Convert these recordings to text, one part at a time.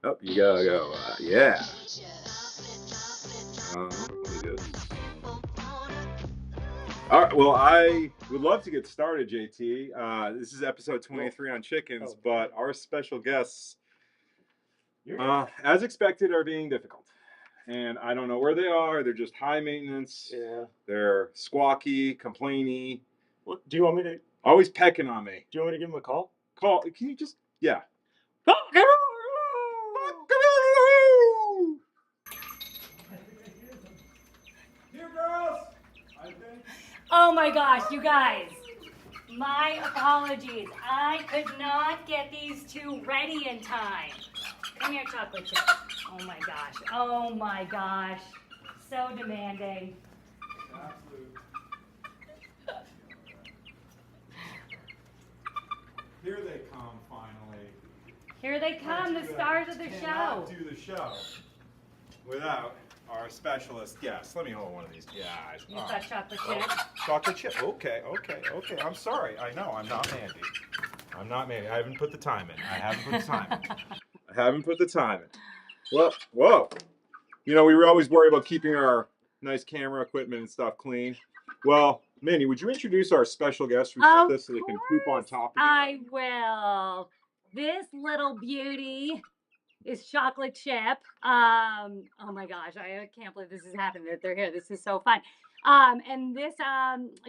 Oh, you gotta go. Yeah. Let me do this. All right. Well, I would love to get started, JT. This is episode 23 on chickens, but our special guests, as expected, are being difficult. And I don't know where they are. They're just high maintenance. Yeah. They're squawky, complainy. What, do you want me to? Always pecking on me. Do you want me to give him a call? Call. Can you just? Yeah. Here, girls. I think. Oh my gosh, you guys. My apologies. I could not get these two ready in time. Come here, chocolate chip. Oh my gosh. Oh my gosh. So demanding. Absolute. Here they come finally. Here they come, the stars of the show. Do the show without our specialist guest. Let me hold one of these guys. You've got chocolate chip. Chocolate chip. Okay. I'm sorry. I know. I'm not Mandy. I haven't put the time in. I haven't put the time in. Well, whoa. You know, we were always worried about keeping our nice camera equipment and stuff clean. Well, Mandy, would you introduce our special guest who sent this so they can poop on top of it? I will. This little beauty is chocolate chip. Oh my gosh, I can't believe this is happening. That they're here. This is so fun. And this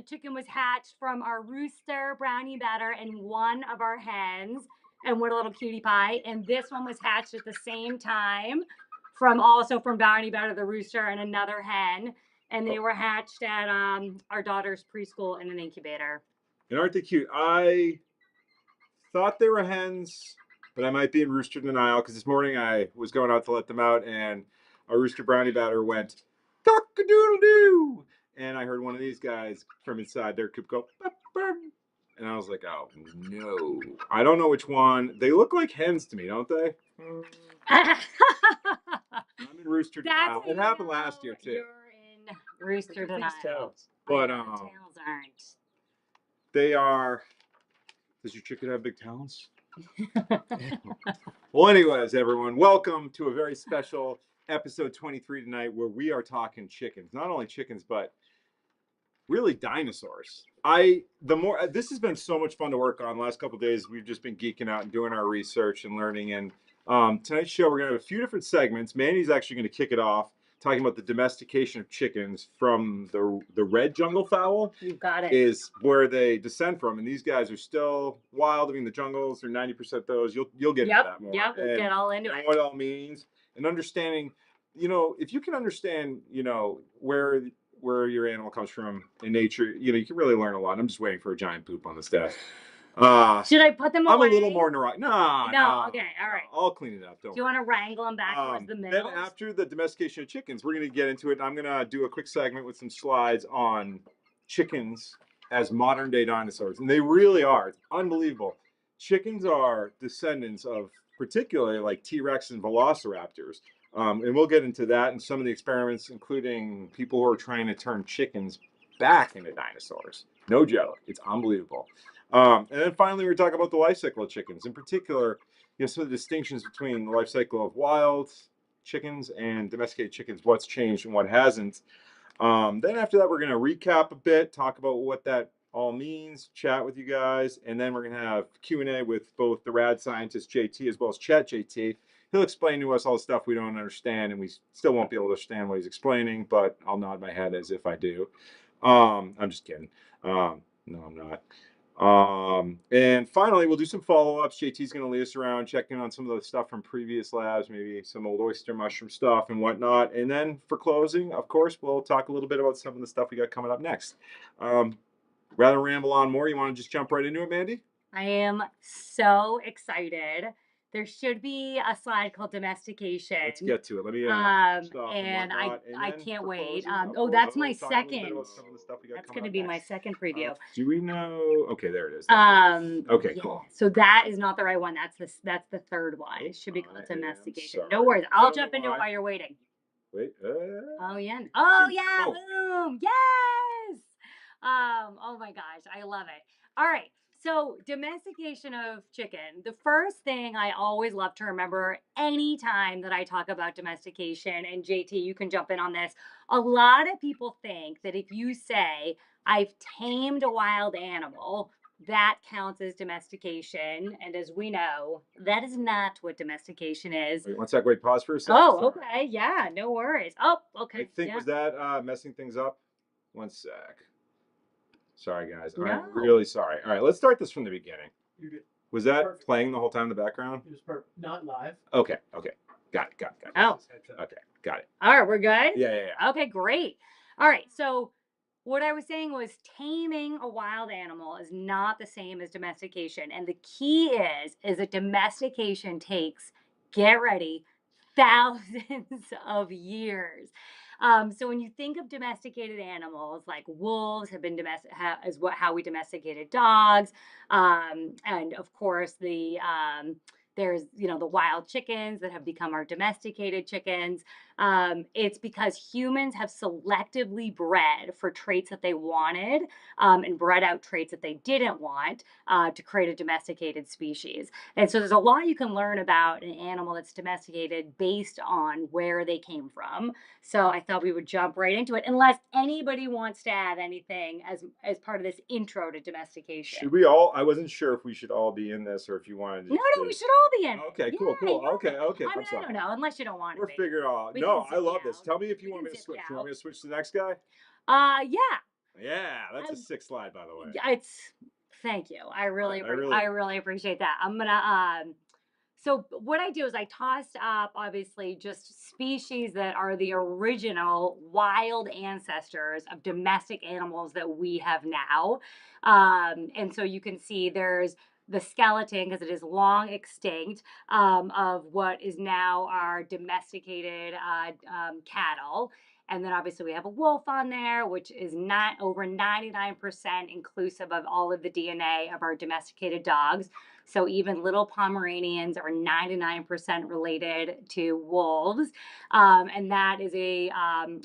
chicken was hatched from our rooster brownie batter and one of our hens. And what a little cutie pie. And this one was hatched at the same time from brownie batter, the rooster, and another hen. And they were hatched at our daughter's preschool in an incubator. And aren't they cute? I thought they were hens, but I might be in rooster denial because this morning I was going out to let them out and our rooster brownie batter went cock-a-doodle-doo, and I heard one of these guys from inside their coop go burp, burp. And I was like, oh no, I don't know which one. They look like hens to me, don't they? I'm in rooster denial. It happened last year too. You're in rooster denial. But tails aren't. They are. Does your chicken have big talons? Well, anyways, everyone, welcome to a very special episode 23 tonight where we are talking chickens. Not only chickens, but really dinosaurs. This has been so much fun to work on. The last couple of days, we've just been geeking out and doing our research and learning. And tonight's show, we're going to have a few different segments. Mandy's actually going to kick it off, talking about the domestication of chickens from the Red Junglefowl. You got it. Is where they descend from, and these guys are still wild. I mean, the jungles are 90% those. You'll get into that more. Yep, we'll get all into it. What it all means, and understanding. You know, if you can understand, you know, where your animal comes from in nature, you know, you can really learn a lot. I'm just waiting for a giant poop on this desk. Should I put them away? I'm a little more neurotic. No. Okay, all right. I'll clean it up. Do you want to wrangle them back towards the middle? Then after the domestication of chickens, we're going to get into it. I'm going to do a quick segment with some slides on chickens as modern day dinosaurs. And they really are. It's unbelievable. Chickens are descendants of particularly like T-Rex and velociraptors. And we'll get into that and some of the experiments, including people who are trying to turn chickens back into dinosaurs. No joke. It's unbelievable. And then finally, we're talking about the life cycle of chickens. In particular, you know, some of the distinctions between the life cycle of wild chickens and domesticated chickens, what's changed and what hasn't. Then after that, we're going to recap a bit, talk about what that all means, chat with you guys, and then we're going to have Q&A with both the rad scientist JT as well as Chat JT. He'll explain to us all the stuff we don't understand, and we still won't be able to understand what he's explaining, but I'll nod my head as if I do. I'm just kidding. No, I'm not. And finally, we'll do some follow-ups. JT's going to lead us around, checking on some of the stuff from previous labs, maybe some old oyster mushroom stuff and whatnot. And then for closing, of course, we'll talk a little bit about some of the stuff we got coming up next. Rather than ramble on more, you want to just jump right into it, Mandy? I am so excited. There should be a slide called domestication. Let's get to it. Let me and I can't wait. That's my second. That's going to be my second preview. Do we know? Okay, there it is. Okay, yeah. cool. So that is not the right one. That's the third one. It should be called domestication. No worries. I'll jump into it while you're waiting. Wait. Oh yeah. Oh yeah. Boom. Yes. Oh my gosh, I love it. All right. So domestication of chicken. The first thing I always love to remember anytime that I talk about domestication, and JT, you can jump in on this. A lot of people think that if you say, I've tamed a wild animal, that counts as domestication. And as we know, that is not what domestication is. Wait, one sec. Wait, pause for a sec. Oh, Sorry. okay. Yeah, no worries. Oh, I okay. think Yeah. was that messing things up? One sec. Sorry, guys. I'm No. really sorry. All right, let's start this from the beginning. You're good. Was that Perfect. playing the whole time in the background? It was not live. Okay. Got it. Oh, Okay, got it. all right. We're good. Yeah. Okay, great. All right. So, what I was saying was taming a wild animal is not the same as domestication. And the key is that domestication takes, get ready, thousands of years. So when you think of domesticated animals, like wolves have been how we domesticated dogs, and of course there's the wild chickens that have become our domesticated chickens. It's because humans have selectively bred for traits that they wanted, and bred out traits that they didn't want, to create a domesticated species. And so there's a lot you can learn about an animal that's domesticated based on where they came from. So I thought we would jump right into it, unless anybody wants to add anything as part of this intro to domestication. Should we all? I wasn't sure if we should all be in this or if you wanted to. No, we should all be in it. Okay, cool. Yeah. Okay. I mean, I'm sorry. I don't know, unless you don't want to We're be. figuring it out. We No, can I zip love this. out. Tell me if you We want me can to zip switch. You want out. me to switch to the next guy? Yeah. Yeah, that's a sick slide, by the way. Thank you. I really really- appreciate that. I'm gonna so what I do is I tossed up obviously just species that are the original wild ancestors of domestic animals that we have now. And so you can see there's the skeleton, because it is long extinct, of what is now our domesticated cattle. And then obviously we have a wolf on there, which is not over 99% inclusive of all of the DNA of our domesticated dogs. So even little Pomeranians are 99% related to wolves. And that is a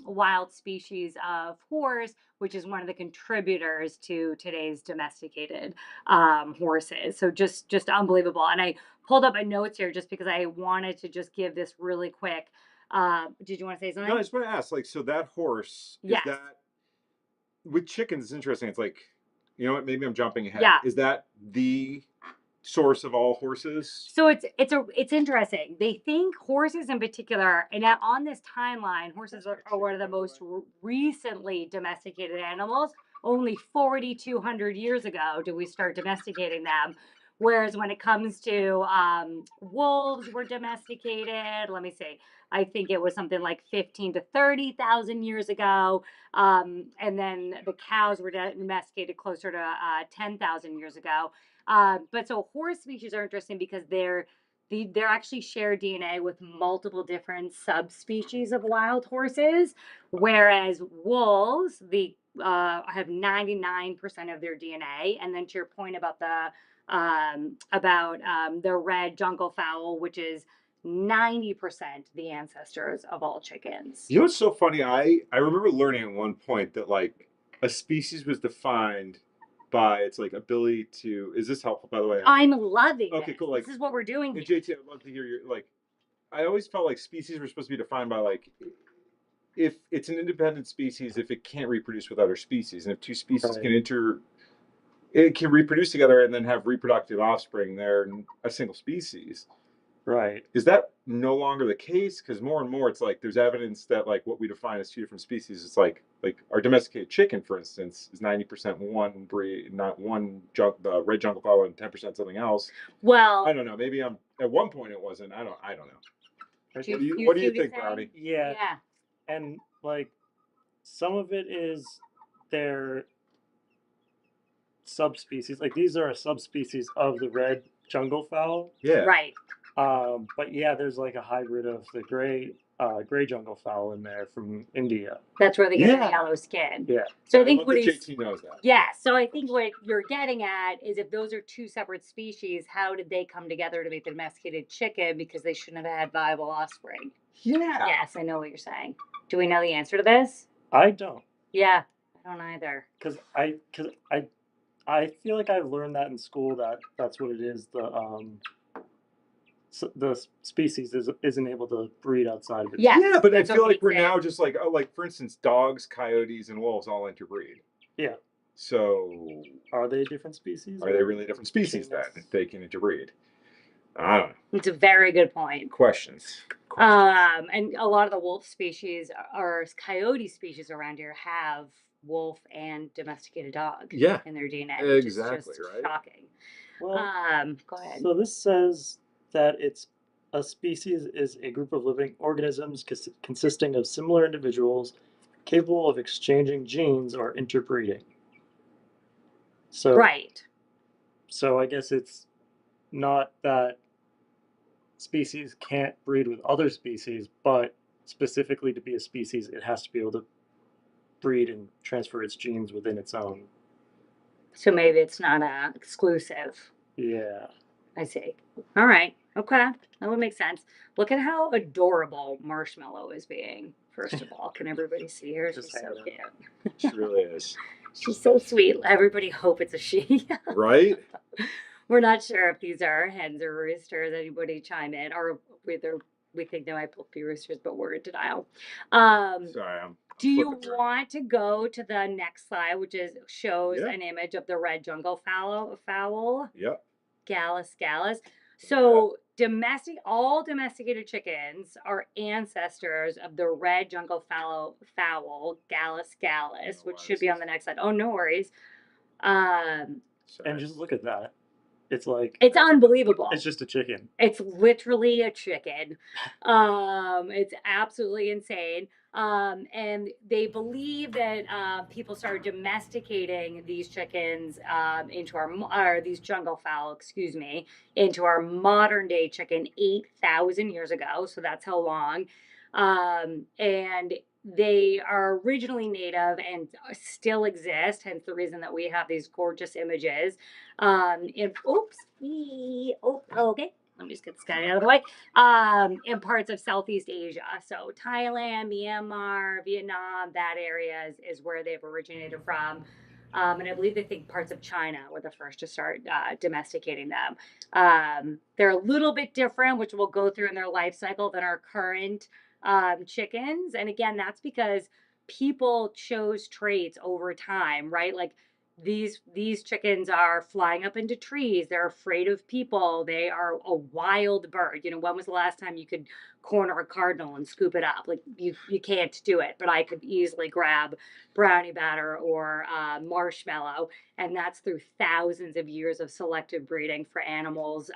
wild species of horse, which is one of the contributors to today's domesticated horses. So just unbelievable. And I pulled up my notes here just because I wanted to just give this really quick. Did you want to say something? No, I just want to ask. Like, so that horse Yes. is that with chickens? It's interesting. It's like, you know what? Maybe I'm jumping ahead. Yeah. Is that the source of all horses? So it's interesting. They think horses in particular, and on this timeline, horses are one of the most recently domesticated animals. Only 4,200 years ago did we start domesticating them. Whereas when it comes to wolves, were domesticated. Let me see. I think it was something like 15 to 30,000 years ago, and then the cows were domesticated closer to 10,000 years ago. But so horse species are interesting because they're actually share DNA with multiple different subspecies of wild horses, whereas wolves have 99% of their DNA. And then to your point about the red junglefowl, which is 90% the ancestors of all chickens. You know what's so funny? I remember learning at one point that like a species was defined by its like ability to. Is this helpful, by the way? I'm loving Okay, this. cool. Like, this is what we're doing. And JT, I'd love to hear your like. I always felt like species were supposed to be defined by like if it's an independent species if it can't reproduce with other species, and if two species it can reproduce together and then have reproductive offspring. They're a single species. Right. Is that no longer the case? Because more and more, it's like there's evidence that like what we define as two different species. It's like our domesticated chicken, for instance, is 90% one breed, not the red junglefowl, and 10% something else. Well, I don't know. Maybe I'm at one point it wasn't. I don't know. What do you see think, what Brownie? Yeah. And like some of it is their subspecies. Like these are a subspecies of the red junglefowl. Yeah. Right. But yeah, there's like a hybrid of the gray junglefowl in there from India. That's where they get the yellow skin. Yeah. So I think what JT knows that. Yeah. So I think what you're getting at is if those are two separate species, how did they come together to make the domesticated chicken? Because they shouldn't have had viable offspring. Yeah. Yes, I know what you're saying. Do we know the answer to this? I don't. Yeah, I don't either. Because I I feel like I've learned that in school that that's what it is. The species isn't able to breed outside of it. Yeah. Yeah, but I that's feel what like we we're say. now just like, oh, like for instance, dogs, coyotes, and wolves all interbreed. Yeah. So Are they different species? are they really different species then genus? if they can interbreed? I don't know. It's a very good point. Questions. And a lot of the wolf species or coyote species around here have wolf and domesticated dog Yeah, in their DNA, which is exactly, just right? shocking. Well, Go ahead. so this says that a species is a group of living organisms consisting of similar individuals capable of exchanging genes or interbreeding. So, Right. so I guess it's not that species can't breed with other species, but specifically to be a species, it has to be able to breed and transfer its genes within its own. So maybe it's not exclusive. Yeah. I see. All right. Okay. That would make sense. Look at how adorable Marshmallow is being. First of all, can everybody see her? Just She's so hanging out. cute. She really is. She's so sweet. Everybody hope it's a she. Right? We're not sure if these are hens or roosters. Anybody chime in, or whether we think they might both be roosters, but we're in denial. Sorry, I'm Do you flipping through. want to go to the next slide, which shows Yeah. an image of the red fowl, Yep. Gallus gallus? So all domesticated chickens are ancestors of the red fowl, Gallus gallus, which should be on the next slide. Oh, no worries. And Sorry. just look at that. It's like It's unbelievable. it's just a chicken. It's literally a chicken. It's absolutely insane. And they believe that people started domesticating these chickens into or these junglefowl, excuse me, into our modern day chicken 8,000 years ago. So that's how long. And they are originally native and still exist, hence the reason that we have these gorgeous images. Okay. Let me just get this guy out of the way. In parts of Southeast Asia. So Thailand, Myanmar, Vietnam, that area is where they've originated from. And I believe they think parts of China were the first to start domesticating them. They're a little bit different, which we'll go through in their life cycle than our current chickens. And again, that's because people chose traits over time, right? Like these chickens are flying up into trees. They're afraid of people. They are a wild bird. You know, when was the last time you could corner a cardinal and scoop it up? Like you can't do it, but I could easily grab brownie batter or marshmallow, and that's through thousands of years of selective breeding for animals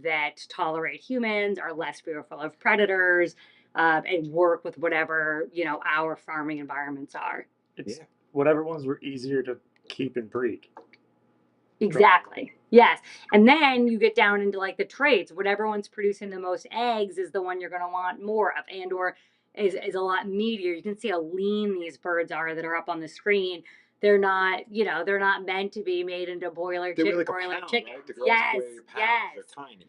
that tolerate humans, are less fearful of predators, and work with whatever our farming environments are. It's whatever ones were easier to keep and breed. Exactly. Yes. And then you get down into like the traits. Whatever one's producing the most eggs is the one you're going to want more of, and or is a lot meatier. You can see how lean these birds are that are up on the screen. They're not, they're not meant to be made into broiler chickens. Right? Yes. They're tiny.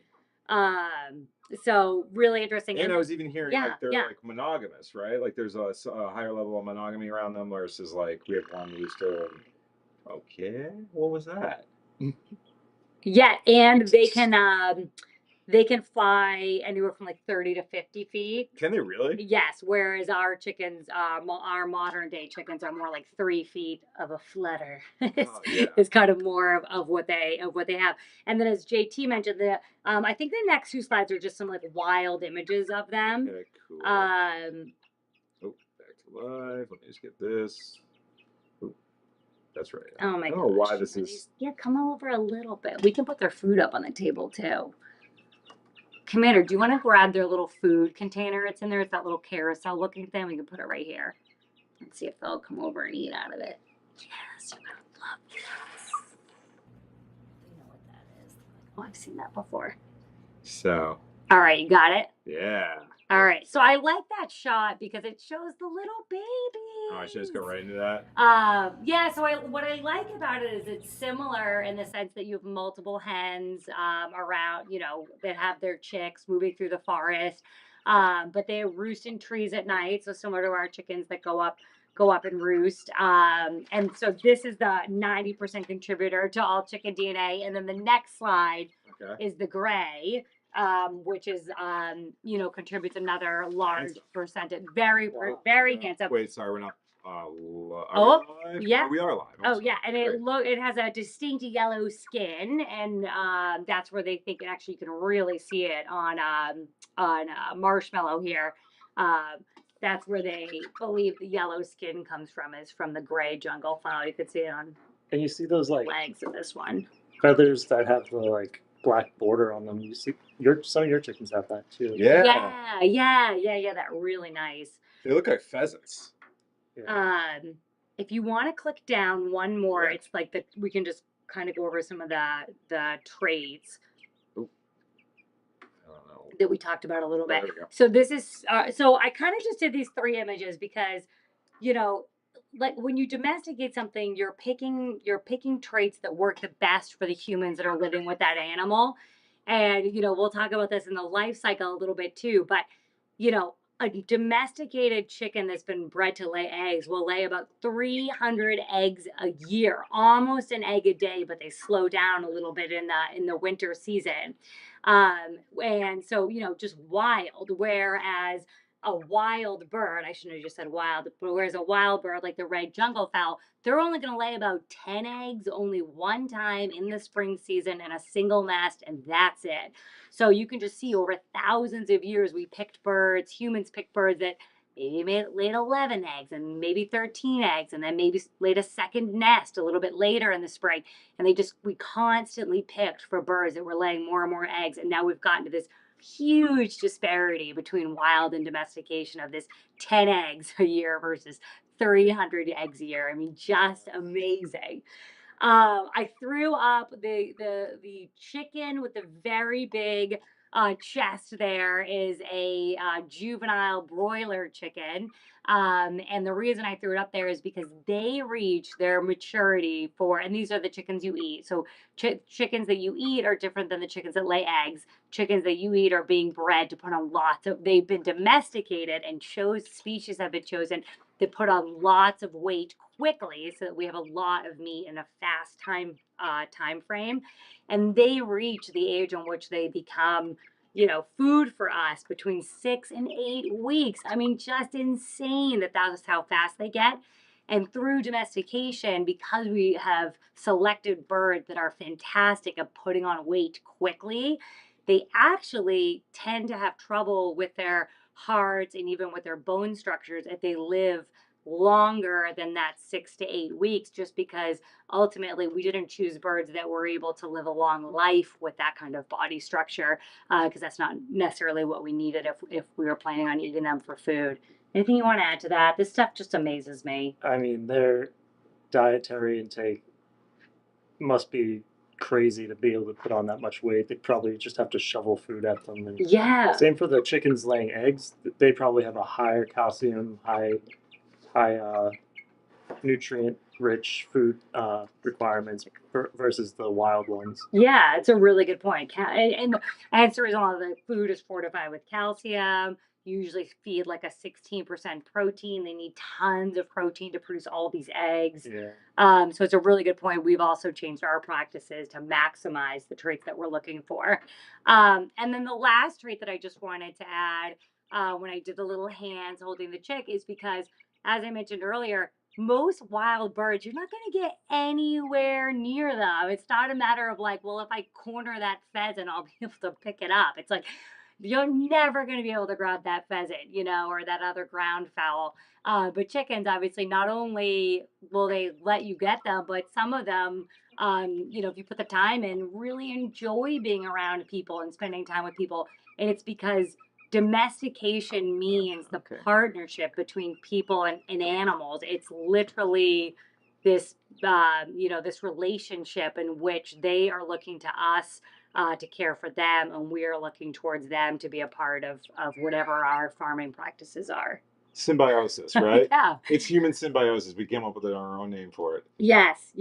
So really interesting. And I was even hearing like they're yeah. like monogamous, right? Like there's a higher level of monogamy around them versus like we have one rooster. Okay, what was that? Yeah, and they can fly anywhere from like 30 to 50 feet. Can they really? Yes, whereas our chickens, our modern day chickens, are more like 3 feet of a flutter. It's kind of more of what they have. And then as JT mentioned, I think the next 2 slides are just some like wild images of them. Okay, cool. Back to life. Let me just get this. Ooh, that's right. Oh my I gosh. don't know why this is. Yeah, come over a little bit. We can put their food up on the table too. Commander, do you want to grab their little food container? It's in there. It's that little carousel looking thing. We can put it right here. Let's see if they'll come over and eat out of it. Yes, you're going to love this. You know what that is. Oh, I've seen that before. So. All right, you got it? Yeah. All right. So I like that shot because it shows the little baby. Oh, I should just go right into that. Yeah. So what I like about it is it's similar in the sense that you have multiple hens around, that have their chicks moving through the forest, but they roost in trees at night. So similar to our chickens that go up go up and roost. And so this is the 90% contributor to all chicken DNA. And then the next slide is the gray, which is, contributes another large percentage. Very, very handsome. Wait, sorry, we're not. Are we live? Yeah. Oh, we are live. Oh yeah, and it has a distinct yellow skin, and that's where they think actually you can really see it on marshmallow here. That's where they believe the yellow skin comes from, is from the gray junglefowl. You can see it on And you see those like legs of this one. feathers that have the like black border on them. You see some of your chickens have that too. Yeah. That really nice. They look like pheasants. Yeah. If you want to click down one more, it's like we can just kind of go over some of the traits that we talked about a little bit. So this is so I kind of just did these 3 images because, like when you domesticate something, you're picking traits that work the best for the humans that are living with that animal. And we'll talk about this in the life cycle a little bit too, but a domesticated chicken that's been bred to lay eggs will lay about 300 eggs a year, almost an egg a day, but they slow down a little bit in the winter season. And so, just wild, whereas a wild bird, I shouldn't have just said wild, but whereas a wild bird like the red junglefowl, they're only going to lay about 10 eggs only one time in the spring season in a single nest, and that's it. So you can just see over thousands of years, humans picked birds that maybe laid 11 eggs and maybe 13 eggs, and then maybe laid a second nest a little bit later in the spring. And we constantly picked for birds that were laying more and more eggs. And now we've gotten to this huge disparity between wild and domestication of this 10 eggs a year versus 300 eggs a year. I mean, just amazing. I threw up the chicken with the very big chest. There is a juvenile broiler chicken. And the reason I threw it up there is because they reach their maturity and these are the chickens you eat. So chickens that you eat are different than the chickens that lay eggs. Chickens that you eat are being bred to put on they've been domesticated, and species have been chosen that put on lots of weight quickly so that we have a lot of meat in a fast time frame. And they reach the age on which they become food for us between 6 and 8 weeks. I mean, just insane that's how fast they get. And through domestication, because we have selected birds that are fantastic at putting on weight quickly, they actually tend to have trouble with their hearts and even with their bone structures if they live longer than that 6 to 8 weeks, just because ultimately we didn't choose birds that were able to live a long life with that kind of body structure, because that's not necessarily what we needed if we were planning on eating them for food. Anything you want to add to that? This stuff just amazes me. I mean, their dietary intake must be crazy to be able to put on that much weight. They probably just have to shovel food at them. And same for the chickens laying eggs. They probably have a higher calcium, high nutrient-rich food requirements versus the wild ones. Yeah, it's a really good point. And that's the reason a lot of the food is fortified with calcium. Usually feed like a 16% protein. They need tons of protein to produce all these eggs. Yeah. So it's a really good point. We've also changed our practices to maximize the traits that we're looking for. And then the last trait that I just wanted to add when I did the little hands holding the chick is because, as I mentioned earlier, most wild birds, you're not going to get anywhere near them. It's not a matter of like, well, if I corner that pheasant, I'll be able to pick it up. It's like, you're never going to be able to grab that pheasant, or that other ground fowl. But chickens, obviously, not only will they let you get them, but some of them, if you put the time in, really enjoy being around people and spending time with people. And it's because domestication means the partnership between people and animals. It's literally this, this relationship in which they are looking to us to care for them, and we are looking towards them to be a part of whatever our farming practices are. Symbiosis, right? Yeah. It's human symbiosis. We came up with our own name for it. Yes.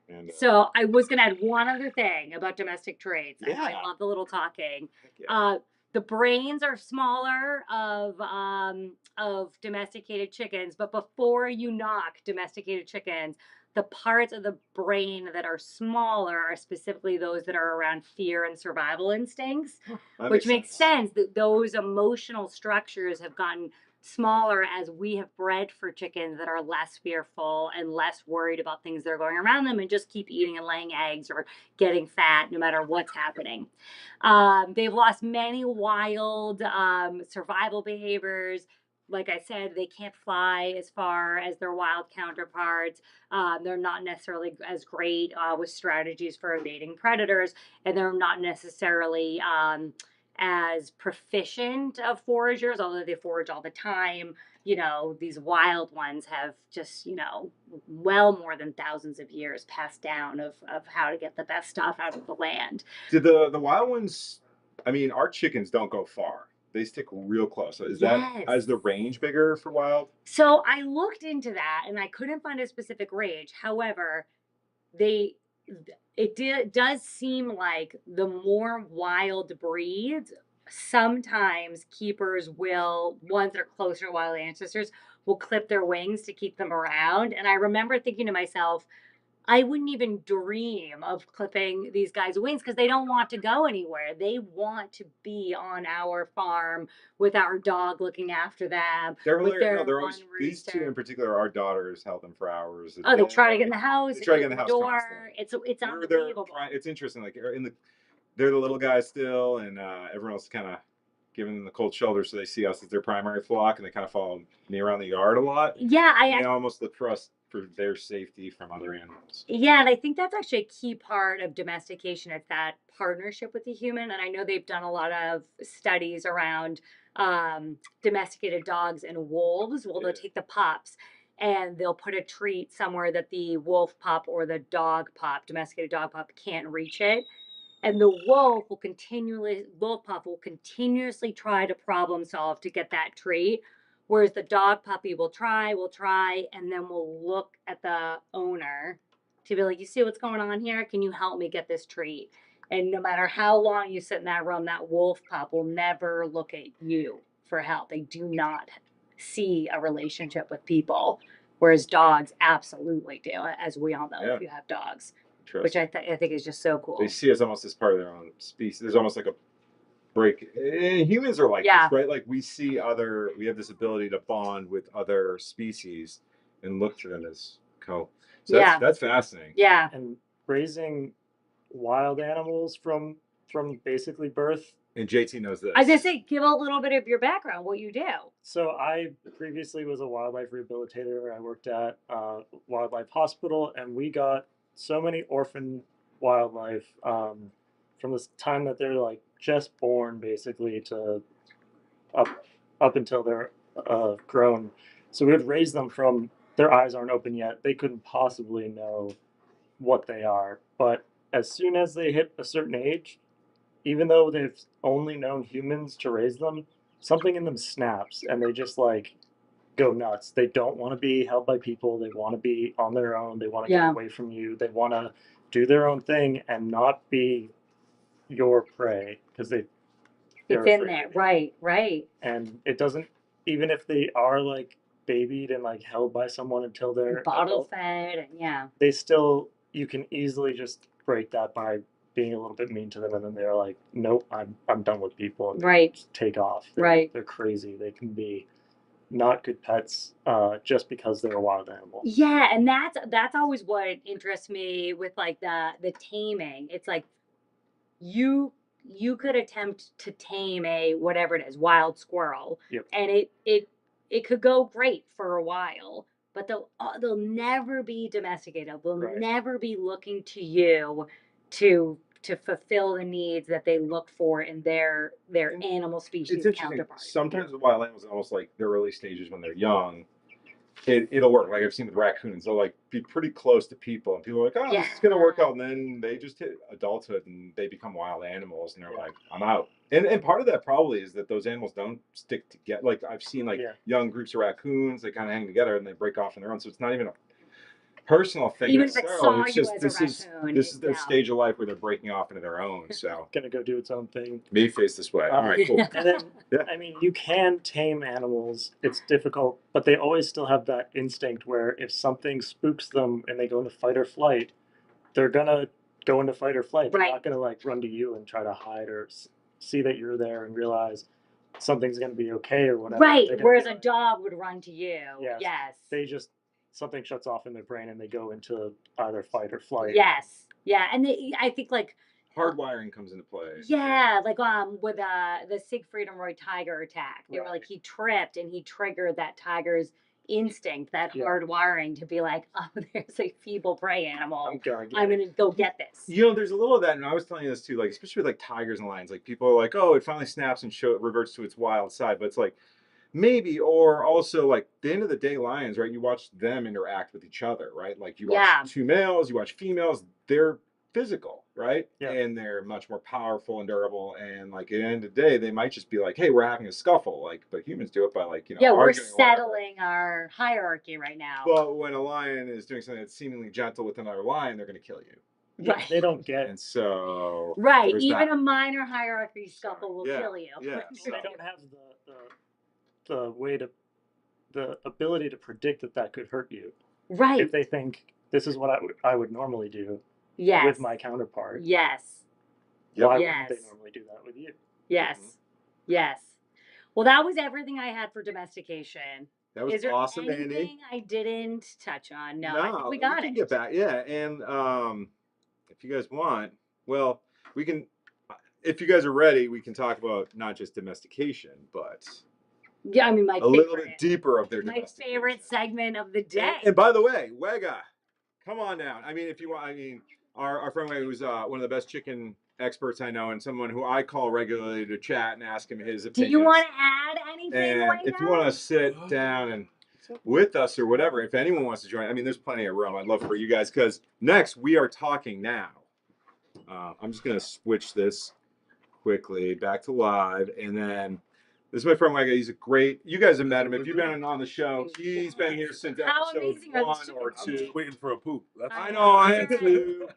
And, so I was going to add one other thing about domestic traits. Yeah. I love the little talking. Yeah. The brains are smaller of domesticated chickens, but before you knock domesticated chickens, the parts of the brain that are smaller are specifically those that are around fear and survival instincts, That which makes sense. sense that those emotional structures have gotten smaller as we have bred for chickens that are less fearful and less worried about things that are going around them and just keep eating and laying eggs or getting fat no matter what's happening. They've lost many wild survival behaviors. Like I said, they can't fly as far as their wild counterparts. They're not necessarily as great with strategies for evading predators, and they're not necessarily as proficient of foragers, although they forage all the time. You know, these wild ones have just, you know, well more than thousands of years passed down of how to get the best stuff out of the land. Do the wild ones? I mean, our chickens don't go far. They stick real close. So is that Yes. the range bigger for wild? So I looked into that and I couldn't find a specific range. However, they does seem like the more wild breeds, sometimes keepers will, ones that are closer to wild ancestors, will clip their wings to keep them around. And I remember thinking to myself, I wouldn't even dream of clipping these guys' wings because they don't want to go anywhere. They want to be on our farm with our dog looking after them, They're with hilarious. No, their they're one always these two in rooster. particular. Our daughters held them for hours. A Oh, they try to day. get in the house, They they try to get in open the the house door. constantly. It's We're there unbelievable. it's interesting. Like they're the little guys still, and everyone else kind of giving them the cold shoulder, so they see us as their primary flock, and they kind of follow me around the yard a lot. Yeah, And they almost look for us for their safety from other animals. yeah, and I think that's actually a key part of domestication. It's that partnership with the human. And I know they've done a lot of studies around domesticated dogs and wolves. Well, they'll Yeah. take the pups and they'll put a treat somewhere that the wolf pup or the dog pup, domesticated dog pup, can't reach it. And the wolf pup will continuously try to problem solve to get that treat. Whereas the dog puppy will try, and then will look at the owner to be like, you see what's going on here? Can you help me get this treat? And no matter how long you sit in that room, that wolf pup will never look at you for help. They do not see a relationship with people. Whereas dogs absolutely do, as we all know Yeah. if you have dogs, Trust. which I think is just so cool. They see us almost as part of their own species. There's almost like a break. Humans are like Yeah. this, right? Like we have this ability to bond with other species and look to them as co. So Yeah. that's fascinating. Yeah. And raising wild animals from basically birth. And JT knows this. I was gonna say, give a little bit of your background, what you do. So I previously was a wildlife rehabilitator. I worked at a wildlife hospital, and we got so many orphan wildlife from this time that they're like just born, basically, to up until they're grown. So we would raise them from their eyes aren't open yet. They couldn't possibly know what they are. But as soon as they hit a certain age, even though they've only known humans to raise them, something in them snaps and they just like go nuts. They don't want to be held by people. They want to be on their own. They want to Yeah. get away from you. They want to do their own thing and not be your prey because they're It's in afraid. there. Right. And it doesn't, even if they are like babied and like held by someone until they're Bottle adult, fed and yeah. they still, you can easily just break that by being a little bit mean to them, and then they're like, nope, I'm done with people, and they Right. just take off. Right. They're crazy. They can be not good pets just because they're a wild animal. Yeah, and that's always what interests me with like the taming. It's like you could attempt to tame a whatever it is, wild squirrel, Yep. and it could go great for a while, but they'll never be domesticated. They'll Right. never be looking to you to fulfill the needs that they look for in their And animal species It's interesting. counterparts. Sometimes with wild animals, almost like the early stages when they're young, it'll work. Like I've seen with raccoons, they'll like be pretty close to people, and people are like, "Oh, this is gonna work out," and then they just hit adulthood and they become wild animals, and they're like, "I'm out." And part of that probably is that those animals don't stick together. Like I've seen like Yeah. young groups of raccoons, they kind of hang together and they break off on their own. So it's not even personal thing. Even if it necessarily. saw It's you just as a this is raccoon, this is their yeah. stage of life where they're breaking off into their own. So Gonna go do its own thing. maybe face this way. All right, cool. And then, Yeah. I mean, you can tame animals. It's difficult, but they always still have that instinct where if something spooks them and they go into fight or flight, they're gonna go into fight or flight. They're Right. not gonna like run to you and try to hide or see that you're there and realize something's gonna be okay or whatever. Right. They're gonna Whereas be a like- dog would run to you. Yes. Yes. they just something shuts off in their brain and they go into either fight or flight. Yes. Yeah. And I think like Hardwiring comes into play. yeah, like with the Siegfried and Roy tiger attack. They were Right. like he tripped and he triggered that tiger's instinct, that Yeah. hard wiring to be like, oh, there's a feeble prey animal. I'm going. I'm gonna go get this. You know, there's a little of that, and I was telling you this too, like especially with like tigers and lions. Like people are like, oh, it finally snaps and reverts to its wild side, but it's like maybe, or also like at the end of the day, lions, right? You watch them interact with each other, right? Like you watch Yeah. two males, you watch females. They're physical, right? Yeah. And they're much more powerful and durable. And like at the end of the day, they might just be like, hey, we're having a scuffle. Like, but humans do it by like, you know, Yeah, we're arguing or whatever. settling our hierarchy right now. But when a lion is doing something that's seemingly gentle with another lion, they're going to kill you. Yeah, Right. they don't get. And so, Right. there's Even that. a minor hierarchy scuffle will Yeah, kill you. yeah, They don't have the way to the ability to predict that could hurt you. Right. If they think this is what I would normally do Yes. with my counterpart, Yes. Yep. why Yes. wouldn't they normally do that with you? Yes. Mhm. Yes. Well, that was everything I had for domestication. That was Is there awesome, anything Andy. I didn't touch on? No, I think we we got can it. get back. Yeah, and if you guys want, well, we can. If you guys are ready, we can talk about not just domestication, but Yeah, I mean, my a little favorite. bit deeper of their My domestication. favorite segment of the day. And by the way, Wega, come on down. I mean, if you want, I mean, our friend Wega, who's one of the best chicken experts I know, and someone who I call regularly to chat and ask him his Do opinions. you want to add anything? And if you want to sit down and with us or whatever, if anyone wants to join, I mean, there's plenty of room. I'd love for you guys because next we are talking now. I'm just gonna switch this quickly back to live, and then this is my friend Wega. He's a great. You guys have met him. If you've been on the show, he's been here since How episode amazing are one these or chickens? I'm two. just waiting for a poop. That's I I know, know. I it's am all right. too.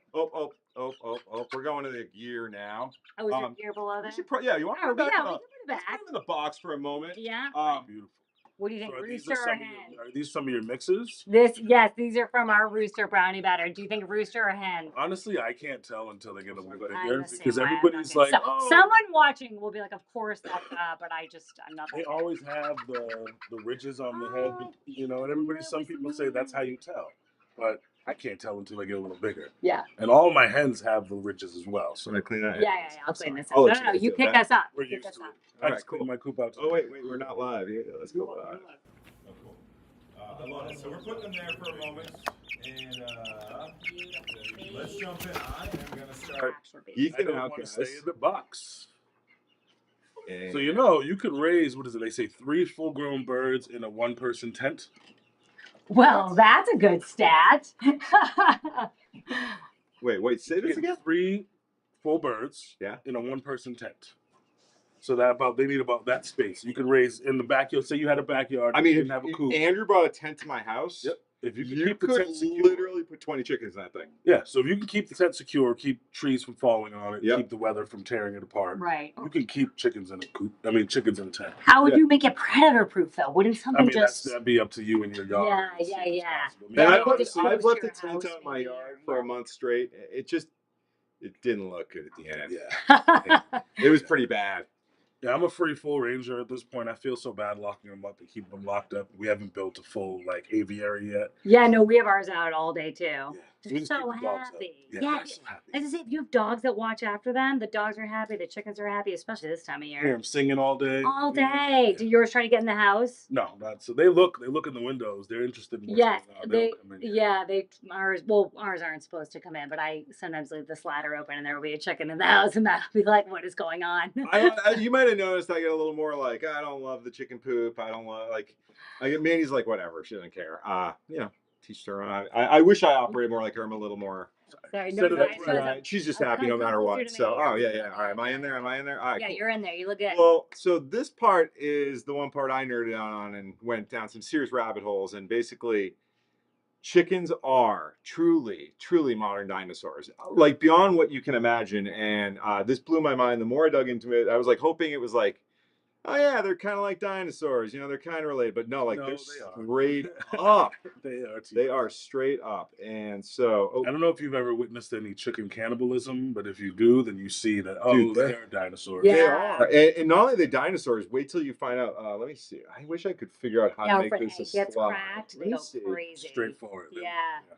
Oh. We're going to the gear now. Oh, is Um, your gear below You there? should yeah, you want to Oh, put it back? yeah, in we the- can put it let's back. put it in the box for a moment. Yeah. beautiful. What do you think, So rooster or hen? are these some of your mixes? Yes, these are from our rooster brownie batter. Do you think rooster or hen? Honestly, I can't tell until they get a little bit I'm here the same because way. I'm everybody's not like, gonna- oh, someone watching will be like, of course that's but I'm not. they that always have the ridges on the head, Oh, you know, and everybody. that Some was people say that's how you tell, but I can't tell until they get a little bigger. Yeah. And all my hens have the ridges as well. So So I clean that. Yeah. I'll clean this up. I'll No, let no, you you do pick that. us up. we're Pick used us to it. up. I All just right, cleaned my coop out. Oh wait, we're not live. Yeah, let's go. You're live. Oh, cool. I love it. So we're putting them there for a moment, and let's jump in. I am gonna start I geeking don't out, want to guys. stay in the box. And So you know, you could raise what is it? They say 3 full-grown birds in a one-person tent. Well, that's a good stat. wait, say You this get again. 3 full birds Yeah. in a one-person tent. So they need about that space. You could raise in the backyard. Say you had a backyard. I mean, you if, didn't have a if coop. Andrew brought a tent to my house, Yep. If you could you keep the could tent secure. literally put 20 chickens in that thing. Yeah. So if you can keep the tent secure, keep trees from falling on it, Yep. keep the weather from tearing it apart. Right. You can keep chickens in a coop. I mean, chickens in a tent. How would Yeah. you make it predator proof though? Wouldn't I something mean, just? that'd be up to you and your yard. Yeah, and see yeah, if it's yeah. possible. And Yeah, I've maybe left, just I've close left to a your tent house, out in my maybe, yard or- for a month straight. It didn't look good at the end. Yeah. It was pretty bad. Yeah, I'm a free full ranger at this point. I feel so bad locking them up and keeping them locked up. We haven't built a full aviary yet. Yeah, no, we have ours out all day too. Yeah. They're We just so keep the dogs out. happy. Yeah, Yeah, they're so happy. as I say, if you have dogs that watch after them, the dogs are happy, the chickens are happy, especially this time of Hear year. them singing all day. All you know? day. Yeah. Do yours try to get in the house? No, not so. They look in the windows. They're interested in what's Yes, going on. they. They'll come in here. Yeah, ours aren't supposed to come in, but I sometimes leave the sladder open, and there will be a chicken in the house, and that'll be like, "What is going on?" You might have noticed I get a little more like, I don't love the chicken poop. I don't love, I get Mandy's like, whatever. She doesn't care. Teach her own. I wish I operated more like her. I'm a little more. Sorry, Instead no, of no, that I right. said Right. She's just I'll happy come no matter closer what. to the So, mic. yeah. All right. Am I in there? All right, Yeah, cool. you're in there. You look good. Well, so this part is the one part I nerded out on and went down some serious rabbit holes. And basically, chickens are truly, truly modern dinosaurs, like beyond what you can imagine. And this blew my mind. The more I dug into it, I was like hoping it was like, oh yeah, they're kind of like dinosaurs, you know, they're kind of related, but no, like No, they're they are. straight up. They are. They are straight up. And so, I don't know if you've ever witnessed any chicken cannibalism, but if you do, then you see that, dude, they are dinosaurs. Yeah. they are. And not only are they dinosaurs, wait till you find out. Let me see. I wish I could figure out how Yeah, to make if this a it gets slide. cracked, Let they me go see. crazy. Straightforward. Yeah.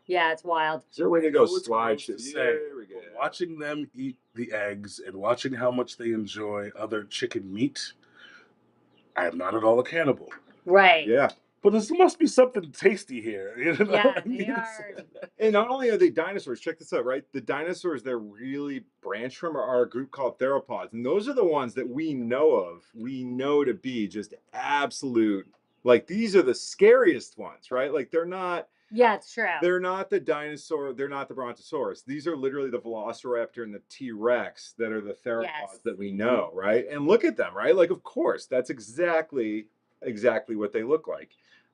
Yeah, it's wild. Is there a way to I go know it's slide? gross to say, There we go. but watching them eat the eggs and watching how much they enjoy other chicken meat, I am not at all a cannibal. Right. Yeah. But there must be something tasty here. You know Yeah, what I they mean? are. And not only are they dinosaurs, check this out, right? The dinosaurs they're really branched from are a group called theropods. And those are the ones that we know to be just absolute, like these are the scariest ones, right? Like Yeah, it's true. they're not the dinosaur, they're not the brontosaurus. These are literally the velociraptor and the T-Rex that are the theropods Yes. that we know, right? And look at them, right? Like, of course, that's exactly what they look like.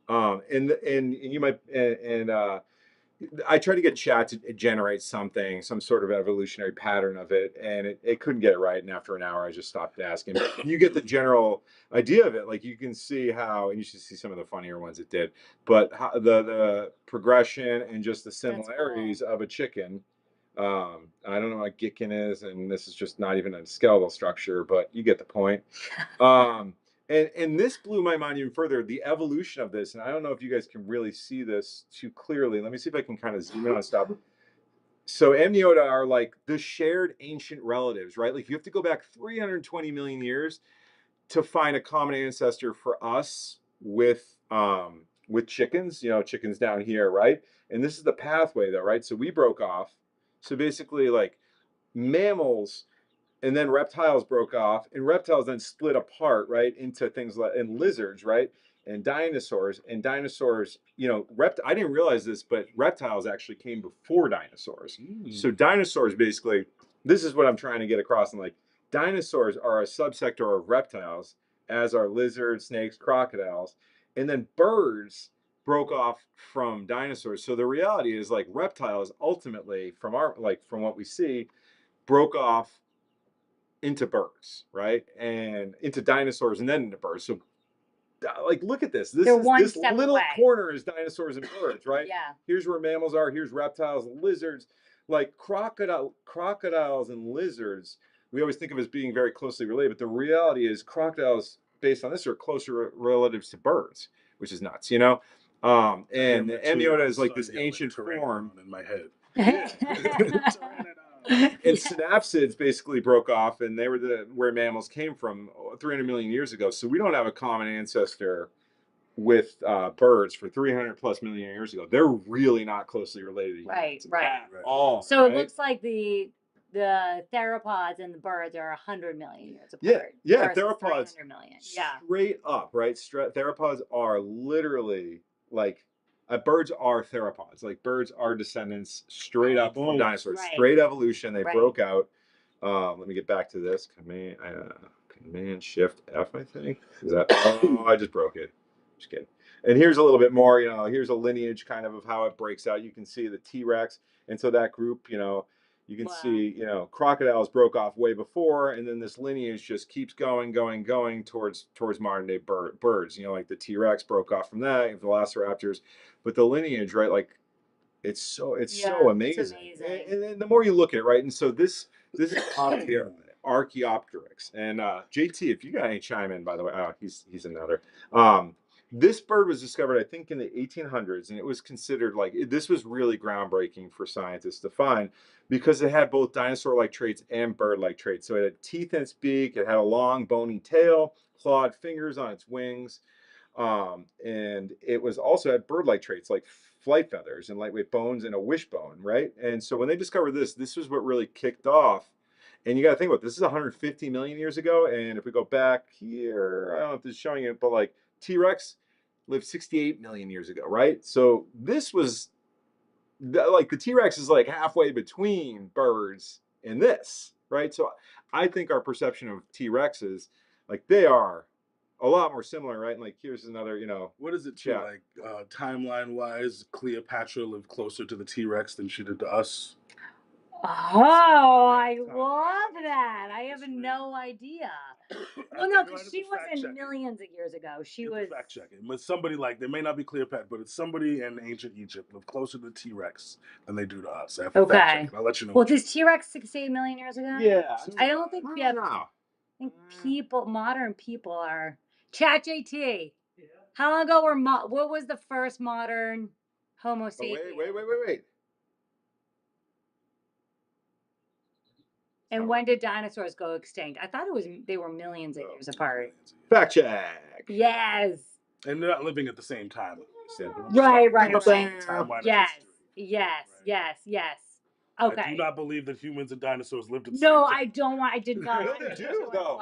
And you might I tried to get chat to generate something, some sort of evolutionary pattern of it, and it couldn't get it right. And after an hour, I just stopped asking. You get the general idea of it. Like you can see how, and you should see some of the funnier ones it did, but how, the progression and just the similarities of a chicken. I don't know what Gitkin is, and this is just not even a skeletal structure, but you get the point. And this blew my mind even further, the evolution of this. And I don't know if you guys can really see this too clearly. Let me see if I can kind of zoom in on stuff. So amniota are like the shared ancient relatives, right? Like you have to go back 320 million years to find a common ancestor for us with chickens, you know, chickens down here, right? And this is the pathway though, right? So we broke off. So basically like mammals and then reptiles broke off, and reptiles then split apart, right, into things like and lizards, right, and dinosaurs. And dinosaurs, you know, I didn't realize this, but reptiles actually came before dinosaurs. So dinosaurs basically, this is what I'm trying to get across. And like, dinosaurs are a subsector of reptiles, as are lizards, snakes, crocodiles, and then birds broke off from dinosaurs. So the reality is like reptiles ultimately, from what we see, broke off into birds, right? And into dinosaurs and then into birds. So like look at this. This little away. corner is dinosaurs and birds, right? Yeah. Here's where mammals are, here's reptiles and lizards. Like crocodiles and lizards, we always think of as being very closely related, but the reality is crocodiles, based on this, are closer relatives to birds, which is nuts, you know? And amniota is like this ancient form in my head. And synapsids basically broke off, and they were where mammals came from 300 million years ago. So we don't have a common ancestor with birds for 300 plus million years ago. They're really not closely related to humans at all. So right? it looks like the theropods and the birds are 100 million years apart. Yeah, theropods. 300 million. Yeah. Straight up, right? Theropods are literally like birds are theropods. Like birds are descendants straight up from dinosaurs. Right. Straight evolution. They Right. broke out. Let me get back to this. Command Shift F, I think. Is that? Oh, I just broke it. Just kidding. And here's a little bit more. You know, here's a lineage kind of how it breaks out. You can see the T-Rex, and so that group, you know. You can see, you know, crocodiles broke off way before, and then this lineage just keeps going towards modern day birds. You know, like the T-Rex broke off from that, velociraptors, but the lineage, right? Like, it's so amazing. And then the more you look at it, right? And so this is Archaeopteryx. And JT, if you got any chime in, by the way, he's another. This bird was discovered, I think, in the 1800s, and it was considered like this was really groundbreaking for scientists to find because it had both dinosaur-like traits and bird-like traits. So it had teeth in its beak, it had a long bony tail, clawed fingers on its wings, and it was also had bird-like traits like flight feathers and lightweight bones and a wishbone, right? And so when they discovered this was what really kicked off. And you got to think about this is 150 million years ago, and if we go back here, I don't know if this is showing it, but like T-Rex lived 68 million years ago, right? So this was like the T-Rex is like halfway between birds and this, right? So I think our perception of T-Rexes, like they are a lot more similar, right? And like here's another, you know, What is it too? Yeah. Like timeline wise, Cleopatra lived closer to the T-Rex than she did to us. Oh, I love that. I have no idea. Well, no, because she wasn't millions of years ago. She was. Fact checking. But somebody like, they may not be Cleopatra, but it's somebody in ancient Egypt lived closer to the T-Rex than they do to us. I have to fact check it. I'll let you know. Well, this T-Rex 68 million years ago? Yeah. I don't think we have. No. I think modern people are. ChatJT. How long ago what was the first modern Homo Oh, sapien? wait. And when did dinosaurs go extinct? I thought they were millions of years apart. Fact check. Yes. And they're not living at the same time. Right. Yes. Okay. I do not believe that humans and dinosaurs lived at the No, same time. I did not. No, they do though.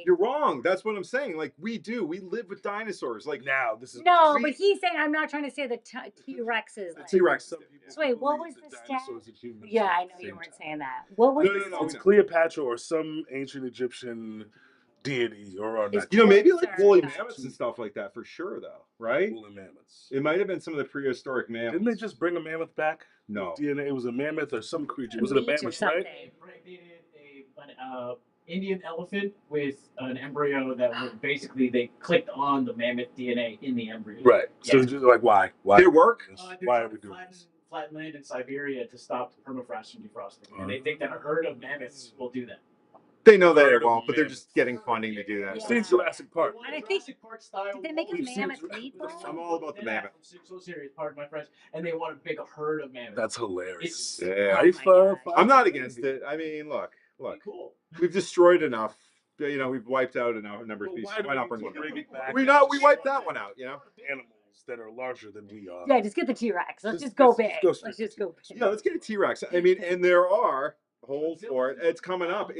You're wrong. That's what I'm saying. Like we do. We live with dinosaurs. Like now, this is no, but he's saying I'm not trying to say the T-Rexes. T-Rex. So wait, what was the stat? Yeah, I know you weren't saying that. What was No. It's Cleopatra or some ancient Egyptian deity or not. You know, maybe like woolly mammoths and stuff like that for sure, though, right? Woolly mammoths. It might have been some of the prehistoric mammoths. Didn't they just bring a mammoth back? No. DNA. It was a mammoth or some creature. Was it a mammoth, right? They impregnated an Indian elephant with an embryo that would basically they clicked on the mammoth DNA in the embryo. Right. So Yeah. it's just like why? Did it work? Why are we doing this? Flatten land in Siberia to stop the permafrost from defrosting, and they think that a herd of mammoths will do that. They know that it won't, but they're just getting funding to do that. Yeah. Seen Jurassic Park. And I think, did they make a mammoth meatball? I'm all about the mammoth. So serious, pardon my French, and they want to make a herd of mammoths. That's hilarious. Yeah. Oh I'm not against it. I mean, look. Cool. We've destroyed enough. You know, we've wiped out a number of species. Why not bring one back? We wiped that one out. You know, animals that are larger than we are. Yeah, just get the T-Rex. Let's just go big. Let's just go big. Yeah, let's get a T-Rex. I mean, and there are. Hold for it. It's coming up.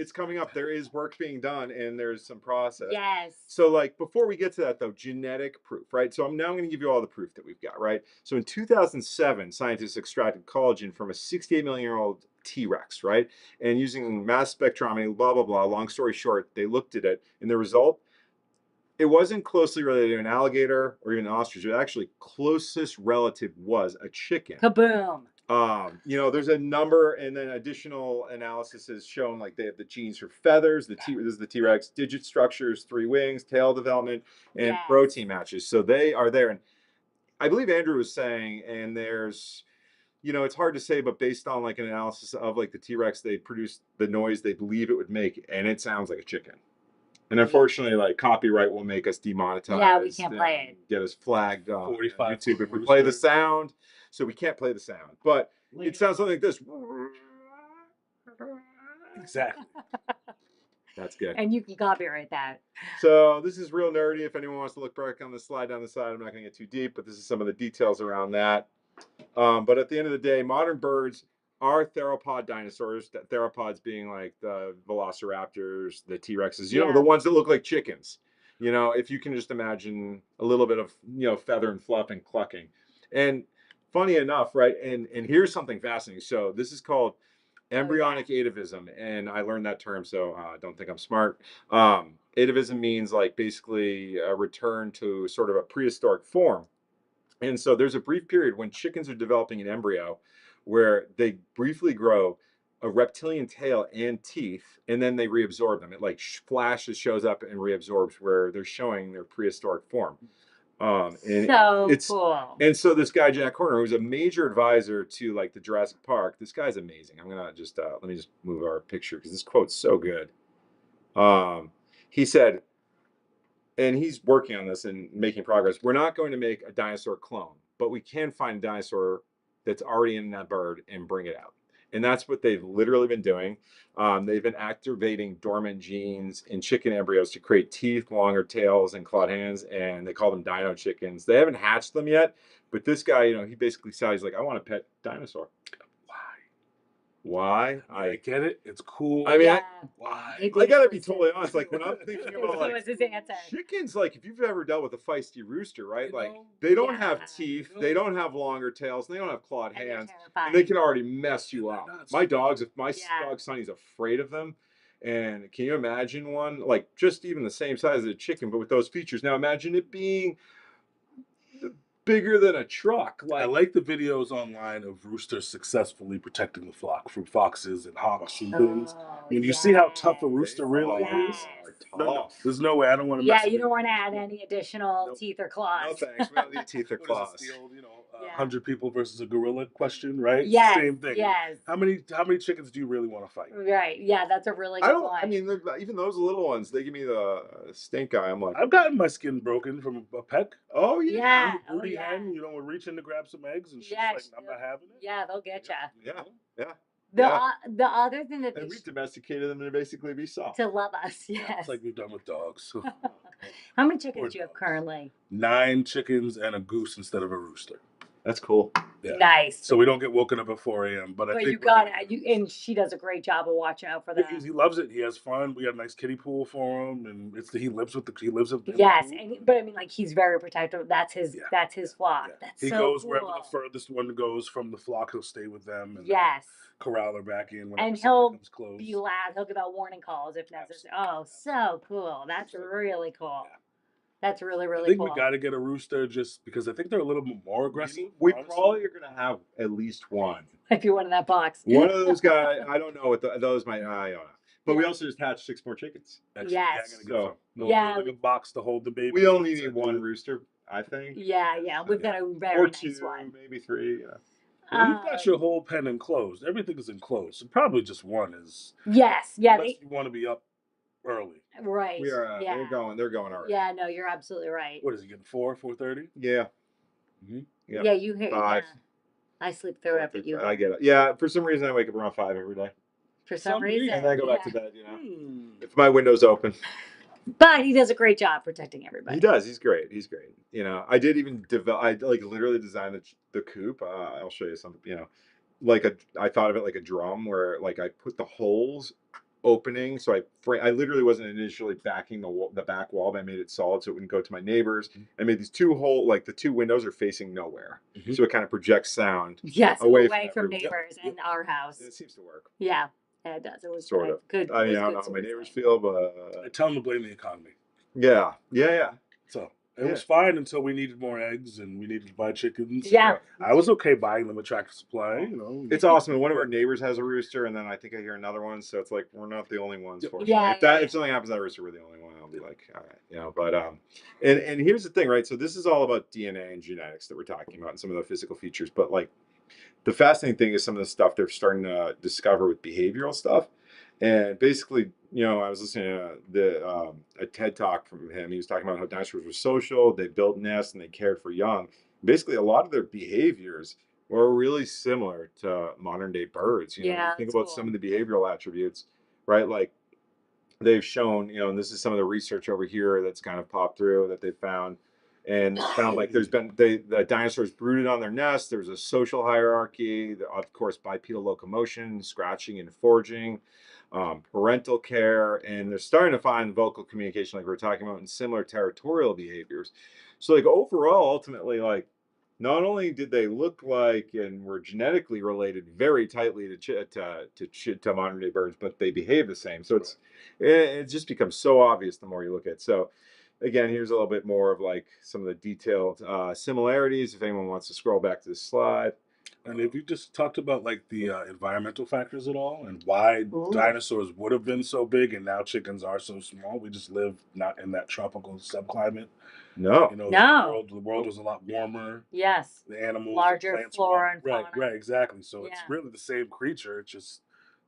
There is work being done, and there's some process. Yes. So, like, before we get to that, though, genetic proof, right? So I'm now going to give you all the proof that we've got, right? So in 2007, scientists extracted collagen from a 68 million-year-old T-Rex, right? And using mass spectrometry, blah, blah, blah. Long story short, they looked at it, and the result, it wasn't closely related to an alligator or even an ostrich. It actually closest relative was a chicken. Kaboom. You know, there's a number, and then additional analysis has shown like they have the genes for feathers, this is the T-Rex, digit structures, 3 wings, tail development, and protein matches. So they are there. And I believe Andrew was saying, and there's, you know, it's hard to say, but based on like an analysis of like the T-Rex, they produced the noise they believe it would make, and it sounds like a chicken. And unfortunately, like copyright will make us demonetized. Yeah, we can't play it. Get us flagged on 45 YouTube if we play the sound. So we can't play the sound, but it sounds something like this. Exactly. That's good. And you can copyright that. So this is real nerdy. If anyone wants to look back on the slide down the side, I'm not going to get too deep, but this is some of the details around that. But at the end of the day, modern birds are theropod dinosaurs. Theropods being like the velociraptors, the T-Rexes, you know, the ones that look like chickens. You know, if you can just imagine a little bit of, you know, feather and fluff and clucking. And funny enough, right? And here's something fascinating. So this is called embryonic atavism, and I learned that term, so don't think I'm smart. Atavism means like basically a return to sort of a prehistoric form. And so there's a brief period when chickens are developing an embryo where they briefly grow a reptilian tail and teeth, and then they reabsorb them. It like flashes, shows up, and reabsorbs where they're showing their prehistoric form. And it's cool. And so this guy Jack Horner, who's a major advisor to like the Jurassic Park, this guy's amazing. I'm gonna just let me just move our picture because this quote's so good. He said, and he's working on this and making progress. We're not going to make a dinosaur clone, but we can find a dinosaur that's already in that bird and bring it out. And that's what they've literally been doing. They've been activating dormant genes in chicken embryos to create teeth, longer tails, and clawed hands, and they call them dino chickens. They haven't hatched them yet, but this guy, you know, he basically said, he's like, I want a pet dinosaur. Why? I get it. It's cool. I mean, why? I gotta be totally honest. Like when I'm thinking about like was his answer. Chickens, like if you've ever dealt with a feisty rooster, right? Like they don't have teeth, they don't have longer tails, and they don't have clawed hands, and they can already mess you up. My dogs, if my dog Sonny's afraid of them, And can you imagine one like just even the same size as a chicken, but with those features? Now imagine it being bigger than a truck. I like the videos online of roosters successfully protecting the flock from foxes and hawks and things. When you see how tough a rooster really is, there's no way. I don't want to Yeah, mess you with don't want to add any additional Nope. teeth or No claws. thanks. We don't need teeth or What is claws. this, the old, Yeah. 100 people versus a gorilla question, right? Yes, Same thing. yes. How many chickens do you really want to fight? Right. Yeah, that's a really I good don't. point. I mean, even those little ones, they give me the stink eye. I'm like, I've gotten my skin broken from a peck. oh yeah, Yeah. A broody yeah. hen, we're reaching to grab some eggs, and she's Yeah, like, I'm not having it. Yeah, they'll get ya. yeah, yeah. The other thing that they And we domesticated them to basically be soft. to love us, Yeah, yes. it's like we've done with dogs. How many chickens Poor do you have dogs. currently? 9 chickens and a goose instead of a rooster. That's cool. Yeah. Nice. So we don't get woken up at 4 a.m. But I But think you got it. And she does a great job of watching out for Yeah, them. he loves it. He has fun. We got a nice kiddie pool for him, and he lives with the Yes, pool. but I mean, like he's very protective. That's his flock. Yeah. That's He so goes cool. wherever the furthest one goes from the flock. He'll stay with them. And Yes. corral her back in whenever And somebody he'll comes close. be loud. He'll give out warning calls if necessary. Oh, so cool. That's really cool. Yeah. That's really, really I think cool. we got to get a rooster just because I think they're a little bit more aggressive. We honestly. probably are gonna have at least one. If you want in that box. One of those guys. I don't know what those might. I don't know. But we also just hatched 6 more chickens. Excellent. Yes. Yeah, I'm gonna get some. Yeah. Like a box to hold the baby. We only need one rooster, I think. Yeah. We've got a very Or nice 2, one. maybe 3. Yeah. Well, you've got your whole pen enclosed. Everything is enclosed. So probably just one is. Yes. Yeah. Unless you want to be up early. Right. We are. Yeah. They're going already. Yeah. No, you're absolutely right. What is he getting? 4:30? Yeah. Mm-hmm. Yeah. Yeah. You hear. 5. Yeah. I sleep through it, but you. I get it. Yeah. For some reason, I wake up around 5 every day, For some reason. and then I go back yeah. to bed. If my window's open. But he does a great job protecting everybody. He does. He's great. I did even develop. I literally designed the coop. I'll show you something. I thought of it like a drum where I put the holes opening. So I literally wasn't initially backing the back wall, but I made it solid so it wouldn't go to my neighbors. I made these 2 the 2 windows are facing nowhere, so it kind of projects sound. Yes, away from from neighbors and our house. It seems to work. Yeah, it does. It was Sort of. good. I mean, I don't know how my neighbors feel, but I tell them to blame the economy. yeah. So it was fine until we needed more eggs and we needed to buy chickens. Yeah. I was okay buying them at Tractor Supply. It's awesome. And one of our neighbors has a rooster, and then I think I hear another one. So it's like we're not the only ones. Yeah. If something happens to that rooster, we're the only one. I'll be like, all right, But and here's the thing, right? So this is all about DNA and genetics that we're talking about, and some of the physical features. But the fascinating thing is some of the stuff they're starting to discover with behavioral stuff. And basically, I was listening to a TED talk from him. He was talking about how dinosaurs were social, they built nests, and they cared for young. Basically, a lot of their behaviors were really similar to modern day birds. You think about some of the behavioral attributes, right? Like they've shown, and this is some of the research over here that's kind of popped through that they found. And found there's been the dinosaurs brooded on their nests. There's a social hierarchy, of course, bipedal locomotion, scratching and foraging, parental care, and they're starting to find vocal communication, like we were talking about, and similar territorial behaviors. So, overall, ultimately, not only did they look like and were genetically related very tightly to modern day birds, but they behave the same. So it just becomes so obvious the more you look at it. So. Again, here's a little bit more of some of the detailed similarities. If anyone wants to scroll back to this slide. And if you just talked about the environmental factors at all and why dinosaurs would have been so big and now chickens are so small, we just live not in that tropical subclimate. No. The world was a lot warmer. Yes. The animals, larger the plants flora and fauna. Right, exactly. So it's really the same creature. It's just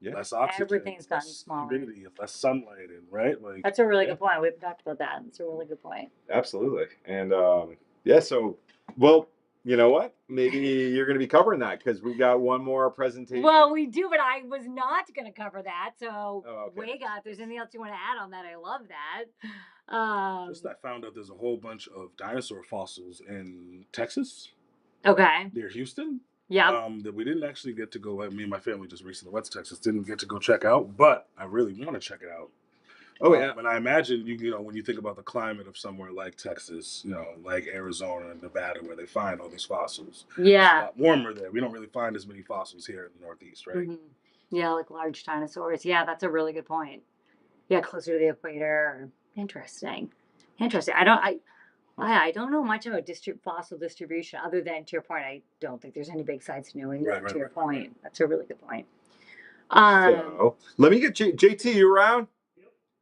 less oxygen. Everything's gotten smaller. Humidity, less sunlight, right? That's a really good point. We haven't talked about that. It's a really good point. Absolutely. And so, well, you know what? Maybe you're going to be covering that because we got one more presentation. Well, we do, but I was not going to cover that. So, Wega, if there's anything else you want to add on that, I love that. Just I found out there's a whole bunch of dinosaur fossils in Texas. Okay. Near Houston. Yeah. That we didn't actually get to go. Me and my family just recently went to Texas. Didn't get to go check out, but I really want to check it out. Oh yeah. And I imagine when you think about the climate of somewhere like Texas, like Arizona and Nevada, where they find all these fossils. Yeah. It's a lot warmer there. We don't really find as many fossils here in the Northeast, right? Mm-hmm. Yeah, like large dinosaurs. Yeah, that's a really good point. Yeah, closer to the equator. Interesting. Interesting. I don't know much about fossil distribution other than to your point. I don't think there's any big sites to New England. Right, To your right, point, that's a really good point. So let me get JT. You around?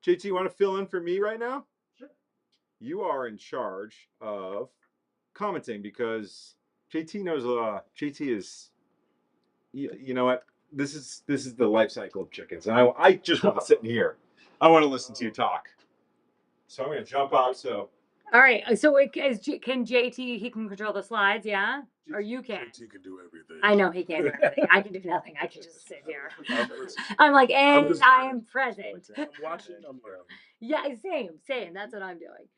JT, you want to fill in for me right now? Sure. You are in charge of commenting because JT knows. JT is. You know what? This is the life cycle of chickens, and I just want to sit in here. I want to listen to you talk. So I'm going to jump out. So All right. So can JT? He can control the slides, yeah, or you can. JT can do everything. I know he can't do everything. I can do nothing. I can just sit here. I'm listening. I'm like, and just I am learning. present. I'm watching. I'm learning. Yeah, same. That's what I'm doing.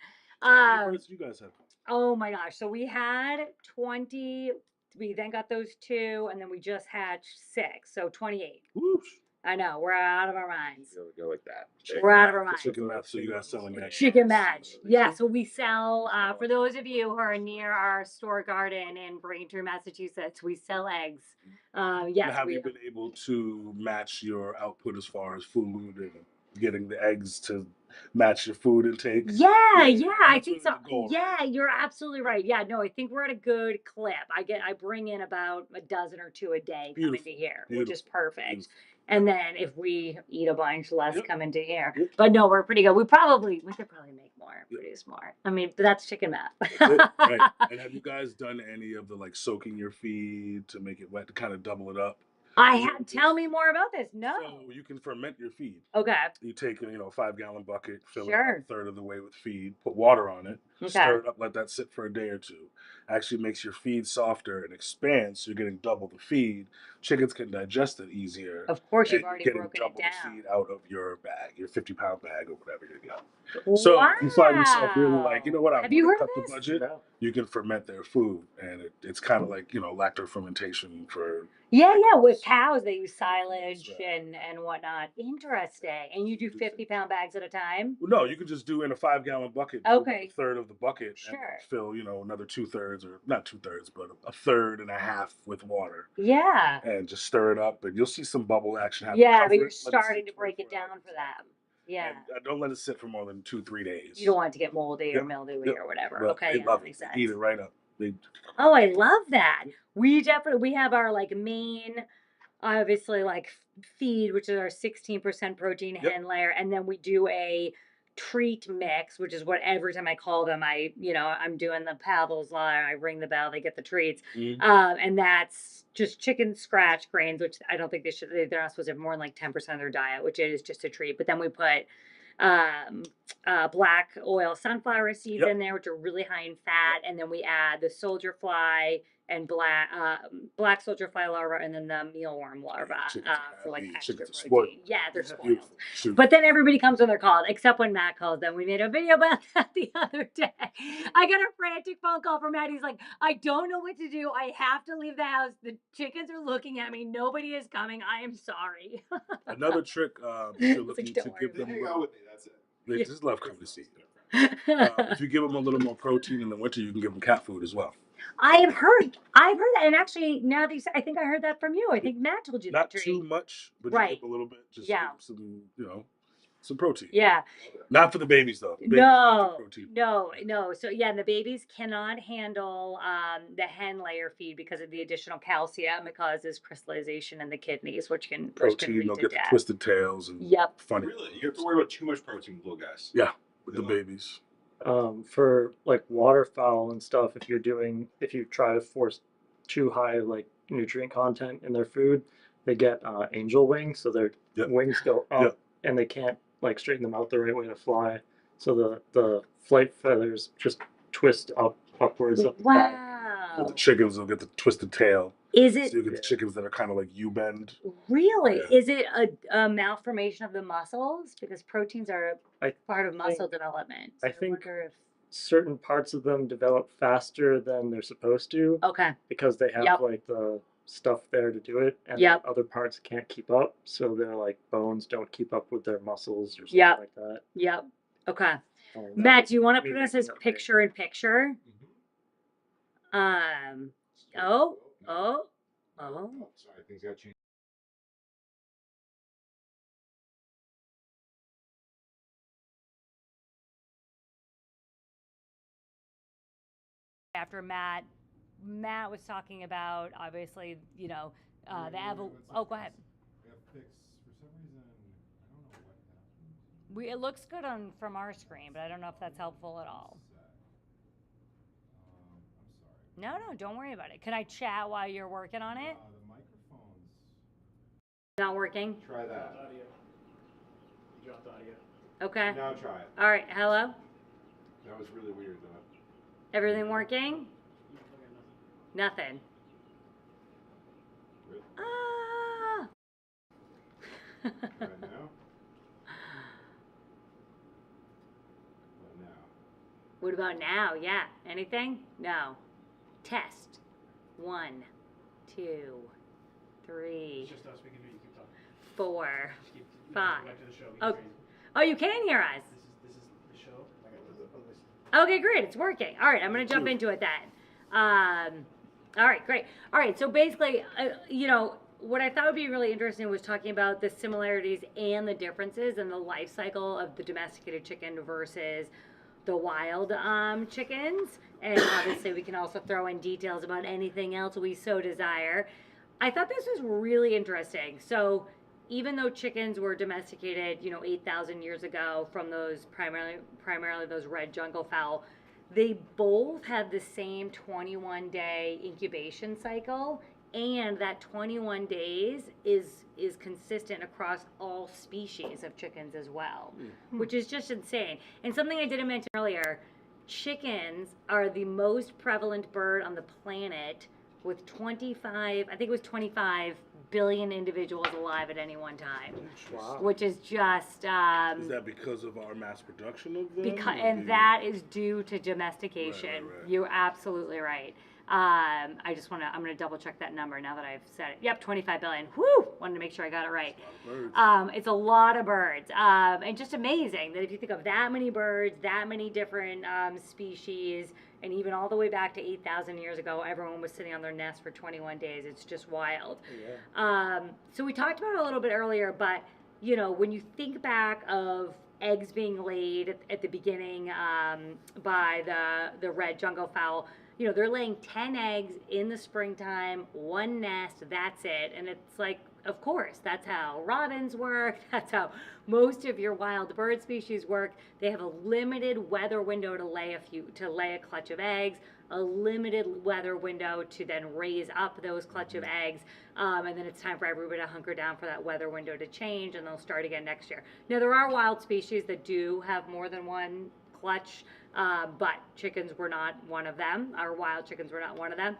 How many birds do you guys have? Oh my gosh. So we had 20. We then got those 2, and then we just hatched 6. So 28. Whoosh. I know. We're out of our minds. go like that. We're out of our minds. Chicken match. So you guys selling that? Chicken match. Yeah. So we sell, for those of you who are near our store Gardin in Braintree, Massachusetts, we sell eggs. Yes. Have you been able to match your output as far as food and getting the eggs to match your food intake? Yeah, I That's think really so. the goal, Yeah, right? you're absolutely right. Yeah, no, I think we're at a good clip. I bring in about a dozen or 2 a day come into here, which is perfect. Beautiful. And then if we eat a bunch less Yep. come into here. Yep. But no, we're pretty good. We could probably make more, produce more. I mean, but that's chicken math. That's it, right. And have you guys done any of the like soaking your feed to make it wet to kind of double it up? Tell me more about this. No. So you can ferment your feed. Okay. You take a 5-gallon bucket, fill it Sure. a third of the way with feed, put water on it, Okay. stir it up, let that sit for a day or 2. Actually makes your feed softer and expands, so you're getting double the feed. Chickens can digest it easier. Of course, you've and already you're getting broken double it the down. feed out of your bag, your 50-pound bag or whatever you got. So if you find yourself really like, you know what, I Have you want to heard cut of the this? budget, No. you can ferment their food, and it's kind of like lacto fermentation for. Yeah, with cows they use silage That's right. and whatnot. Interesting. And you do 50-pound bags at a time? Well, no, you could just do in a 5-gallon bucket. Do Okay. a third of the bucket Sure. and fill, another 2/3 or not 2/3, but a third and a half with water, Yeah. and just stir it up, and you'll see some bubble action happen. Yeah, Cover but you're it, let it starting sit to break it 24 down hours. for them. Yeah. And don't let it sit for more than 2-3 days. You don't want it to get moldy or Yep. mildewy Yep. or whatever. But Okay, they yeah, love that makes it. sense. They eat it right up. Oh, I love that. We have our like main, obviously like feed, which is our 16% protein Yep. hen layer, and then we do a treat mix, which is what every time I call them, I'm doing the Pavlov's law. I ring the bell, they get the treats, and that's just chicken scratch grains, which I don't think they're not supposed to have more than like 10% of their diet, which it is just a treat. But then we put black oil sunflower seeds in there, which are really high in fat, and then we add the soldier fly and black soldier fly larva, and then the mealworm larva for like extra protein. Yeah, they're spoiled. But then everybody comes when they're called, except when Matt calls them. We made a video about that the other day. I got a frantic phone call from Matt. He's like, I don't know what to do. I have to leave the house. The chickens are looking at me. Nobody is coming. I am sorry. Another trick, if you're looking to give them. Hang out with me. That's it. They just love coming to see you. If you give them a little more protein in the winter, you can give them cat food as well. I've heard that, and actually, now that you say, I think I heard that from you. I think Matt told you Not that. too much, but Right. you give a little bit. Just Yeah. give them some protein. Yeah. Not for the babies though. The babies No. need protein. No. So yeah, the babies cannot handle the hen layer feed because of the additional calcium. It causes crystallization in the kidneys, which can Protein, lead they'll to get death. the twisted tails and funny. Really, you have to worry about too much protein with little guys. Yeah, with the babies. For like waterfowl and stuff, if you try to force too high like nutrient content in their food, they get angel wings, so their wings go up and they can't like straighten them out the right way to fly. So the flight feathers just twist upwards. Wow. The chickens will get the twisted tail. Is it? So you get the chickens that are kind of like U-bend. Really? Yeah. Is it a malformation of the muscles? Because proteins are part of muscle development. So I think wonder if... certain parts of them develop faster than they're supposed to. Okay. Because they have like the stuff there to do it, and other parts can't keep up. So their like bones don't keep up with their muscles or something like that. Yep. Okay. Matt, do you want to put us as picture in picture? Oh. Sorry, things got changed. after Matt. Matt was talking about, obviously, you know, the oh, go ahead. We have fix for some reason. I don't know what happened. It looks good from our screen, but I don't know if that's helpful at all. I'm sorry. No, don't worry about it. Can I chat while you're working on it? The microphone's Not working? try that. Audio. You dropped audio. Okay. Now try it. All right, hello? That was really weird though. Everything working? Nothing. Really? Ah! Right now? What now? What about now? Yeah. Anything? No. Test. 1, 2, 3, It's just us. We can do it. You keep talking. 4. Just keep, Five. Go back to the show. We Oh. can hear you. Oh, you can hear us. This is the show. Okay, great. It's working. All right, I'm going to jump into it then. All right, great. All right, so basically, you know, what I thought would be really interesting was talking about the similarities and the differences in the life cycle of the domesticated chicken versus the wild chickens. And obviously, we can also throw in details about anything else we so desire. I thought this was really interesting. So even though chickens were domesticated, you know, 8,000 years ago from those primarily those red junglefowl, they both have the same 21-day incubation cycle, and that 21 days is consistent across all species of chickens as well, which is just insane. And something I didn't mention earlier, chickens are the most prevalent bird on the planet with 25 billion individuals alive at any one time, Wow. which is just Is that because of our mass production of them? and that is due to domestication. Right. You're absolutely right. I'm gonna double check that number now that I've said it. Yep, 25 billion. Whew! Wanted to make sure I got it right. Birds. It's a lot of birds, and just amazing that if you think of that many birds, that many different species, and even all the way back to 8,000 years ago, everyone was sitting on their nest for 21 days. It's just wild. Yeah. So we talked about it a little bit earlier, but you know, when you think back of eggs being laid at the beginning by the red junglefowl, you know, they're laying 10 eggs in the springtime, one nest, that's it. And it's like, of course, that's how robins work. That's how most of your wild bird species work. They have a limited weather window to lay a clutch of eggs, a limited weather window to then raise up those clutch of eggs. And then it's time for everybody to hunker down for that weather window to change, and they'll start again next year. Now, there are wild species that do have more than one clutch, but chickens were not one of them. Our wild chickens were not one of them.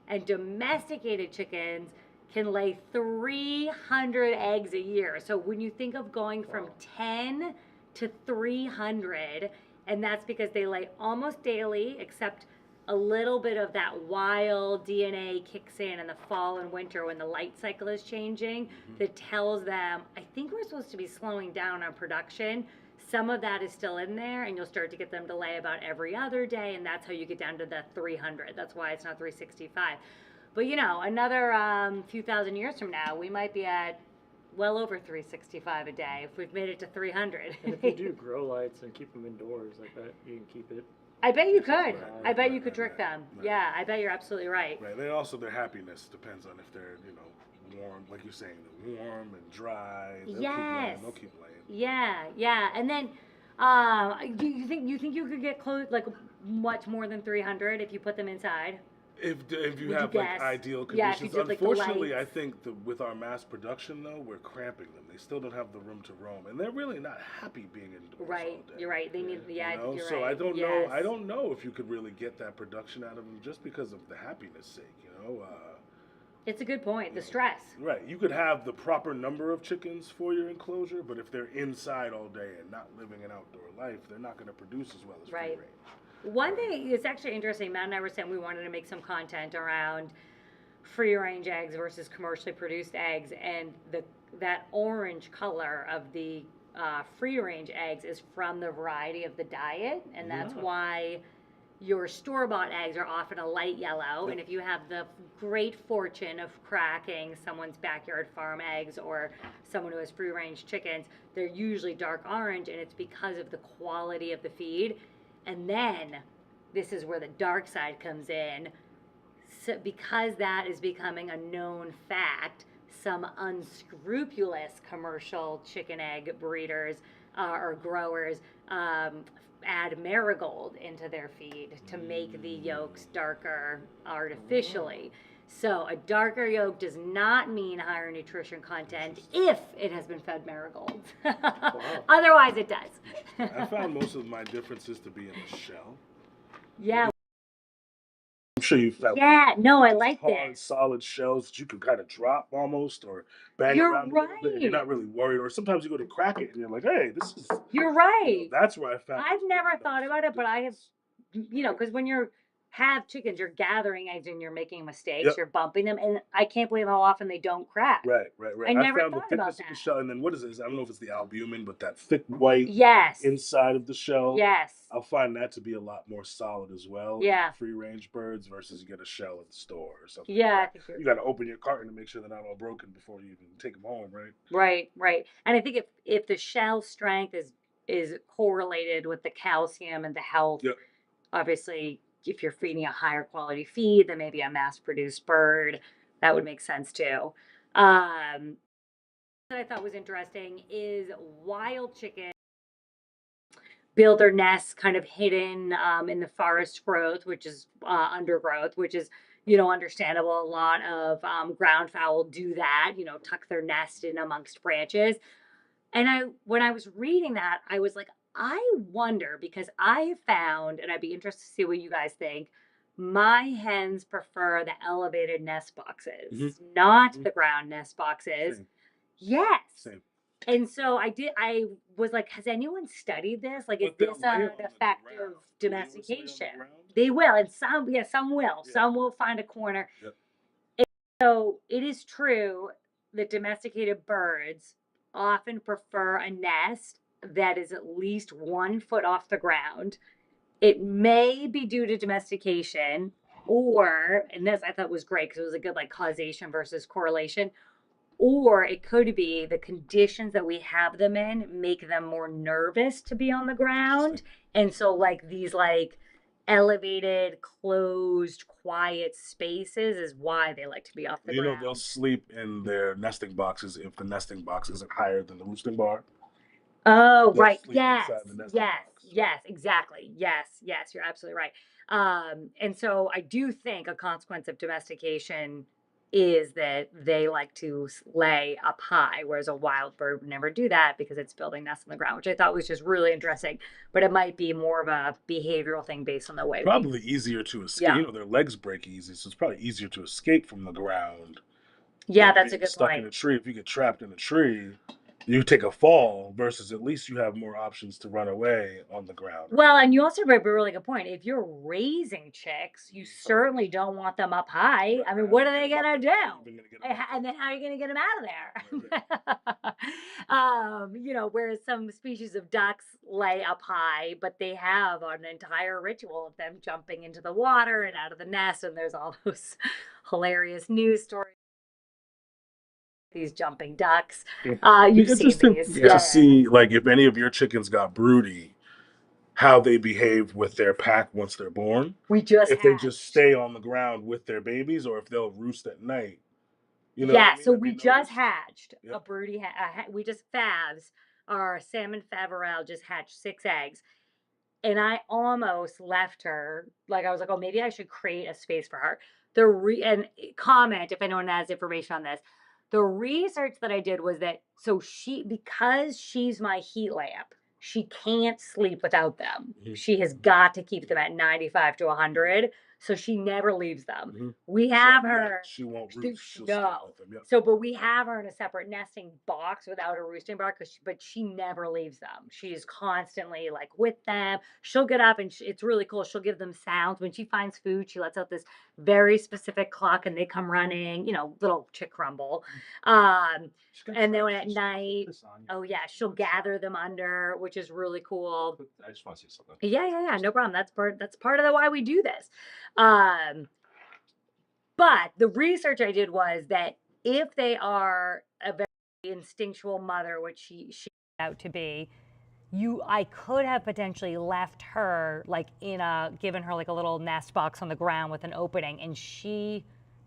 And domesticated chickens can lay 300 eggs a year. So when you think of going from 10 to 300, and that's because they lay almost daily, except a little bit of that wild DNA kicks in the fall and winter when the light cycle is changing, that tells them, I think we're supposed to be slowing down on production. Some of that is still in there, and you'll start to get them to lay about every other day, and that's how you get down to the 300. That's why it's not 365. But you know, another few thousand years from now, we might be at well over 365 a day if we've made it to 300. And if you do grow lights and keep them indoors, I bet you can keep it. I bet you could. Right, I bet you right, could trick right, them. right. Yeah, I bet you're absolutely right. Right. Then also their happiness depends on if they're, you know, warm, like you're saying, warm and dry. They'll Yes. They'll keep laying. Yeah. And then, do you think you could get close like much more than 300 if you put them inside? If Would you you have like guess? ideal Yeah, if conditions, you did, like, the unfortunately, I lights. think with our mass production though, we're cramping them. They still don't have the room to roam, and they're really not happy being indoors Right. all day. You're right. They need. Yeah, You know? you're So right. I don't Yes. know. I don't know if you could really get that production out of them just because of the happiness sake. You know. It's a good point. The stress. Right. You could have the proper number of chickens for your enclosure, but if they're inside all day and not living an outdoor life, they're not going to produce as well as free Right. range. One thing it's actually interesting. Matt and I were saying we wanted to make some content around free range eggs versus commercially produced eggs, and that orange color of the free range eggs is from the variety of the diet, and that's why your store-bought eggs are often a light yellow. And if you have the great fortune of cracking someone's backyard farm eggs or someone who has free range chickens, they're usually dark orange, and it's because of the quality of the feed. And then this is where the dark side comes in. So because that is becoming a known fact, some unscrupulous commercial chicken egg breeders or growers add marigold into their feed to make the yolks darker artificially. So a darker yolk does not mean higher nutrition content if it has been fed marigold. Wow. Otherwise, it does. I found most of my differences to be in the shell. Yeah. I'm sure you found Yeah. No, I like hard, this. solid shells that you can kind of drop almost or bang You're around a little bit. And you're right. not really worried. Or sometimes you go to crack it and you're like, hey, this is. You're right. That's where I found. I've never thought about it, but I have, because when you have chickens, you're gathering eggs and you're making mistakes, Yep. you're bumping them, and I can't believe how often they don't crack. Right. I never found the thought about thickness of the that. shell, and then what is it? I don't know if it's the albumin, but that thick white Yes. inside of the shell. Yes. I'll find that to be a lot more solid as well. Yeah. Free range birds versus you get a shell at the store or something. Yeah, like I think you got to open your carton to make sure they're not all broken before you even take them home, right? right. And I think if the shell strength is correlated with the calcium and the health, Yep. obviously, if you're feeding a higher quality feed than maybe a mass-produced bird, that would make sense too. That I thought was interesting is wild chickens build their nests kind of hidden in the forest growth, which is undergrowth, which is understandable. A lot of ground fowl do that, tuck their nest in amongst branches. And when I was reading that, I was like, I wonder, because I have found, and I'd be interested to see what you guys think, my hens prefer the elevated nest boxes, not the ground nest boxes. Same. Yes. Same. And so I was like, has anyone studied this? Like, is But they'll this lay an on the effect ground. of They will lay on the domestication? ground. They will. And some will. Yeah. Some will find a corner. Yep. And so it is true that domesticated birds often prefer a nest that is at least 1 foot off the ground. It may be due to domestication, or, and this I thought was great because it was a good causation versus correlation, or it could be the conditions that we have them in make them more nervous to be on the ground. And so these elevated, closed, quiet spaces is why they like to be off the ground. They'll sleep in their nesting boxes if the nesting box isn't higher than the roosting bar. Oh, They'll right. sleep Yes. inside the nesting box. Yes, exactly. Yes, you're absolutely right. And so I do think a consequence of domestication is that they like to lay up high, whereas a wild bird would never do that because it's building nests on the ground, which I thought was just really interesting. But it might be more of a behavioral thing based on the way Probably easier to escape. Yeah. Their legs break easy, so it's probably easier to escape from the ground. Yeah, than that's a being good stuck point. in a tree. If you get trapped in a tree, you take a fall versus at least you have more options to run away on the ground. Well, and you also bring up a really good point. If you're raising chicks, you certainly don't want them up high. I mean, what are they going to do? And then how are you going to get them out of there? Whereas some species of ducks lay up high, but they have an entire ritual of them jumping into the water and out of the nest. And there's all those hilarious news stories. These jumping ducks. You've seen these. To see, if any of your chickens got broody, how they behave with their pack once they're born. We just if they just stay on the ground with their babies, or if they'll roost at night. So we just hatched a broody. We just Favs, our salmon Favorel, just hatched 6 eggs, and I almost left her. I was like, oh, maybe I should create a space for her. And comment if anyone has information on this. The research that I did was that because she's my heat lamp, she can't sleep without them. Mm-hmm. She has got to keep them at 95 to 100. So she never leaves them. Mm-hmm. We have her. She won't roost. She'll no. With them. Yep. So, but we have her in a separate nesting box without a roosting box, but she never leaves them. She's constantly with them. She'll get up and it's really cool. She'll give them sounds. When she finds food, she lets out this very specific cluck and they come running, little chick rumble. And then at night, she'll gather them under, which is really cool. I just want to say something. Yeah, no problem. That's part of why we do this. But the research I did was that if they are a very instinctual mother, which she out to be, I could have potentially left her like given her like a little nest box on the ground with an opening, and she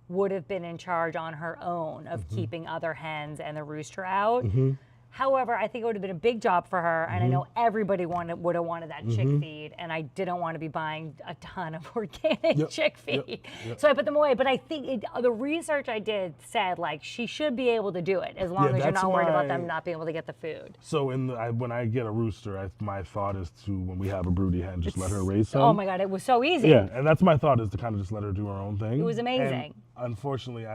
would have been in charge on her own of keeping other hens and the rooster out. However, I think it would have been a big job for her, and I know everybody would have wanted that chick feed, and I didn't want to be buying a ton of organic chick feed. So I put them away. But I think the research I did said like she should be able to do it as long as you're not worried about them not being able to get the food. So when I get a rooster, my thought is to, when we have a broody hen, just let her raise some. Oh my God, it was so easy. Yeah, and that's my thought, is to kind of just let her do her own thing. It was amazing. And unfortunately,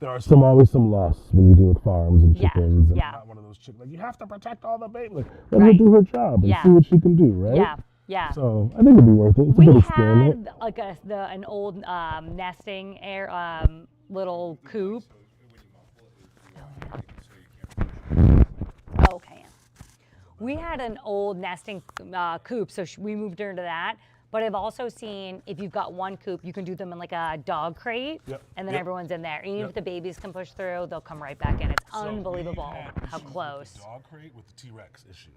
there are always some loss when you deal with farms and chickens. And I'm not one of those chickens. Like, you have to protect all the baby. Like, let her do her job and see what she can do, right? Yeah. So I think it'd be worth it. It's a good experiment. We had like an old nesting little coop. Okay. We had an old nesting coop, so we moved her into that. But I've also seen, if you've got one coop, you can do them in like a dog crate, and then everyone's in there. Even if the babies can push through, they'll come right back in. It's unbelievable how close. The dog crate with the T-Rex issue.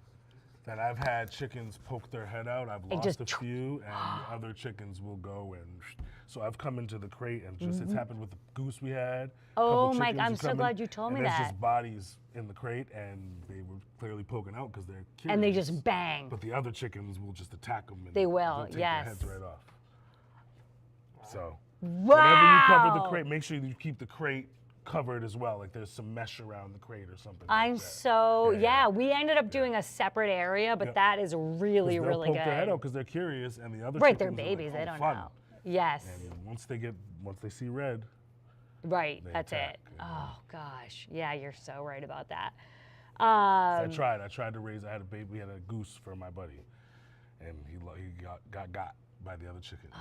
That I've had chickens poke their head out. I've lost a few, and other chickens will go and. So I've come into the crate, and just it's happened with the goose we had. Oh my God! I'm so glad you told me that. There's just bodies in the crate, and they were clearly poking out because they're curious. And they just bang. But the other chickens will just attack them. And they will. take yes. their heads right off. So. Wow. Whenever you cover the crate, make sure you keep the crate covered as well, like there's some mesh around the crate or something. I'm we ended up doing a separate area, but that is really good. They'll poke their head out because they're curious, and the other they're babies, they don't know. Yes. And once they see red, that's attack. It. Oh gosh, yeah, you're so right about that. I tried to raise. I had a baby. We had a goose for my buddy, and he got by the other chickens.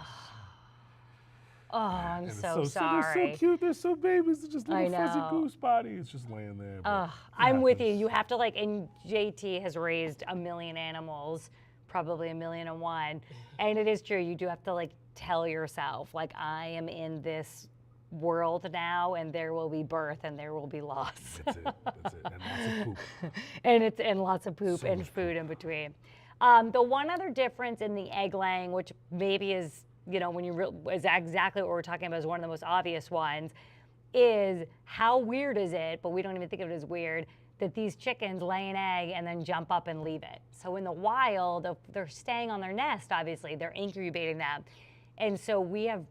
Oh, I'm so sorry. They're so cute. They're so babies. They're just little fuzzy goose bodies just laying there. I'm with you. You have to and JT has raised 1 million animals, probably 1,000,001. And it is true. You do have to tell yourself, I am in this world now, and there will be birth and there will be loss. That's it. And lots of poop. and lots of poop and food in between. The one other difference in the egg laying, which maybe is when is exactly what we're talking about, is one of the most obvious ones, is how weird is it, but we don't even think of it as weird, that these chickens lay an egg and then jump up and leave it. So in the wild, they're staying on their nest, obviously, they're incubating them. And so we have,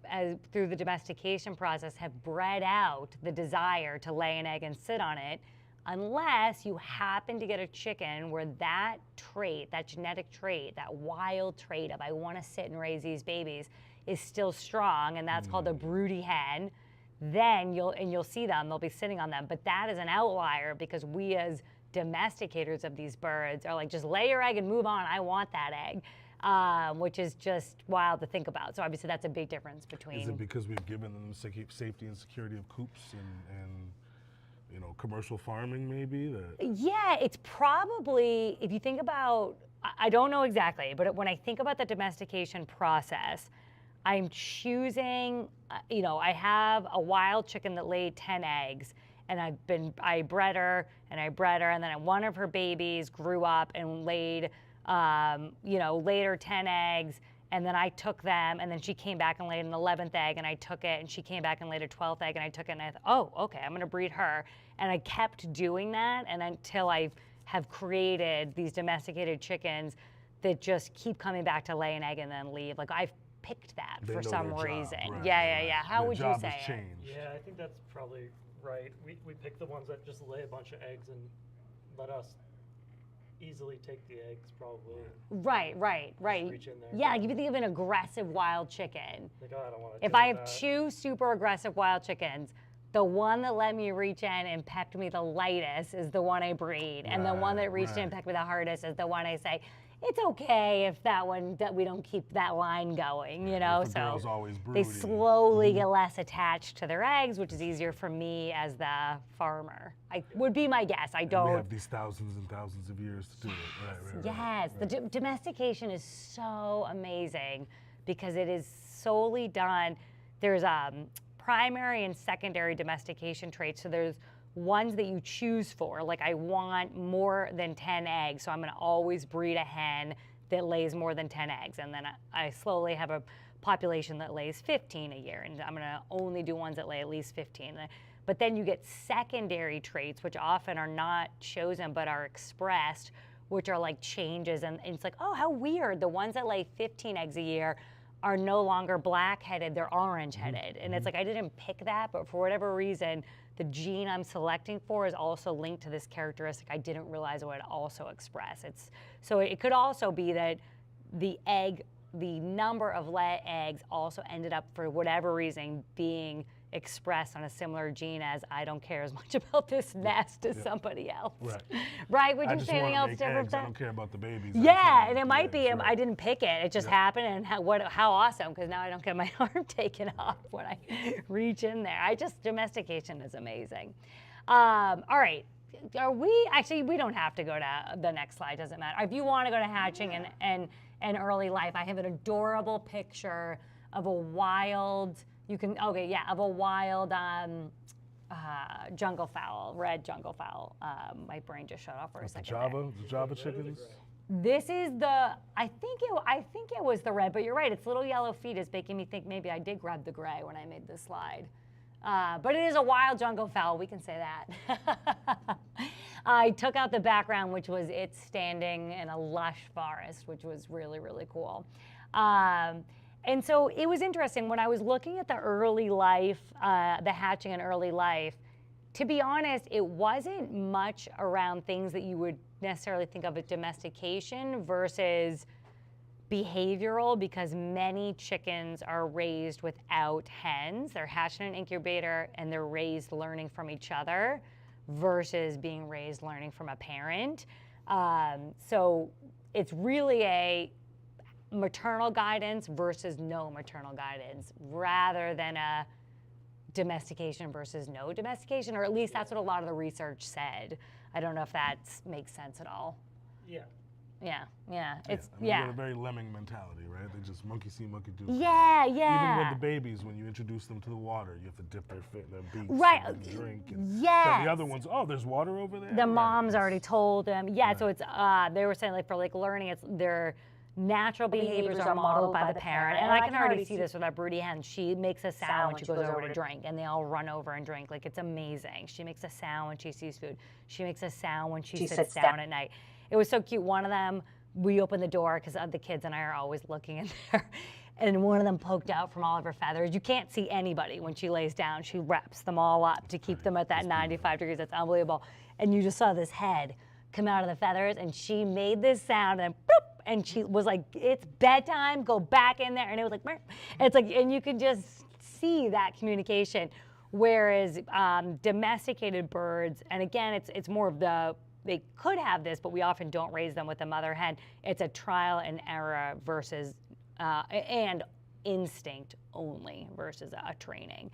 through the domestication process, have bred out the desire to lay an egg and sit on it, unless you happen to get a chicken where that trait, that genetic trait, that wild trait of I want to sit and raise these babies is still strong, and that's called a broody hen. Then you'll see them, they'll be sitting on them. But that is an outlier, because we as domesticators of these birds are just lay your egg and move on, I want that egg, which is just wild to think about. So obviously that's a big difference between. Is it because we've given them safety and security of coops and commercial farming maybe? Yeah, it's probably, if you think about, I don't know exactly, but when I think about the domestication process, I'm choosing, I have a wild chicken that laid 10 eggs, and I bred her, and then one of her babies grew up and laid, later 10 eggs, and then I took them, and then she came back and laid an 11th egg, and I took it, and she came back and laid a 12th egg, and I took it, and I thought, oh, okay, I'm gonna breed her. And I kept doing that, and until I have created these domesticated chickens that just keep coming back to lay an egg and then leave. I've picked that for some reason. Right, yeah. How would you say it? Yeah, I think that's probably right. We pick the ones that just lay a bunch of eggs and let us easily take the eggs, probably. Right. Reach in there. Yeah, if you think of an aggressive wild chicken. I don't want to. If I have 2 super aggressive wild chickens, the one that let me reach in and pecked me the lightest is the one I breed, and the one that reached in and pecked me the hardest is the one I say, it's okay if that we don't keep that line going, So they slowly get less attached to their eggs, which is easier for me as the farmer. Would be my guess. I don't. We have these thousands and thousands of years to do it. Yes, the domestication is so amazing because it is solely done. There's primary and secondary domestication traits. So there's ones that you choose for. Like I want more than 10 eggs, so I'm gonna always breed a hen that lays more than 10 eggs. And then I slowly have a population that lays 15 a year, and I'm gonna only do ones that lay at least 15. But then you get secondary traits, which often are not chosen but are expressed, which are like changes. And it's like, oh, how weird. The ones that lay 15 eggs a year are no longer black-headed, they're orange-headed. And it's like, I didn't pick that, but for whatever reason, the gene I'm selecting for is also linked to this characteristic I didn't realize it would also express. So it could also be that the number of laid eggs also ended up, for whatever reason, being expressed on a similar gene as I don't care as much about this nest as somebody else. Right. Right? Would I you just say anything wanna else make different? eggs. I don't care about the babies. Yeah, and it might be, Right. I didn't pick it. It just happened, and how awesome, because now I don't get my arm taken off when I reach in there. Domestication is amazing. All right. We don't have to go to the next slide, doesn't matter. If you want to go to hatching and early life, I have an adorable picture of a wild, of a wild junglefowl, red junglefowl. My brain just shut off for a second. The Java chickens? This is I think it was the red, but you're right. Its little yellow feet is making me think maybe I did grab the gray when I made this slide. But it is a wild junglefowl, we can say that. I took out the background, which was it standing in a lush forest, which was really, really cool. And so it was interesting when I was looking at the early life, the hatching and early life, to be honest, it wasn't much around things that you would necessarily think of as domestication versus behavioral, because many chickens are raised without hens. They're hatched in an incubator and they're raised learning from each other versus being raised learning from a parent. So it's really a maternal guidance versus no maternal guidance, rather than a domestication versus no domestication, or at least that's what a lot of the research said. I don't know if that makes sense at all. Yeah. Yeah. They got a very lemming mentality, right? They just monkey see, monkey do. Yeah. Even with the babies, when you introduce them to the water, you have to dip their beaks right. and drink. And Yes. the other ones, there's water over there. The mom's already told them. Yeah. Right. So it's they were saying, like, for like learning, it's their natural behaviors are modeled by the parent. And I can already see this with our broody hen. She makes a sound when she goes over to drink, and they all run over and drink. Like, it's amazing. She makes a sound when she sees food. She makes a sound when she sits down at night. It was so cute. One of them, we opened the door because the kids and I are always looking in there. And one of them poked out from all of her feathers. You can't see anybody when she lays down. She wraps them all up to keep them at that 95 degrees. That's unbelievable. And you just saw this head come out of the feathers, and she made this sound, and boop, and she was like, it's bedtime, go back in there. And it was like, and it's like, and you could just see that communication. Whereas domesticated birds, and again, it's more of they could have this, but we often don't raise them with the mother hen. It's a trial and error versus, and instinct only versus a training,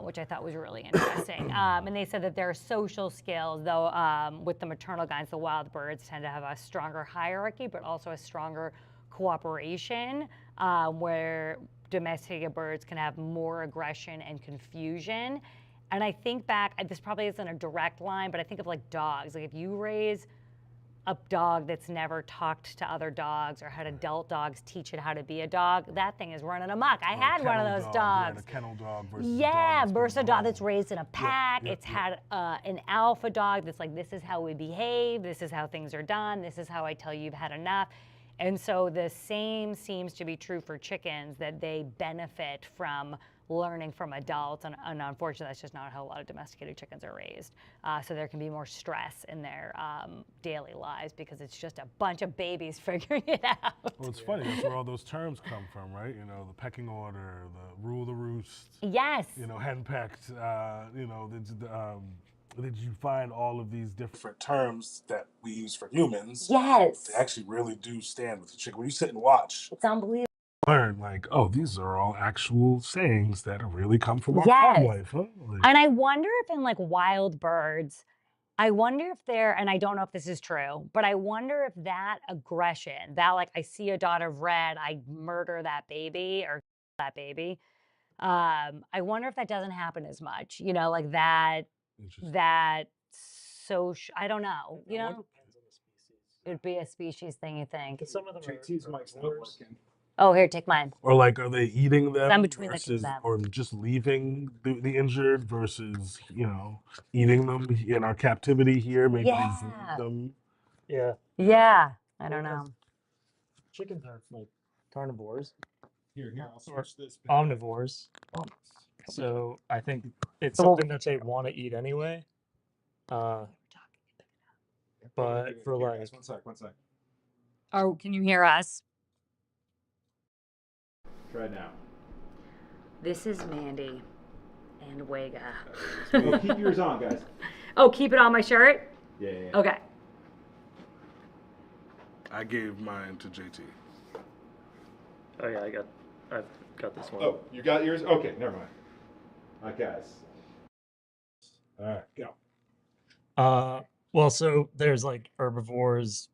which I thought was really interesting. And they said that their social skills, though, with the maternal guides, the wild birds tend to have a stronger hierarchy, but also a stronger cooperation, where domesticated birds can have more aggression and confusion. And I think back, this probably isn't a direct line, but I think of like dogs. Like if you raise a dog that's never talked to other dogs or had adult dogs teach it how to be a dog, that thing is running amok. I had one of those dogs. A kennel dog versus a dog that's raised in a pack. It's had an alpha dog that's like, this is how we behave, this is how things are done, this is how I tell you you've had enough. And so the same seems to be true for chickens, that they benefit from learning from adults, and unfortunately that's just not how a lot of domesticated chickens are raised. So there can be more stress in their daily lives because it's just a bunch of babies figuring it out. Well, it's funny, that's where all those terms come from, right? You know, the pecking order, the rule of the roost. Yes. You know, henpecked, did you find all of these different terms that we use for humans? Yes. They actually really do stand with the chicken. When you sit and watch, It's unbelievable. Learn like, these are all actual sayings that really come from our farm life. Huh? And I wonder if in like wild birds, I wonder if and I don't know if this is true, but I wonder if that aggression, that like I see a dot of red, I murder that baby or that baby. I wonder if that doesn't happen as much, you know, like that Interesting. that I don't know. You It know, depends on the species. it'd be a species thing, you think? 'Cause some of them are JT's mic's not herbivores. working. Oh, here, take mine. Or like, are they eating them I'm between the two of versus, them. or just leaving the injured versus, you know, eating them in our captivity here? Maybe they Yeah. breed them. Yeah, Yeah, I don't Well, know. chickens are like carnivores, Here, I'll Or switch this. omnivores. So I think it's Well- something that they want to eat anyway. But for like, One sec. Oh, can you hear us? Try it now. This is Mandy and Wega. Oh, keep yours on, guys. Oh, keep it on my shirt? Yeah. Okay. I gave mine to JT. oh yeah, I've got this one. Oh, you got yours? Okay, never mind. I guess. All right, go. Well, so there's like herbivores,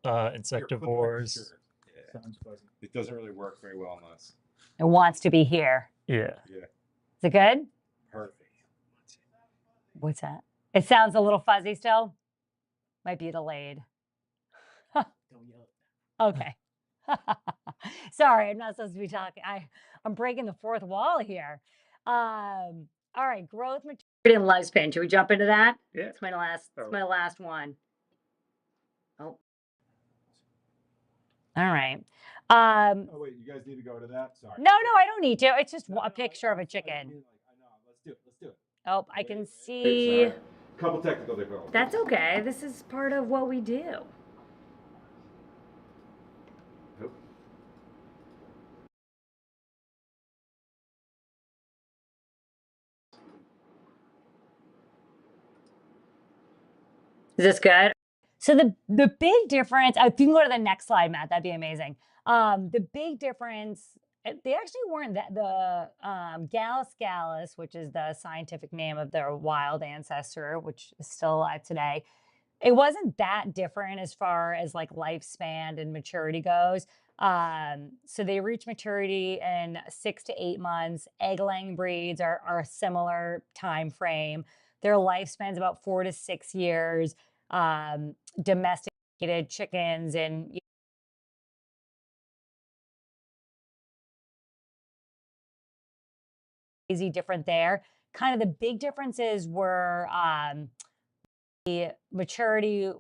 Here, insectivores. flip it. Yeah. Sounds fuzzy. It doesn't really work very well on us. It wants to be here. Yeah. Yeah. Is it good? Perfect. What's that? It sounds a little fuzzy still. Might be delayed. Don't yell at them. Okay. Sorry, I'm not supposed to be talking. I'm breaking the fourth wall here. All right, growth, maturity, and lifespan. Should we jump into that? Yeah. It's my last. Oh. It's my last one. Oh. All right. Oh wait, you guys need to go to that. Sorry. No, I don't need to. It's just No, a picture of a I chicken. know. Let's do it. Oh, I can Wait, see. sorry. Couple technical difficulties. That's okay. This is part of what we do. Nope. Is this good? So the big difference, if you can go to the next slide, Matt, that'd be amazing. The big difference, they actually weren't that the Gallus gallus, which is the scientific name of their wild ancestor, which is still alive today. It wasn't that different as far as like lifespan and maturity goes. So they reach maturity in 6 to 8 months. Egg-laying breeds are a similar time frame. Their lifespan's about 4 to 6 years. Domesticated chickens and easy different there. Kind of the big differences were the maturity,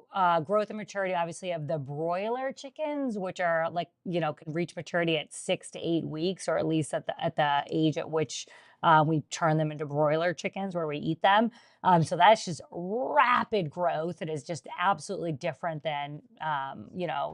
growth and maturity, obviously, of the broiler chickens, which are like, can reach maturity at 6 to 8 weeks, or at least at the age at which we turn them into broiler chickens where we eat them. So that's just rapid growth. It is just absolutely different than,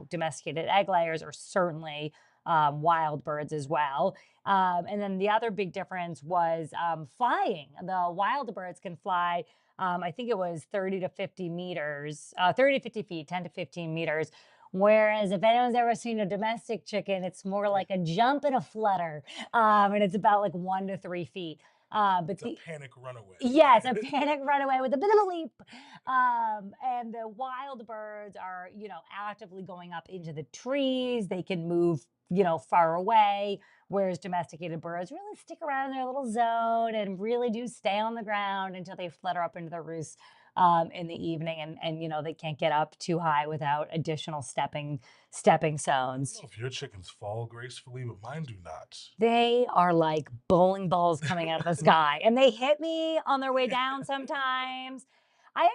domesticated egg layers, or certainly wild birds as well. And then the other big difference was flying. The wild birds can fly, I think it was 30 to 50 meters, 30 to 50 feet, 10 to 15 meters. Whereas if anyone's ever seen a domestic chicken, it's more like a jump and a flutter. And it's about like 1 to 3 feet. But It's a panic runaway. Yes, a panic runaway with a bit of a leap. And the wild birds are, actively going up into the trees. They can move, far away. Whereas domesticated birds really stick around in their little zone and really do stay on the ground until they flutter up into the roost in the evening. And they can't get up too high without additional stepping I don't stones. know if your chickens fall gracefully, but mine do not. They are like bowling balls coming out of the sky, and they hit me on their way down sometimes. Do I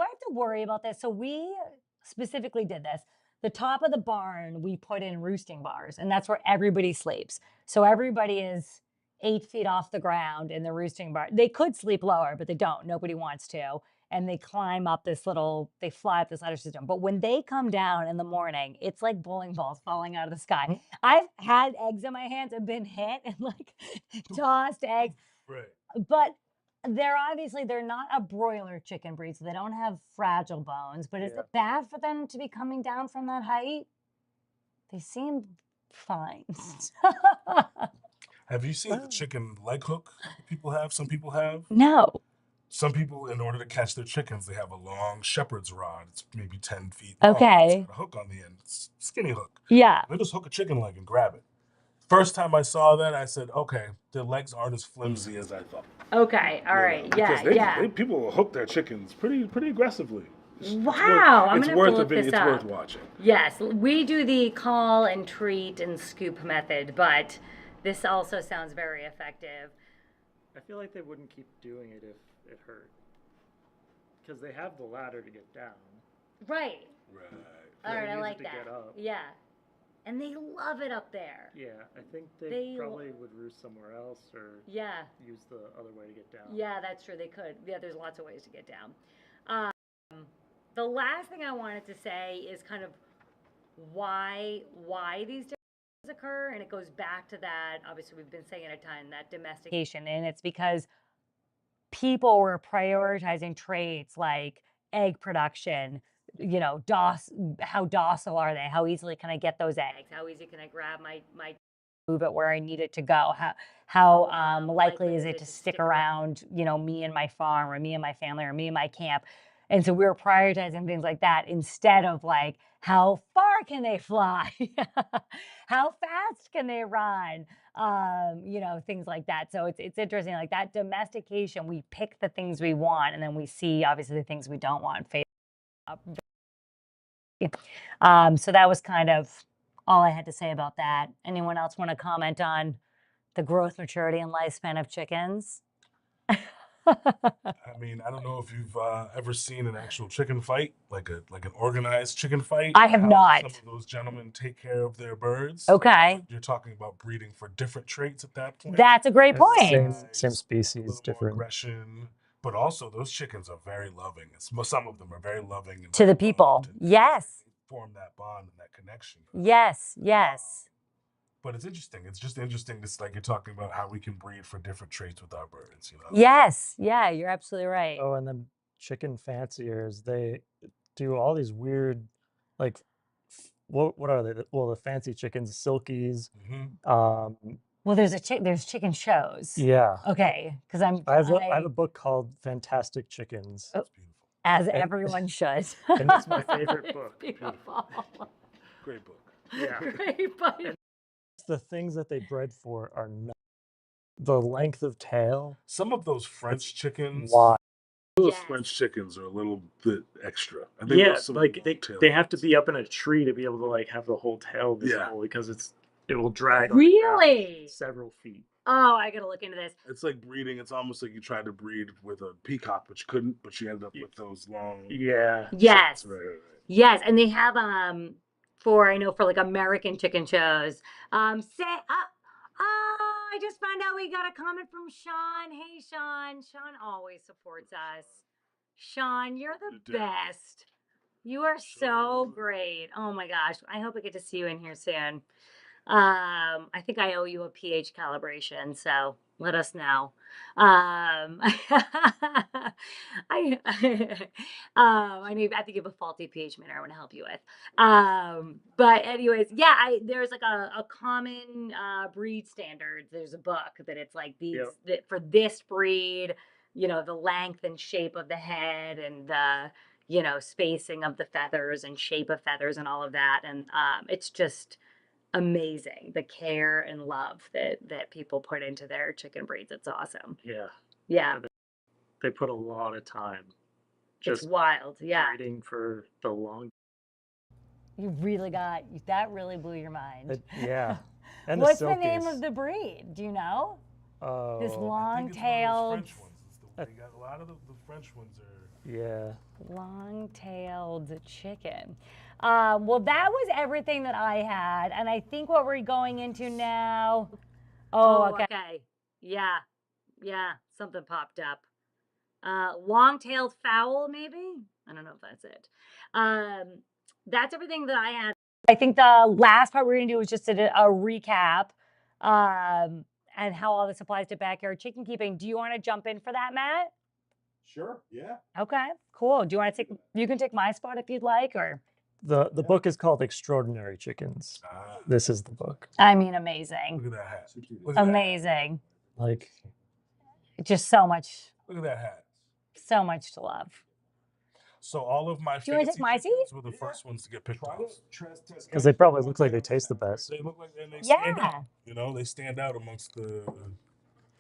have to worry about this? So we specifically did this. The top of the barn, we put in roosting bars, and that's where everybody sleeps. So everybody is 8 feet off the ground in the roosting bar. They could sleep lower, but they don't. Nobody wants to. And they climb up they fly up this ladder system. But when they come down in the morning, it's like bowling balls falling out of the sky. I've had eggs in my hands and been hit and like tossed eggs. Right. But they're not a broiler chicken breed, so they don't have fragile bones. But is Yeah. it bad for them to be coming down from that height? They seem fine. Have you seen the chicken leg hook people have? Some people have. No. Some people, in order to catch their chickens, they have a long shepherd's rod. It's maybe 10 feet long. Okay. It's got a hook on the end. It's a skinny hook. Yeah. They just hook a chicken leg and grab it. First time I saw that, I said, okay, their legs aren't as flimsy as I thought. Okay, all right, Because yeah. people will hook their chickens pretty aggressively. Wow, I'm It's gonna worth look this it's up. worth watching. Yes, we do the call and treat and scoop method, but this also sounds very effective. I feel like they wouldn't keep doing it if it hurt. Because they have the ladder to get down. Right. Right. All right, I use it like to that. get up. Yeah. And they love it up there. Yeah, I think they They- probably would roost somewhere else or Yeah. use the other way to get down. Yeah, that's true. They could. Yeah, there's lots of ways to get down. The last thing I wanted to say is kind of why these differences occur, and it goes back to that. Obviously, we've been saying it a ton, that domestication, and it's because people were prioritizing traits like egg production. You know, how docile are they? How easily can I get those eggs? How easy can I grab my move it where I need it to go? How likely is it to stick around, you know, me and my farm or me and my family or me and my camp? And so we were prioritizing things like that instead of like, how far can they fly? How fast can they run? You know, things like that. So it's interesting, like that domestication, we pick the things we want and then we see obviously the things we don't want fade up. So that was kind of all I had to say about that. Anyone else want to comment on the growth, maturity, and lifespan of chickens? I mean, I don't know if you've ever seen an actual chicken fight, like an organized chicken fight. I have how not. Some of those gentlemen take care of their birds. Okay. You're talking about breeding for different traits at that point. That's a great It's the point. Same A species, little more different. aggression, but also those chickens are very loving. Some of them are very loving and To the very people. loved, and Yes. they form that bond and that connection. Yes. Yes. But it's interesting. It's just interesting. It's like you're talking about how we can breed for different traits with our birds. You know. Yes. Yeah, you're absolutely right. Oh, and then chicken fanciers, they do all these weird, like, what are they? Well, the fancy chickens, silkies. Mm-hmm. Well, there's chicken shows. Yeah. Okay, because I have a book called Fantastic Chickens. Oh. It's beautiful. As And- everyone should. And it's my favorite It's book. beautiful. Great book. Yeah. Great book. The things that they bred for are not the length of tail. Some of those French chickens. Why? Those Yes. French chickens are a little bit extra. I think Yeah, those some like long-tailed they have to ones. be up in a tree to be able to like have the whole tail visible because it will drag on the ground Really? several feet. Oh, I gotta look into this. It's like breeding. It's almost like you tried to breed with a peacock, but you couldn't. But you ended up with those long. Yeah. Yes. Right. Yes, and they have for like American chicken shows. I just found out we got a comment from Sean. Hey Sean. Sean always supports us. Sean, you're the You're dead. best. You are so great. Oh my gosh. I hope I get to see you in here soon. I think I owe you a pH calibration, so let us know. I think you have a faulty pH meter I want to help you with. But anyways, yeah, there's like a common breed standards. There's a book that it's like these that for this breed, you know, the length and shape of the head and the, you know, spacing of the feathers and shape of feathers and all of that. And it's just amazing, the care and love that people put into their chicken breeds. It's awesome. Yeah. Yeah, They put a lot of time it's just wild. Yeah, breeding for the long. you really that really blew your mind. Yeah. And What's the the name silkies. of the breed? Do you know? Oh. This I think it's one of those long-tailed, French ones. They got a lot of the French ones are. Yeah. long-tailed chicken. Well, that was everything that I had, and I think what we're going into now. Oh, okay. Yeah, something popped up. Long-tailed fowl, maybe? I don't know if that's it. That's everything that I had. I think the last part we're going to do is just a recap and how all this applies to backyard chicken keeping. Do you want to jump in for that, Matt? Sure. Yeah. Okay, cool. Do you want to you can take my spot if you'd like, or? The book is called Extraordinary Chickens. This is the book. I mean, amazing. Look at that hat. Look at Amazing. Like, Just so much. Look at that hat. So much to love. So all of my Do you wanna fancy take my chickens seat? were the first ones to get picked Try off. to because they probably look like they taste the best. They look like and they stand Yeah. out. You know, they stand out amongst the.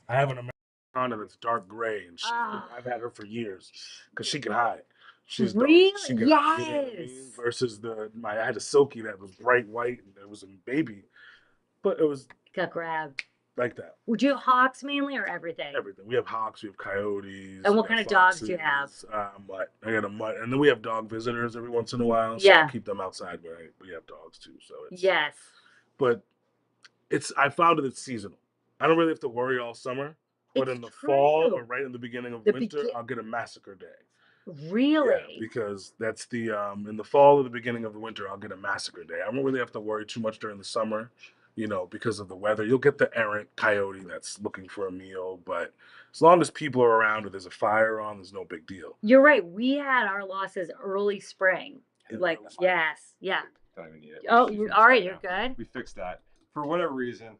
I have an American on and it's dark gray, and Ah. I've had her for years because she can hide. She's Really? dark. She can hide, you know what I mean? Yes. Versus I had a silky that was bright white and it was a baby, but it was Got grabbed. like that. Would you have hawks mainly or everything? Everything. We have hawks, we have coyotes. And what we kind have of dogs do you foxes, mutt. I got a mutt, and then we have dog visitors every once in a while. So Yeah. I keep them outside, but we have dogs too. So it's Yes. But I found that it's seasonal. I don't really have to worry all summer. But It's in the fall true. or right in the beginning of The winter, I'll get a massacre day. Really? Yeah, because that's the in the fall or the beginning of the winter, I'll get a massacre day. I don't really have to worry too much during the summer, because of the weather. You'll get the errant coyote that's looking for a meal, but as long as people are around or there's a fire on, there's no big deal. You're right. We had our losses early spring. Yeah, Like, early spring. yes. Yeah. Don't even need it. Oh, She's all right. fine You're now. good. We fixed that for whatever reason.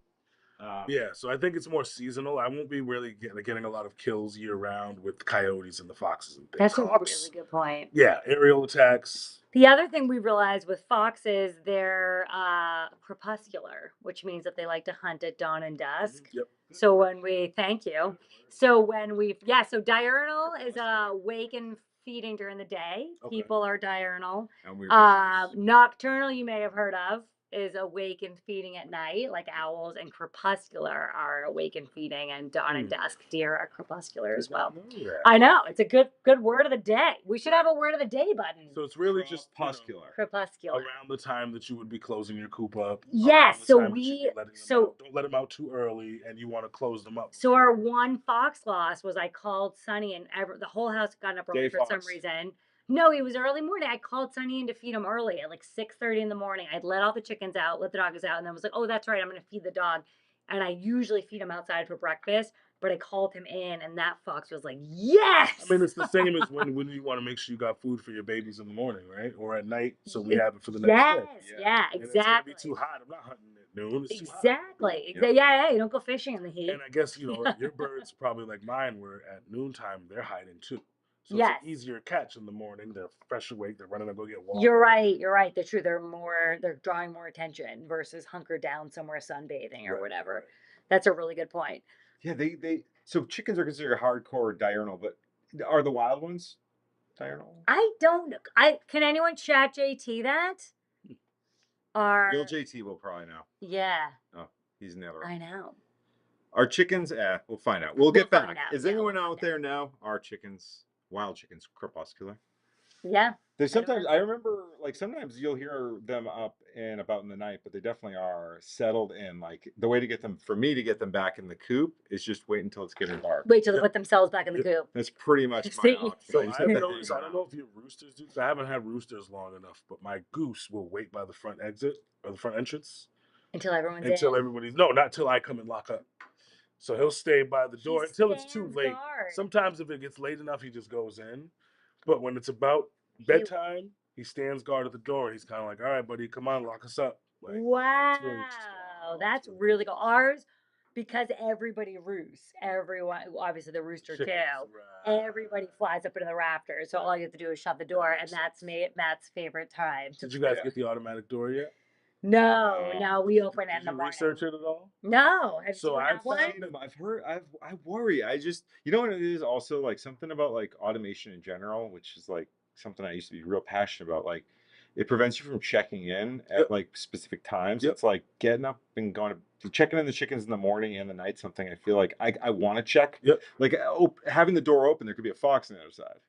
Yeah, so I think it's more seasonal. I won't be really getting a lot of kills year round with coyotes and the foxes and things. That's a Hawks, really good point. yeah, aerial attacks. The other thing we realized with foxes, they're crepuscular, which means that they like to hunt at dawn and dusk. Yep. So when we, thank you. So so diurnal is wake and feeding during the day. Okay. People are diurnal. And we're Nocturnal, you may have heard of, is awake and feeding at night, like owls, and crepuscular are awake and feeding, and dawn and dusk deer are crepuscular as well. I know, it's a good word of the day. We should have a word of the day button. So it's really just crepuscular. Crepuscular. around the time that you would be closing your coop up. Yes, around the so time that you'd be letting them out. Don't let them out too early, and you want to close them up. So our one fox loss was I called Sonny, and the whole house got up early Day for fox. some reason. No, it was early morning. I called Sonny in to feed him early at like 6:30 in the morning. I'd let all the chickens out, let the dogs out, and then was like, oh, that's right, I'm going to feed the dog. And I usually feed him outside for breakfast, but I called him in, and that fox was like, yes! I mean, it's the same as when you want to make sure you got food for your babies in the morning, right? Or at night, so we have it for the next day. Yeah, And exactly. it's going to be too hot. I'm not hunting at noon. It's too hot. Exactly. Yep. Yeah, you don't go fishing in the heat. And I guess, your birds, probably like mine, were at noontime, they're hiding too. So Yes. it's an easier catch in the morning. They're fresh awake. They're running to go get water. You're right. They're true. They're drawing more attention versus hunkered down somewhere sunbathing or Right, whatever. right. That's a really good point. Yeah, so chickens are considered hardcore diurnal, but are the wild ones diurnal? Can anyone chat JT that? Or Bill JT will probably know. yeah, Oh, he's in the other room. I know. Our chickens, we'll find out. We'll get We'll back. find out. Is Yeah, anyone we'll out find there know our chickens, wild chickens, crepuscular? Yeah. They sometimes, I remember, like sometimes you'll hear them up and about in the night, but they definitely are settled in. Like the way to get them, for me to get them back in the coop is just wait until it's getting dark. Wait till they put themselves back in the coop. That's pretty much my See? option. So I just I've have to noticed, hang I don't around. know if your roosters do, 'cause I haven't had roosters long enough, but my goose will wait by the front exit or the front entrance Until everyone's until in. everybody's, no, not till I come and lock up. So he'll stay by the door until it's too stands late. guard. Sometimes if it gets late enough, he just goes in. But when it's about bedtime, he stands guard at the door. He's kind of like, all right, buddy, come on, lock us up. Like, Wow, really just- that's really cool. Ours, because everybody roosts. Everyone, obviously the rooster chickens, too. right. Everybody flies up into the rafters, so all you have to do is shut the door, and that's Matt's favorite time. Did you guys get the automatic door yet? No, we open it in Did the you morning. research it at all? No, have So you I have one? found- I've heard. I worry. I just, you know what it is. Also, like something about like automation in general, which is like something I used to be real passionate about. Like, it prevents you from checking in at Yep. like specific times. Yep. It's like getting up and going to checking in the chickens in the morning and the night. Something I feel like I want to check. Yep. Like having the door open, there could be a fox on the other side.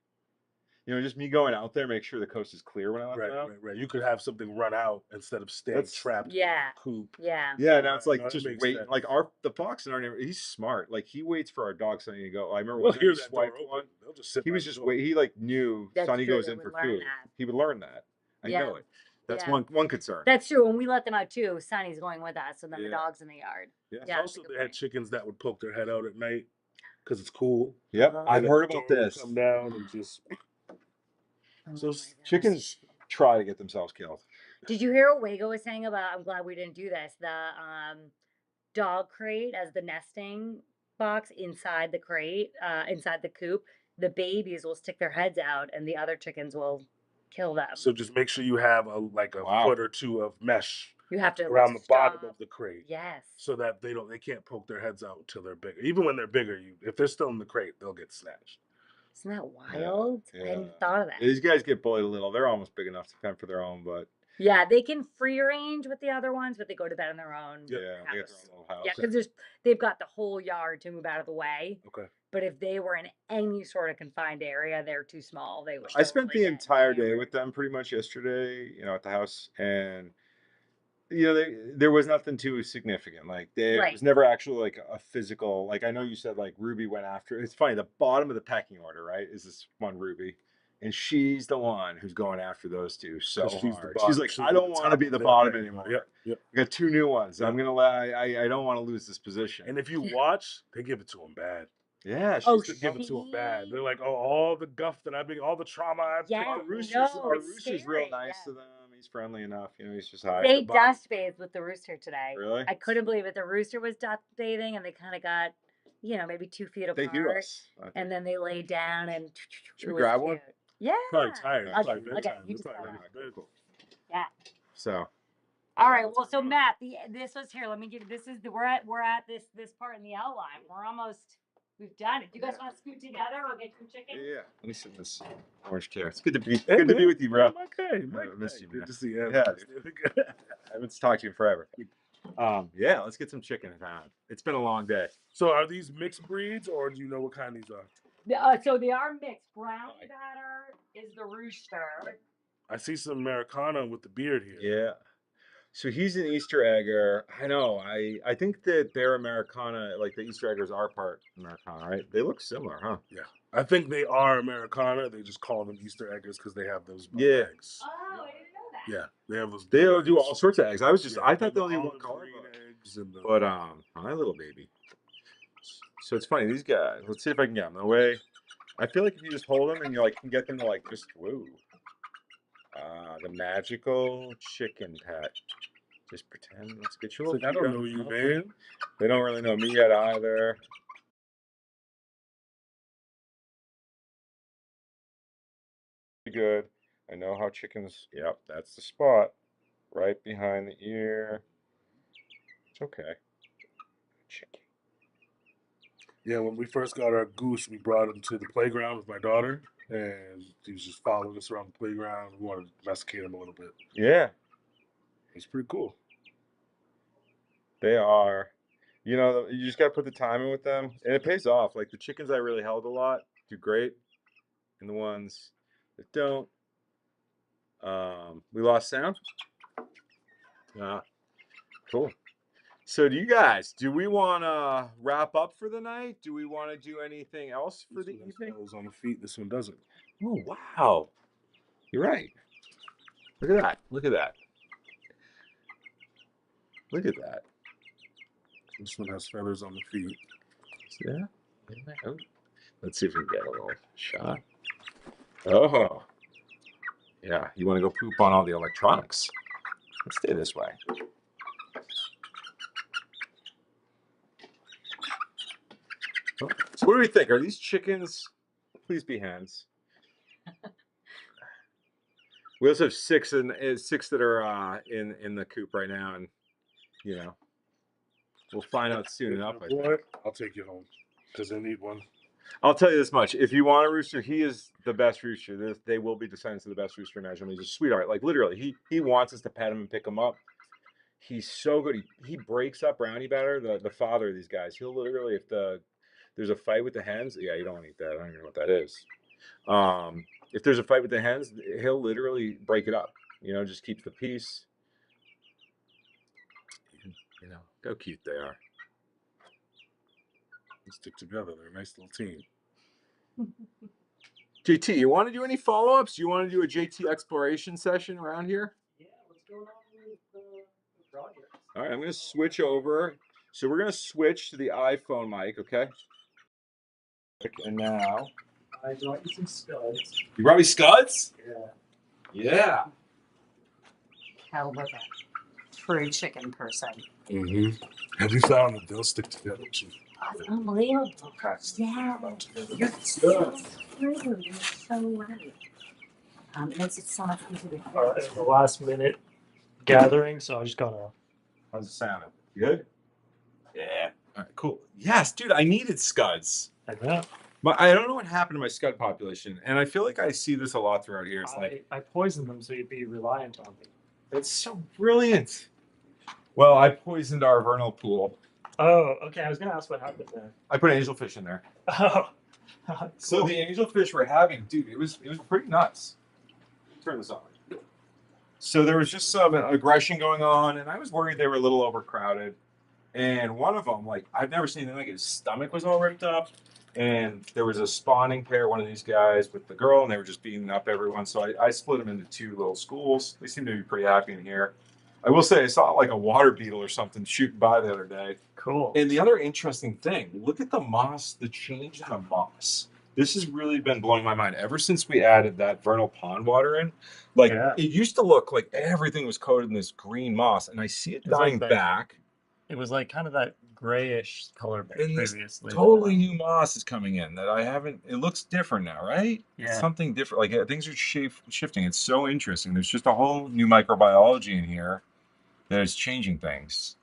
Just me going out there, make sure the coast is clear when I let them out. Right. You could have something run out instead of staying That's- trapped Yeah. in the coop. Yeah. Yeah, now it's like No, that just makes wait. sense. Like the fox in our neighborhood, he's smart. Like he waits for our dog Sonny to go. I remember We'll one time hear he that door swiped open. one. They'll just sit He by was the just door. wait. He like knew That's Sonny true, goes they in would for learn food. that. He would learn that. I Yeah. know it. That's Yeah. one concern. That's true. When we let them out too, Sonny's going with us, and then the Yeah. dog's in the yard. Yeah. Yeah. that's a Also, good they had point. chickens that would poke their head out at night because it's cool. Yep, Uh, I've And heard the about door would this. Come down and just. Oh So my gosh. Chickens try to get themselves killed. Did you hear what Wago was saying about? I'm glad we didn't do this. The dog crate as the nesting box inside the crate, inside the coop. The babies will stick their heads out, and the other chickens will kill them. So just make sure you have a Wow. foot or two of mesh You have to around the bottom stop. of the crate, Yes. so that they can't poke their heads out until they're bigger. Even when they're bigger, if they're still in the crate, they'll get snatched. Isn't that wild? Yeah. I hadn't thought of that. These guys get bullied a little. They're almost big enough to fend for their own, but Yeah, they can free range with the other ones, but they go to bed in their own yeah, they get their house. own little house. Yeah, because they've got the whole yard to move out of the way. Okay. But if they were in any sort of confined area, they're too small. They would. I spent totally the get entire day hammered. with them pretty much yesterday, at the house, and there was nothing too significant. Like there Right. was never actually like a physical. Like I know you said like Ruby went after. It's funny. The bottom of the pecking order, right, is this one Ruby, and she's the one who's going after those two so 'Cause she's the hard. bottom. She's like, She'll I be don't the want top to be of the their bottom pecking anymore. order. Yep. I got two new ones. Yep. I'm gonna I don't want to lose this position. And if you watch, they give it to him bad. Yeah, Oh, she's Give it to him bad. They're like, oh, all the guff that all the trauma I've Yeah, our taken. rooster's, no, our it's rooster's scary, real nice yeah. to them. He's friendly enough. He's just high. They dust bathed with the rooster today. Really? I couldn't believe it. The rooster was dust bathing, and they kind of got, maybe 2 feet They apart. hear us. And then they laid down and. Should it we was grab one? cute. Yeah. Probably tired. It's Okay, probably okay, bedtime. you They're just probably go. ready for bed. Cool. Yeah. So. All right. Well, so Matt, this was here. Let me give. This is we're at this part in the outline. We've done it. Do you guys want to scoot together or get some chicken? Yeah. Let me sit in this orange chair. It's good to be with you, bro. Okay. I missed you, man. Good to see you. Yeah, I haven't talked to you in forever. Yeah, let's get some chicken time. It's been a long day. So are these mixed breeds, or do you know what kind these are? So they are mixed. Brown batter is the rooster. I see some Americana with the beard here. Yeah. So he's an Easter egger. I know. I think that they're Americana, like the Easter eggers are part Americana, right? They look similar, huh? Yeah. I think they are Americana. They just call them Easter eggers because they have those Yeah. eggs. Oh, I didn't know that. Yeah, they have those. They blue do eggs. all sorts of eggs. I thought they only all one the color, green eggs and the. but my little baby. So it's funny, these guys. Let's see if I can get them away. I feel like if you just hold them and you can get them to just whoa. The magical chicken pet. Just pretend. Let's get you a little. I don't know you, man. They don't really know me yet either. Good. I know how chickens. Yep, that's the spot. Right behind the ear. It's okay. Chicken. Yeah, when we first got our goose, we brought him to the playground with my daughter, and he was just following us around the playground. We wanted to domesticate him a little bit. Yeah. It's pretty cool. They are. You just got to put the time in with them, and it pays off. Like the chickens I really held a lot do great, and the ones that don't, we lost sound. Cool. So do we want to wrap up for the night? Do we want to do anything else for the evening? Goes on the feet. This one doesn't. Oh, wow. You're right. Look at that. Look at that. Look at that. This one has feathers on the feet. Yeah. Oh. Let's see if we can get a little shot. Oh. Yeah. You want to go poop on all the electronics? Let's stay this way. So what do we think? Are these chickens? Please be hens. We also have six that are in the coop right now, and we'll find out soon enough. I think. I'll take you home because I need one. I'll tell you this much: if you want a rooster, he is the best rooster. They will be descendants of the best rooster imaginable. He's a sweetheart. Like literally, he wants us to pet him and pick him up. He's so good. He breaks up brownie batter. The father of these guys. He'll literally, if there's a fight with the hens. Yeah, you don't want to eat that. I don't even know what that is. If there's a fight with the hens, he'll literally break it up. Just keeps the peace. How cute they are. They stick together. They're a nice little team. JT, you want to do any follow-ups? You want to do a JT exploration session around here? Yeah, what's going on with the project? All right, I'm going to switch over. So we're going to switch to the iPhone mic, okay? And now... I brought you some scuds. You brought me scuds? Yeah. Yeah. Hell of a true chicken person. Mm-hmm. Have you found that they'll stick together too? That's unbelievable. Yeah. You're so true. You're so right. It makes it so much easier. All right, the last minute gathering, so I just gotta. How's it sounding? Good? Yeah. All right, cool. Yes, dude, I needed scuds. I know. But I don't know what happened to my scud population, and I feel like I see this a lot throughout here. It's like, I poisoned them so you'd be reliant on me. it's so brilliant. Well, I poisoned our vernal pool. Oh, okay. I was gonna ask what happened there. I put angelfish in there. Oh. So Cool. the angelfish we're having, dude, it was pretty nuts. Turn this on. So there was just some aggression going on, and I was worried they were a little overcrowded. And one of them, like, I've never seen anything like his stomach was all ripped up. And there was a spawning pair, one of these guys with the girl, and they were just beating up everyone. So I split them into two little schools. They seem to be pretty happy in here. I will say I saw like a water beetle or something shooting by the other day. Cool. And the other interesting thing, look at the moss, the change in the moss. This has really been blowing my mind ever since we added that vernal pond water in. Like, Yeah. it used to look like everything was coated in this green moss, and I see it It's like dying that- back. It was like kind of that grayish color And this previously. Totally new moss is coming in that I haven't. It looks different now, right? Yeah. It's something different. Like things are shifting. It's so interesting. There's just a whole new microbiology in here that is changing things.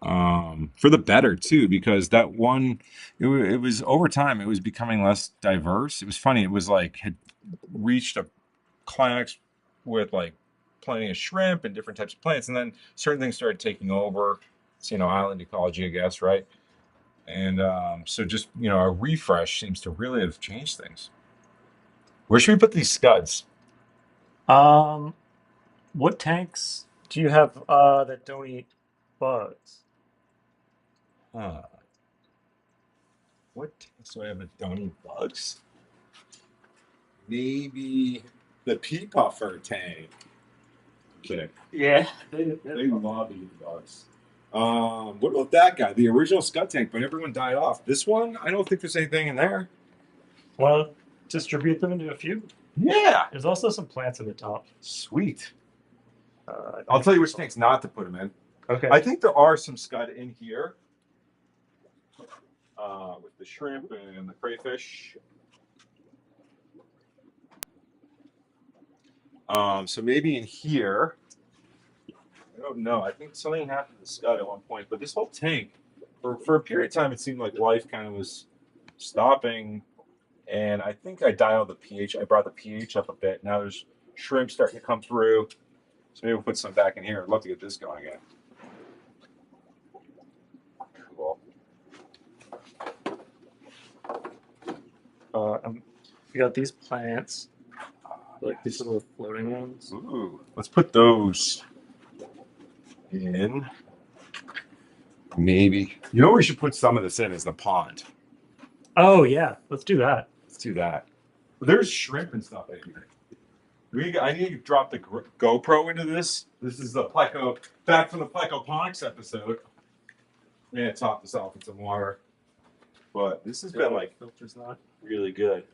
For the better too, because that one, it was over time, it was becoming less diverse. It was funny. It was like had reached a climax with like plenty of shrimp and different types of plants, and then certain things started taking over. It's, island ecology, I guess, right? And so just a refresh seems to really have changed things. Where should we put these scuds? What tanks do you have that don't eat bugs? What tanks do I have that don't eat bugs? Maybe the pea puffer tank. Kidding. Yeah. They love eating bugs. What about that guy? The original scud tank, but everyone died off. This one, I don't think there's anything in there. Want to distribute them into a few? Yeah. There's also some plants at the top. Sweet. I'll tell you which tanks not to put them in. Okay. I think there are some scud in here. With the shrimp and the crayfish. So maybe in here. I don't know. I think something happened to the scud at one point, but this whole tank, for a period of time, it seemed like life kind of was stopping. And I think I dialed the pH. I brought the pH up a bit. Now there's shrimp starting to come through. So maybe we'll put some back in here. I'd love to get this going again. Cool. We got these plants, like these little floating ones. Ooh, let's put those in. Maybe. You know where we should put some of this in is the pond. Oh yeah, let's do that. Let's do that. There's shrimp and stuff in here. I need to drop the GoPro into this. This is the pleco, back from the plecoponics episode. Yeah, top this off with some water. But this has been like filters not. really good.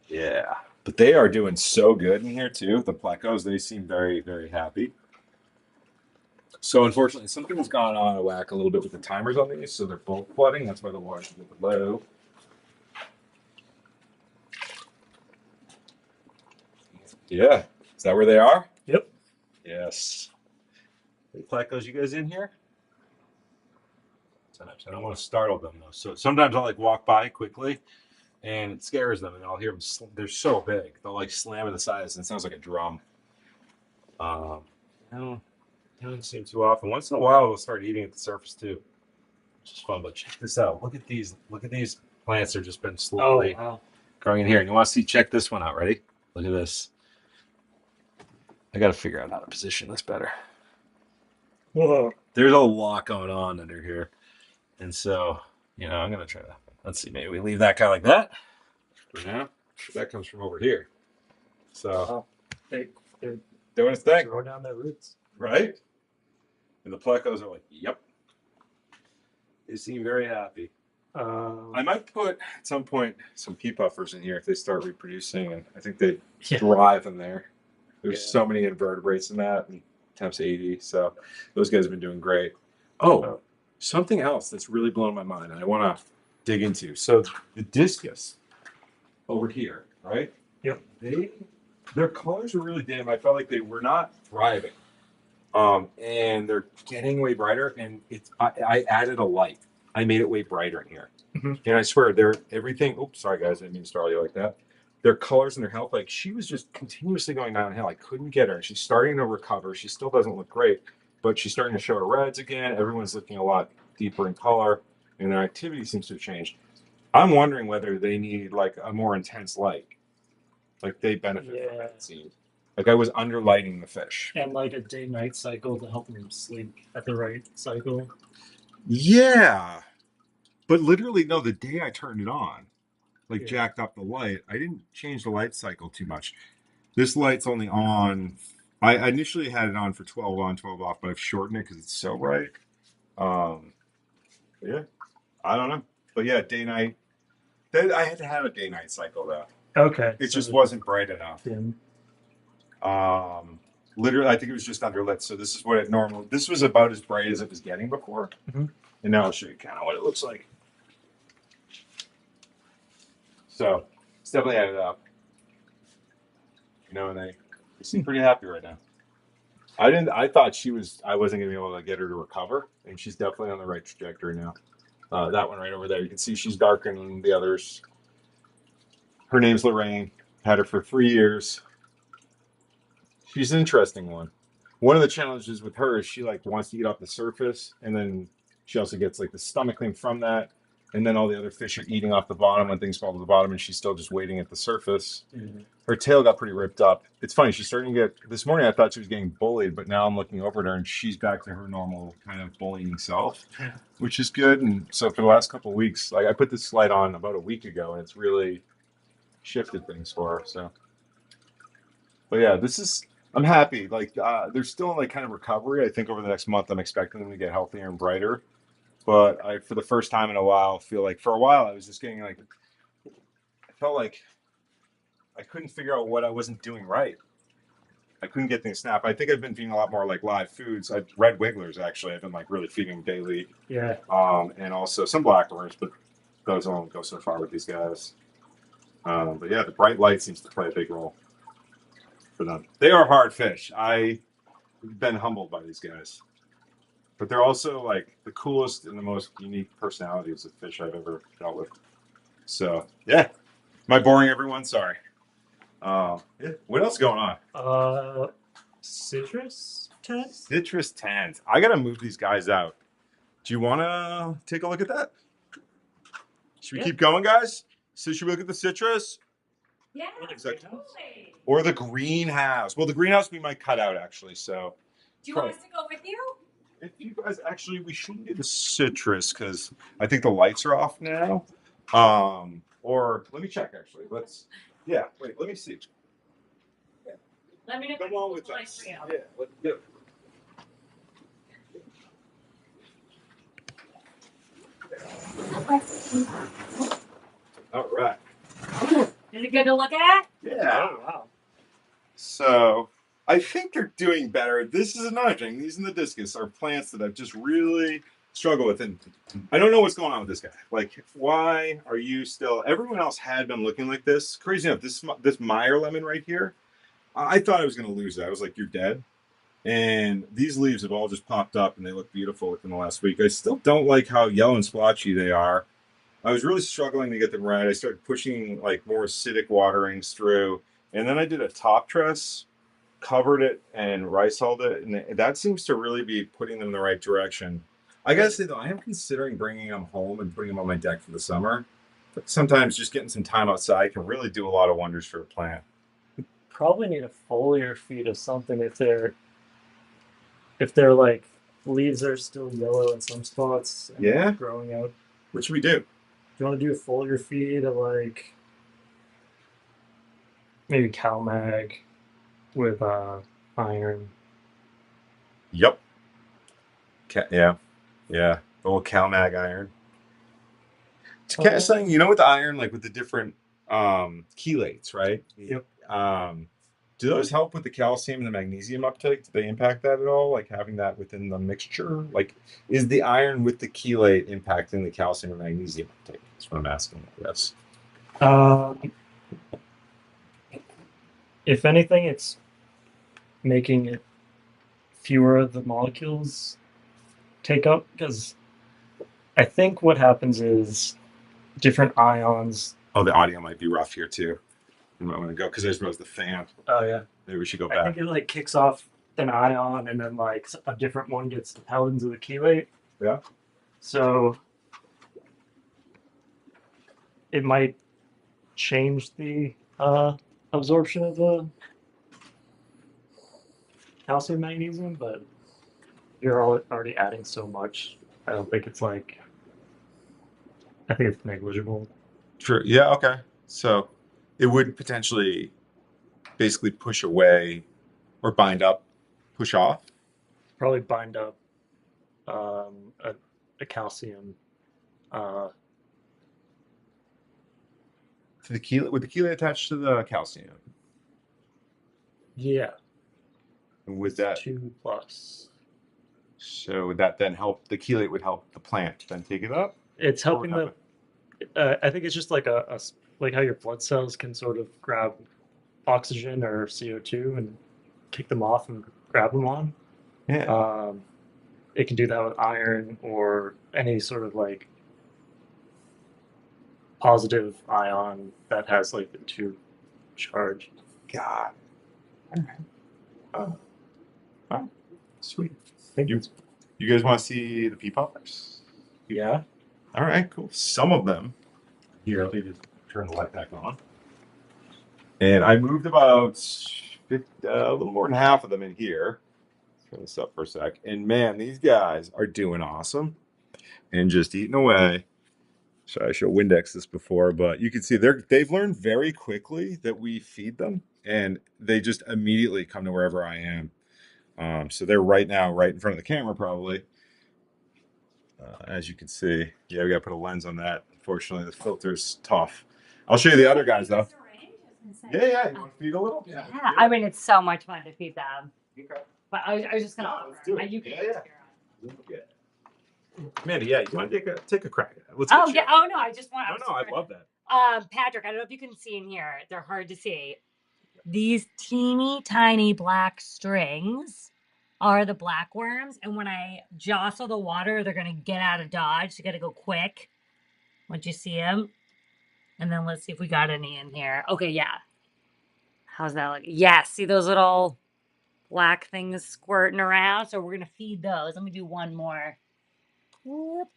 Yeah. But they are doing so good in here too. The plecos, they seem very, very happy. So unfortunately, something has gone on a whack a little bit with the timers on these, so they're both flooding. That's why the water's a little bit low. Yeah. Is that where they are? Yep. Yes. Hey, plecos, you guys in here? Sometimes I don't want to startle them though. So sometimes I'll like walk by quickly and it scares them and I'll hear them. They're so big. They'll like slam in the sides and it sounds like a drum. I don't seem too often. Once in a while, they'll start eating at the surface too, which is fun. But check this out. Look at these. Look at these plants. They're just been slowly wow. growing in here. And you want to see? Check this one out. Ready? Look at this. I got to figure out how to position this better. Whoa. There's a lot going on under here, and so I'm gonna try to. Let's see. Maybe we leave that guy like that for now. That comes from over here. So They're doing its thing, grow down their roots. right? And the plecos are like, yep. They seem very happy. I might put at some point some pea puffers in here if they start reproducing, and I think they thrive in there. There's so many invertebrates in that, and temps 80, so those guys have been doing great. Oh, something else that's really blown my mind, and I want to dig into. So the discus over here, right? Yep. Their colors were really dim. I felt like they were not thriving. And they're getting way brighter. And I added a light. I made it way brighter in here. Mhm. And I swear, they're everything. Oops, sorry guys, I didn't mean to startle you like that. Their colors and their health, like she was just continuously going downhill. I couldn't get her. She's starting to recover. She still doesn't look great, but she's starting to show her reds again. Everyone's looking a lot deeper in color, and their activity seems to have changed. I'm wondering whether they need like a more intense light. Like they benefit from Yeah. it, it seems. Like I was underlighting the fish. And like a day-night cycle to help them sleep at the right cycle. Yeah. But literally, no, the day I turned it on, like Yeah. jacked up the light, I didn't change the light cycle too much. This light's only on. I initially had it on for 12 on, 12 off, but I've shortened it because it's so bright. Yeah, I don't know. But yeah, day night. I had to have a day night cycle though. Okay. It so just the- wasn't bright enough. Yeah. Literally, I think it was just underlit. So this is what it normally. This was about as bright as it was getting before, Mhm. and now I'll show you kind of what it looks like. So it's definitely added up. You know, and they seem pretty happy right now. I thought I wasn't gonna be able to get her to recover, and she's definitely on the right trajectory now. That one right over there, you can see she's darker than the others. Her name's Lorraine. Had her for 3 years. She's an interesting one. One of the challenges with her is she like wants to eat off the surface, and then she also gets like the stomach thing from that, and then all the other fish are eating off the bottom when things fall to the bottom, and she's still just waiting at the surface. Mhm. Her tail got pretty ripped up. It's funny, she's starting to get. This morning I thought she was getting bullied, but now I'm looking over at her and she's back to her normal kind of bullying self, which is good. And so for the last couple of weeks, like I put this slide on about a week ago, and it's really shifted things for her. So, but yeah, I'm happy. Like they're still in like kind of recovery. I think over the next month, I'm expecting them to get healthier and brighter. But for the first time in a while, feel like for a while I was just getting like, I felt like I couldn't figure out what I wasn't doing right. I couldn't get things snapped. I think I've been feeding a lot more like live foods. Red wigglers actually. I've been like really feeding daily, Yeah. and also some blackworms, but those don't go so far with these guys. But yeah, the bright light seems to play a big role for them. They are hard fish. I've been humbled by these guys, but they're also like the coolest and the most unique personalities of fish I've ever dealt with. So yeah, am I boring everyone? Sorry. Yeah. What else is going on? Citrus tent? Citrus tent. I gotta move these guys out. Do you want to take a look at that? Should we Yeah. keep going, guys? So should we look at the citrus Yeah. Exactly. or the greenhouse? Well, the greenhouse we might cut out actually. So Do you want us to go with you? if you guys actually, we shouldn't do the citrus because I think the lights are off now. Or let me check actually. Yeah. Wait. Let me see. Let me know. Come on with us. Yeah. Let's do it. All right. Is it good to look at? Yeah. Oh wow. So I think they're doing better. This is another thing. These and the discus are plants that I've just really struggled with. And I don't know what's going on with this guy. Like, why are you still? Everyone else had been looking like this. Crazy enough, this Meyer lemon right here, I thought I was going to lose that. I was like, you're dead. And these leaves have all just popped up and they look beautiful within the last week. I still don't like how yellow and splotchy they are. I was really struggling to get them right. I started pushing like more acidic waterings through, and then I did a top dress, covered it, and rice hulled it, and that seems to really be putting them in the right direction. I gotta say though, I am considering bringing them home and putting them on my deck for the summer. But sometimes just getting some time outside can really do a lot of wonders for a plant. Probably need a foliar feed of something if they're like leaves are still yellow in some spots and Yeah? growing out. What should we do? Do you want to do a foliar feed of like maybe CalMag with iron? Yep. Yeah. The little CalMag iron. It's kind of something, you know, with the iron, like with the different chelates, right? Yep. Do those help with the calcium and the magnesium uptake? Do they impact that at all? Like having that within the mixture? Like, is the iron with the chelate impacting the calcium and magnesium uptake? That's what I'm asking, I guess. If anything, it's making it fewer of the molecules take up, because I think what happens is different ions. Oh, the audio might be rough here too. You might want to go because I just realized the fan. Oh yeah. Maybe we should go I back. think it like kicks off an ion and then like a different one gets held into the chelate. Yeah. So it might change the absorption of the calcium magnesium, but you're already adding so much. I don't think it's like. I think it's negligible. True. Yeah. Okay. So it would potentially basically push away or bind up, push off. Probably bind up a calcium. To the chelate, would the chelate attach to the calcium? Yeah. And would that 2+. so would that then help the chelate would help the plant then take it up? It's helping Or the. I think it's just like like how your blood cells can sort of grab oxygen or CO2 and kick them off and grab them on. Yeah. It can do that with iron or any sort of like positive ion that has like the 2 charge. God. All right. Oh. All right. Sweet. Thank You guys want to see the pea poppers? Yeah. All right, cool. Some of them. Here, let me just turn the light back on. And I moved about a little more than half of them in here. Let's turn this up for a sec. And man, these guys are doing awesome and just eating away. So I should Windex this before, but you can see they've learned very quickly that we feed them, and they just immediately come to wherever I am. So they're right now right in front of the camera, probably. As you can see, yeah, we got to put a lens on that. Unfortunately, the filter's tough. I'll show you the other guys though. Yeah. You want to feed a little? Yeah. I mean, it's so much fun to feed them. Okay. But I was just gonna. No, let's do it. You can Yeah. Amanda, yeah, you want to take a crack at it? Let's Oh get yeah. you. Oh no, I just want. No, I love that. Patrick, I don't know if you can see in here. They're hard to see. These teeny tiny black strings are the black worms, and when I jostle the water, they're gonna get out of dodge. You gotta go quick once you see them. And then let's see if we got any in here. Okay, yeah. How's that look? Yes, see those little black things squirting around? So we're gonna feed those. Let me do one more. Whoop.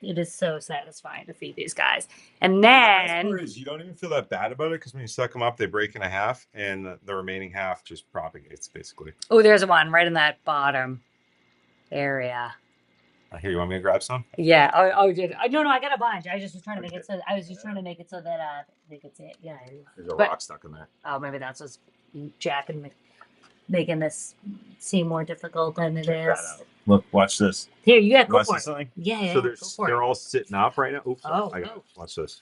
It is so satisfying to feed these guys. And The best then part is you don't even feel that bad about it because when you suck them up, they break in a half, and the remaining half just propagates basically. oh, there's one right in that bottom area. Here, you want me to grab some? Yeah. Oh, did no, I got a bunch. I just was trying to make it so. I was just trying to make it so that they could see it. Yeah. There's a But- rock stuck in there. Oh, maybe that's what's making this seem more difficult than it Check that is. out. Look, watch this. Here, you got You go want to for see it. something? Yeah, So go for they're it. all sitting up right now. Oops. Oh, I got it. oh. Watch this.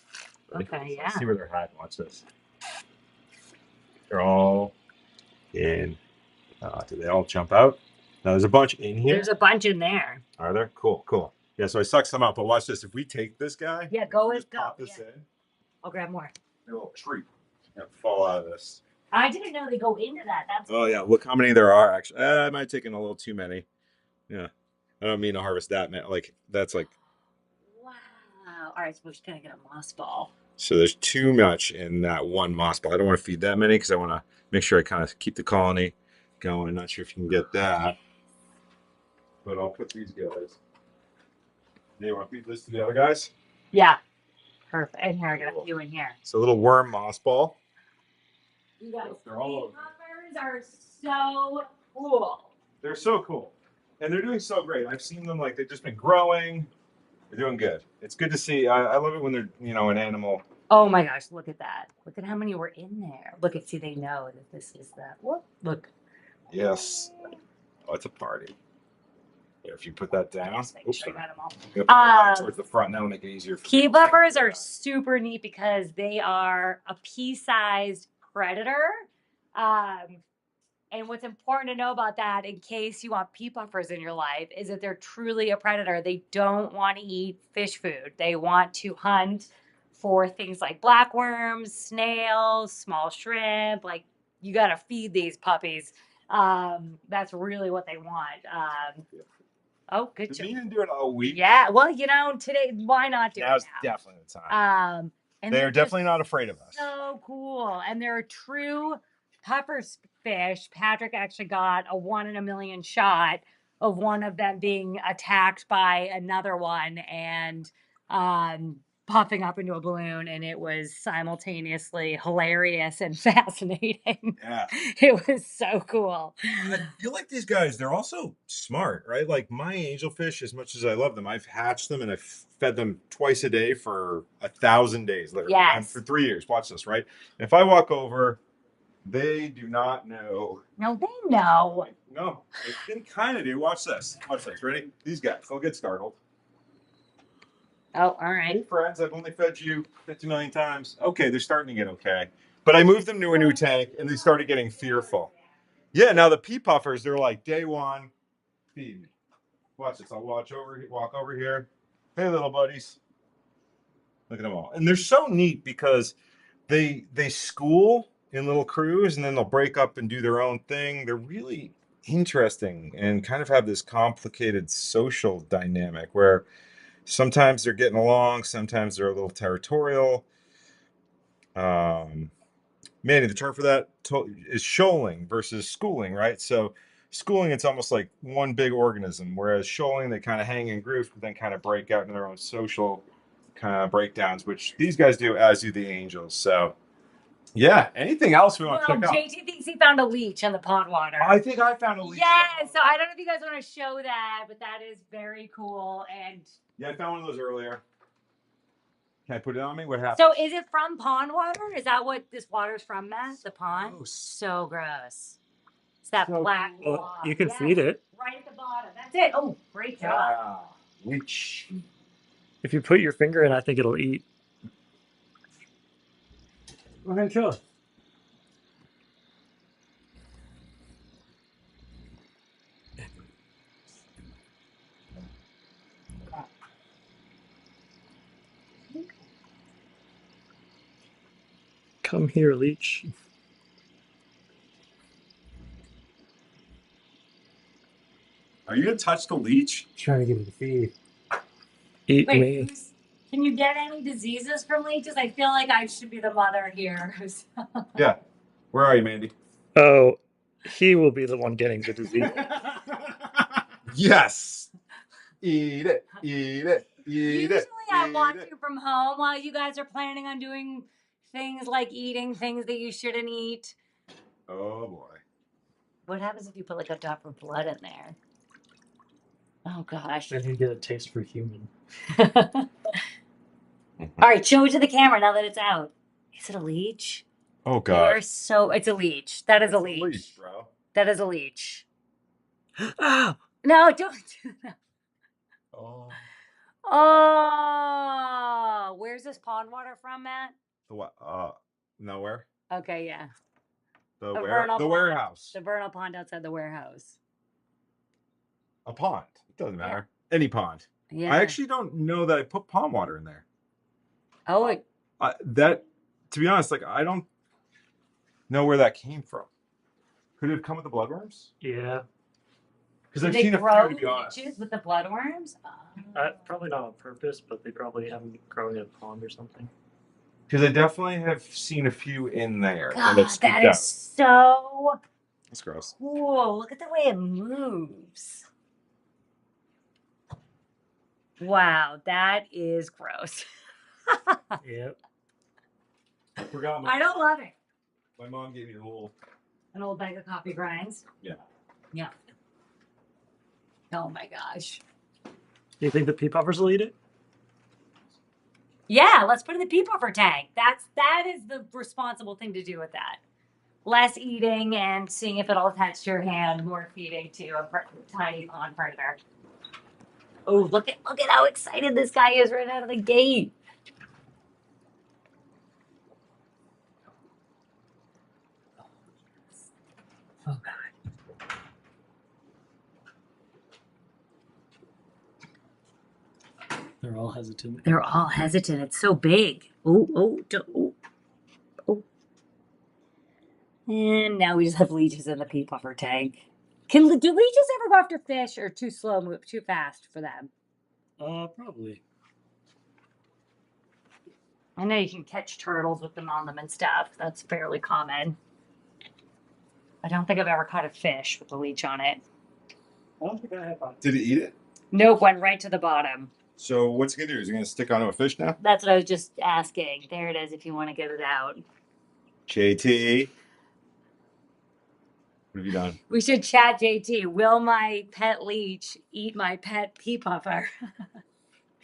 Okay, yeah. See where they're hiding. Watch this. They're all in. Did they all jump out? Now there's a bunch in here. There's a bunch in there. Are there? Cool. Yeah, so I sucked some up, but watch this. If we take this guy, Yeah, go just go. pop this Yeah. in, I'll grab more. a little treat. Fall out of this. I didn't know they go into that. That's Oh yeah, look how many there are actually. I might have taken a little too many. Yeah, I don't mean to harvest that many. Like that's like wow. All right, so we're just gonna get a moss ball. so. There's too much in that one moss ball. I don't want to feed that many because I want to make sure I kind of keep the colony going. Not sure if you can get that, but I'll put these guys. You want to feed this to the other guys? Yeah. Perfect. And here I got a few in here. So a little worm moss ball. You guys, They're all these poppers are so cool. They're so cool. And they're doing so great. I've seen them like they've just been growing. They're doing good. It's good to see. I love it when they're, an animal. Oh my gosh, look at that. Look at how many were in there. Look at, see, they know that this is the, whoop, look. Yes. Oh, it's a party. Yeah, if you put that down. Just make Oops, sure I sorry. got 'em all. You gotta put that line towards the front. That'll make it easier. For Pea you. buffers are super neat because they are a pea-sized predator. And what's important to know about that, in case you want pea buffers in your life, is that they're truly a predator. They don't want to eat fish food. They want to hunt for things like blackworms, snails, small shrimp, like you gotta feed these puppies. That's really what they want. Oh, good Does job. mean do it all week? Yeah, well, you know, today, why not do Now's it now? definitely the time. And They're they're definitely just not afraid of us. so cool. And they're true puffer fish. Patrick actually got a 1 in a million shot of one of them being attacked by another one and puffing up into a balloon. And it was simultaneously hilarious and fascinating. Yeah. It was so cool. I feel like these guys, they're also smart, right? Like my angelfish, as much as I love them, I've hatched them and I've fed them twice a day for 1,000 days, literally. Yes. For 3 years. Watch this, right? If I walk over, they do not know. No, they know. No, they can kind of do. Watch this. Watch this. Ready? These guys, they'll get startled. Oh, all Hey, right. friends, I've only fed you 50 million times. Okay, they're starting to get okay. But I moved them to a new tank and they started getting fearful. Yeah, now the pea puffers, they're like, day one, feed me. Watch this. I'll walk over here. Hey, little buddies. Look at them all. And they're so neat because they school in little crews and then they'll break up and do their own thing. They're really interesting and kind of have this complicated social dynamic where sometimes they're getting along, sometimes they're a little territorial. Manny, the term for that is shoaling versus schooling, right? So schooling, it's almost like one big organism, whereas shoaling, they kind of hang in groups, but then kind of break out into their own social kind of breakdowns, which these guys do, as do the angels. So yeah, anything else we want to check out? JT thinks he found a leech in the pond water. I think I found a leech. Yeah, so I don't know if you guys want to show that, but that is very cool. And Yeah, I found one of those earlier. Can I put it on me? What happened? so is it from pond water? Is that what this water's from, Matt? The pond? Gross. So gross. It's that So black Well, blob. you can Yes, feed it. right at the bottom. That's it. Oh, great job. Ah, leech. If you put your finger in, I think it'll eat. Okay, sure. Come here, leech. Are you gonna touch the leech? Trying to get it to feed. Eat Wait, me. can you get any diseases from leeches? I feel like I should be the mother here. Yeah. Where are you, Mandy? Oh, he will be the one getting the disease. Yes. Eat it. Eat it. Eat Usually it. I eat watch it. you from home while you guys are planning on doing things like eating things that you shouldn't eat. Oh boy. What happens if you put like a drop of blood in there? Oh gosh. Then you get a taste for human. All right, show it to the camera now that it's out. Is it a leech? Oh You're god. so it's a leech. That is a leech. Leech, bro. That is a leech. Ah! No, don't do that. Oh. Oh, where's this pond water from, Matt? The what? Nowhere. Okay, yeah. The A where? vernal The pond. warehouse. The vernal pond outside the warehouse. A pond. It doesn't matter. Any pond. Yeah. I actually don't know that I put pond water in there. Oh, it, That, to be honest, like I don't know where that came from. Could it have come with the bloodworms? Yeah. Because did I've they seen a grow few, to be honest. leeches with the bloodworms? Probably not on purpose, but they probably have them growing in a pond or something. Because I definitely have seen a few in there. God, it's that is so That's gross. cool. Look at the way it moves. Wow, that is gross. Yep. I forgot I don't love it. my mom gave me a little. An old bag of coffee grinds. Yeah. Yeah. Oh my gosh. Do you think the pea puffers will eat it? Yeah, let's put it in the pea puffer tank. That is the responsible thing to do with that. Less eating and seeing if it'll attach to your hand, more feeding to a tiny pond predator. Oh, look at how excited this guy is right out of the gate. Oh god. They're all hesitant. They're all hesitant. It's so big. Oh. And now we just have leeches in the pea puffer tank. Do leeches ever go after fish or too slow move, too fast for them? Probably. I know you can catch turtles with them on them and stuff. That's fairly common. I don't think I've ever caught a fish with a leech on it. I don't think I have one. Did it eat it? Nope, went right to the bottom. So what's he gonna do? Is he gonna stick onto a fish now? That's what I was just asking. There it is if you want to get it out. JT. What have you done? We should chat JT. Will my pet leech eat my pet pea puffer?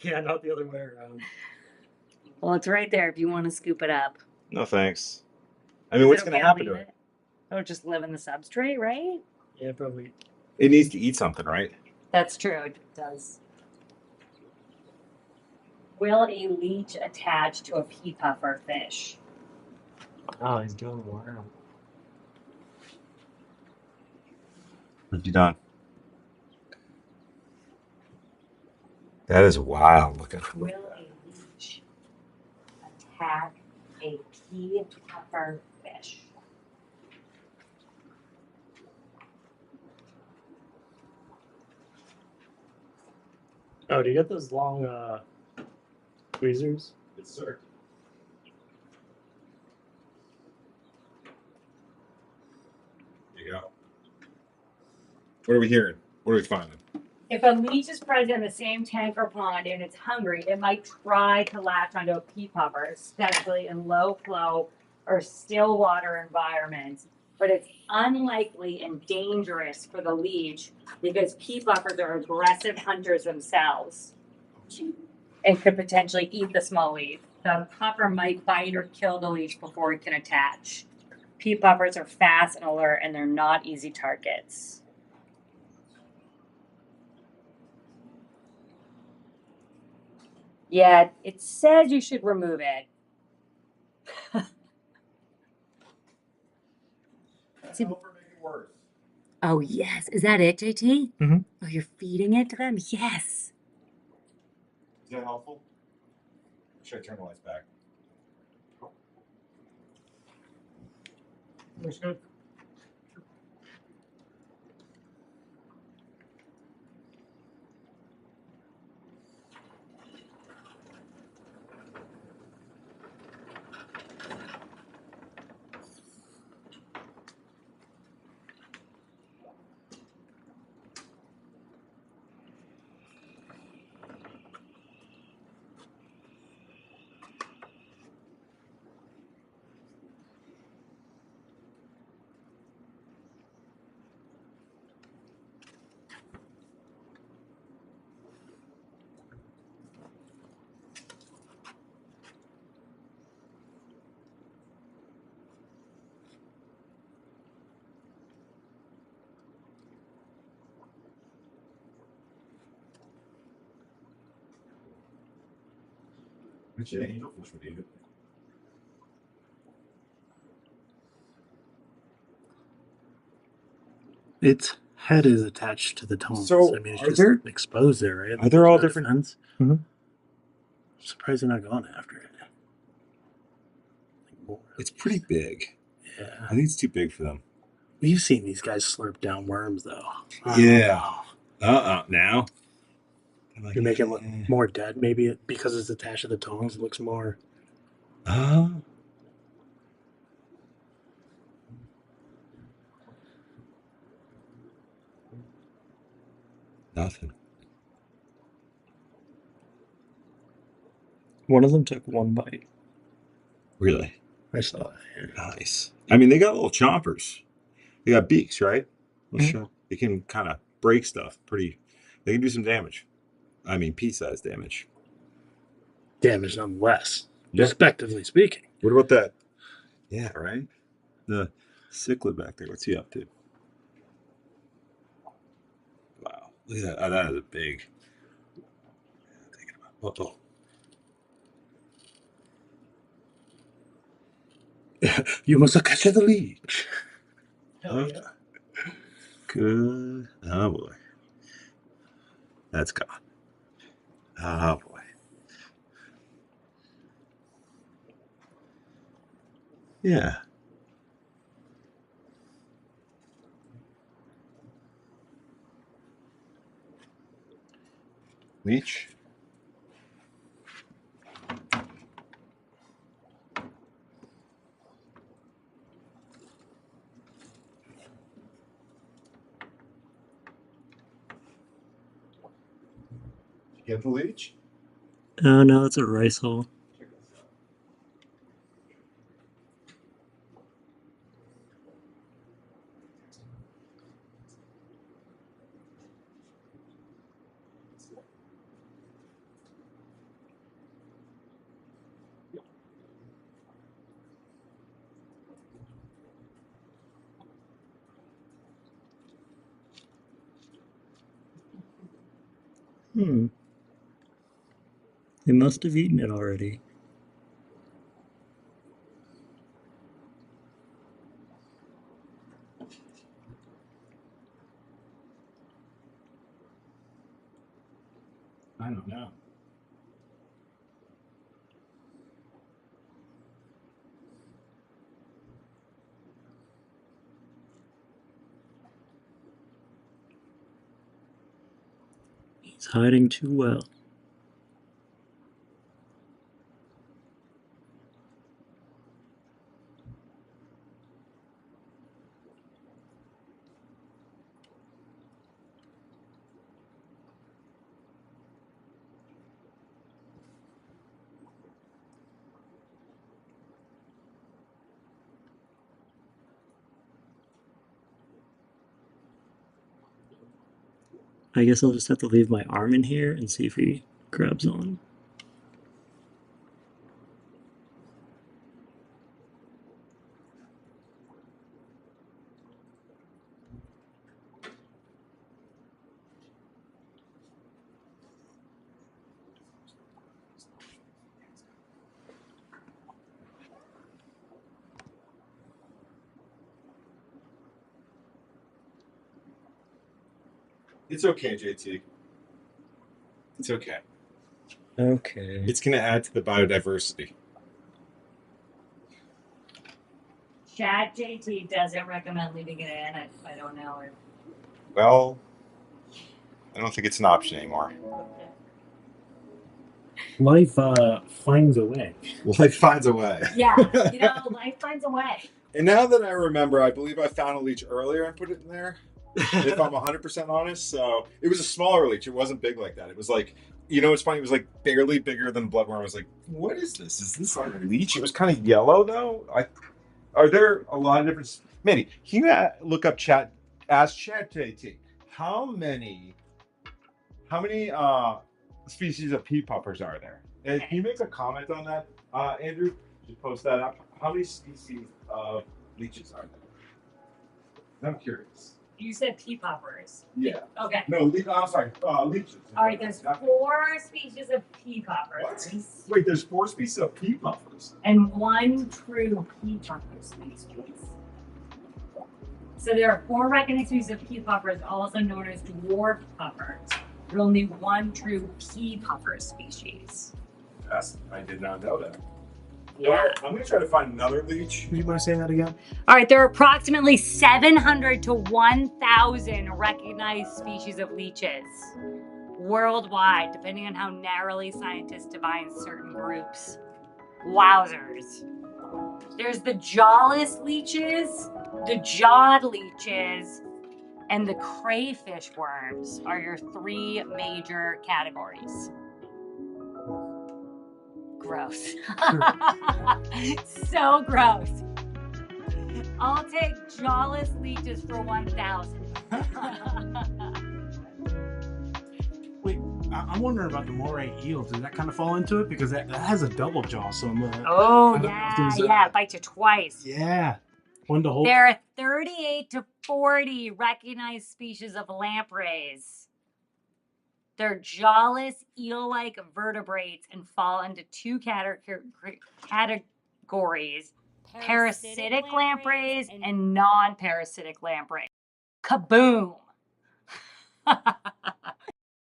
Yeah, not the other way around. Well, it's right there if you want to scoop it up. No thanks. I mean, what's Is it gonna okay happen to leave it? Oh, just live in the substrate, right? Yeah, probably. It needs to eat something, right? That's true. It does. Will a leech attach to a pea puffer fish? Oh, he's doing the worm. What have you done? That is wild looking. Will a leech attack a pea puffer fish? Oh, do you get those long tweezers? Yes, sir. There you go. What are we hearing? What are we finding? If a leech is present in the same tank or pond and it's hungry, it might try to latch onto a pea puffer, especially in low flow or still water environments. But it's unlikely and dangerous for the leech because pea puffers are aggressive hunters themselves and could potentially eat the small leaf. The puffer might bite or kill the leech before it can attach. Pea puffers are fast and alert and they're not easy targets. Yeah, it says you should remove it. See- Oh, yes. Is that it, JT? Mhm. Oh, you're feeding it to them? Yes. Is that helpful? Should I turn the lights back? Looks good. Which angelfish would eat it? Its head is attached to the tongue. So, I mean, it's are just there- exposed there, right? Are there all There's no different- defense. Mhm. I'm surprised they're not going after it. Like more. It's pretty big. Yeah. I think it's too big for them. We've seen these guys slurp down worms, though. I don't Yeah. know. Now? I'm like, You make it look eh. more dead, maybe because it's attached to the tongues. It looks more. Nothing. One of them took one bite. Really? I saw that. Yeah. Nice. I mean, they got little chompers. They got beaks, right? Let's Mhm. show. They can kind of break stuff pretty. They can do some damage. I mean, pea-sized damage. Damage nonetheless, Yeah. respectively speaking. What about that? Yeah, right? The cichlid back there. What's he up to? Wow. Look at that. Oh, that is a big. Uh-oh. You must catch the leech. Hell yeah. Good. Oh, boy. That's gone. Oh, boy. Yeah. leech. Get the leech? Oh no, it's a rice hole. They must have eaten it already. I don't know. He's hiding too well. I guess I'll just have to leave my arm in here and see if he grabs on. It's okay, JT. It's okay. Okay. It's going to add to the biodiversity. Chat JT doesn't recommend leaving it in. I don't know if. Well, I don't think it's an option anymore. Life finds a way. Life finds a way. Yeah, life finds a way. And now that I remember, I believe I found a leech earlier and put it in there. If I'm 100% honest. So it was a smaller leech. It wasn't big like that. It was like, it's funny. It was like barely bigger than bloodworm. I was like, what is this? Is this like a leech? It was kind of yellow though. Are there a lot of different? Manny, can you look up chat? Ask ChatJT how many species of pea puffers are there? And can you make a comment on that, Andrew? Just post that up. How many species of leeches are there? I'm curious. You said pea poppers. Yeah. Okay. No, I'm sorry. Leeches. All right, there's 4 species of pea poppers. What? Wait, there's 4 species of pea puffers. And 1 true pea popper species. So there are 4 recognized species of pea puffers, also known as dwarf puffers. There's only 1 true pea puffer species. I did not know that. Yeah. I'm going to try to find another leech. You want to say that again? All right, there are approximately 700 to 1,000 recognized species of leeches worldwide, depending on how narrowly scientists define certain groups. Wowzers. There's the jawless leeches, the jawed leeches, and the crayfish worms are your 3 major categories. Gross. So gross. I'll take jawless leeches for 1,000. Wait, I'm wondering about the moray eels. Does that kind of fall into it? Because that has a double jaw. So Oh, I don't know if there's it bites you twice. yeah. One to hold. There are 38 to 40 recognized species of lampreys. They're jawless, eel-like vertebrates and fall into 2 categories: parasitic lampreys and non-parasitic lampreys. Kaboom!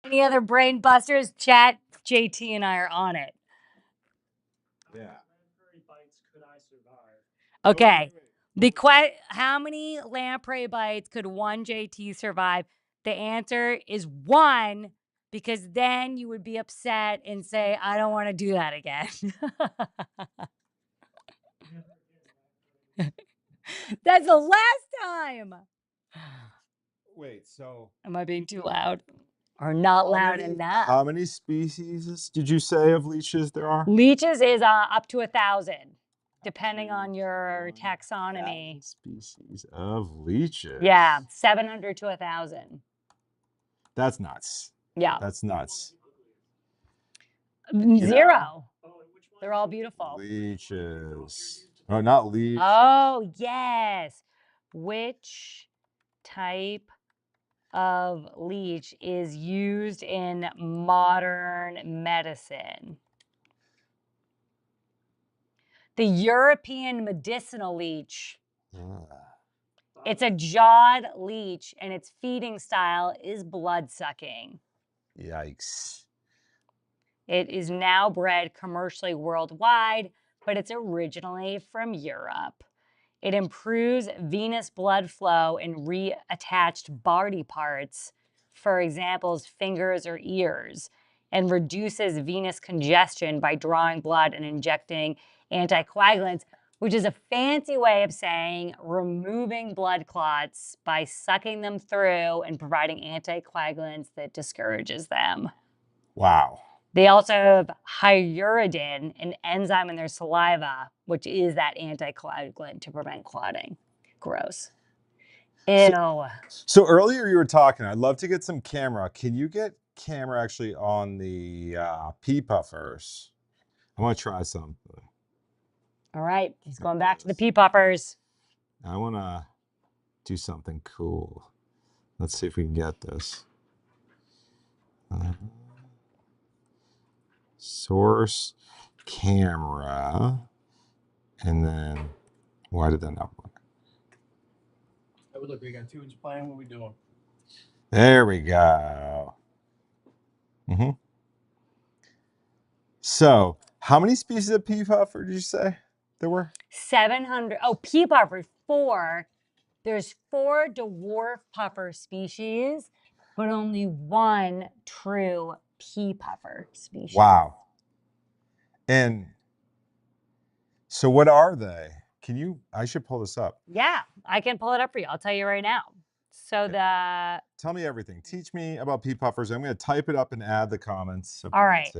Any other brain busters? Chat, JT and I are on it. Yeah. Okay. How many lamprey bites could one JT survive? The answer is 1 because then you would be upset and say, I don't want to do that again. That's the last time. Wait, so Am I being too loud? Or not loud enough? how many species did you say of leeches there are? Leeches is up to 1,000, depending on your taxonomy. Species of leeches. Yeah, 700 to 1,000. That's nuts. Yeah, That's nuts. zero. They're all beautiful. Leeches. Oh, not leech. Oh, yes. Which type of leech is used in modern medicine? The European medicinal leech. It's a jawed leech, and its feeding style is blood-sucking. Yikes. It is now bred commercially worldwide, but it's originally from Europe. It improves venous blood flow in reattached body parts, for example, fingers or ears, and reduces venous congestion by drawing blood and injecting anticoagulants, which is a fancy way of saying removing blood clots by sucking them through and providing anticoagulants that discourages them. Wow. They also have hyalurodin, an enzyme in their saliva, which is that anticoagulant to prevent clotting. Gross. Ew. So earlier you were talking, I'd love to get some camera. Can you get camera actually on the pea puffers? I want to try some. All right, he's going back to the pea puffers. I want to do something cool. Let's see if we can get this. Source camera. And then, why did that not work? Oh, look, we got 2-inch plan. What are we doing? There we go. So, how many species of pea puffer did you say there were? 700. Oh, pea puffer, 4. There's 4 dwarf puffer species, but only 1 true pea puffer species. Wow. And so what are they? Can you, I should pull this up. Yeah, I can pull it up for you. I'll tell you right now. So the... Tell me everything. Teach me about pea puffers. I'm going to type it up and add the comments. So all right.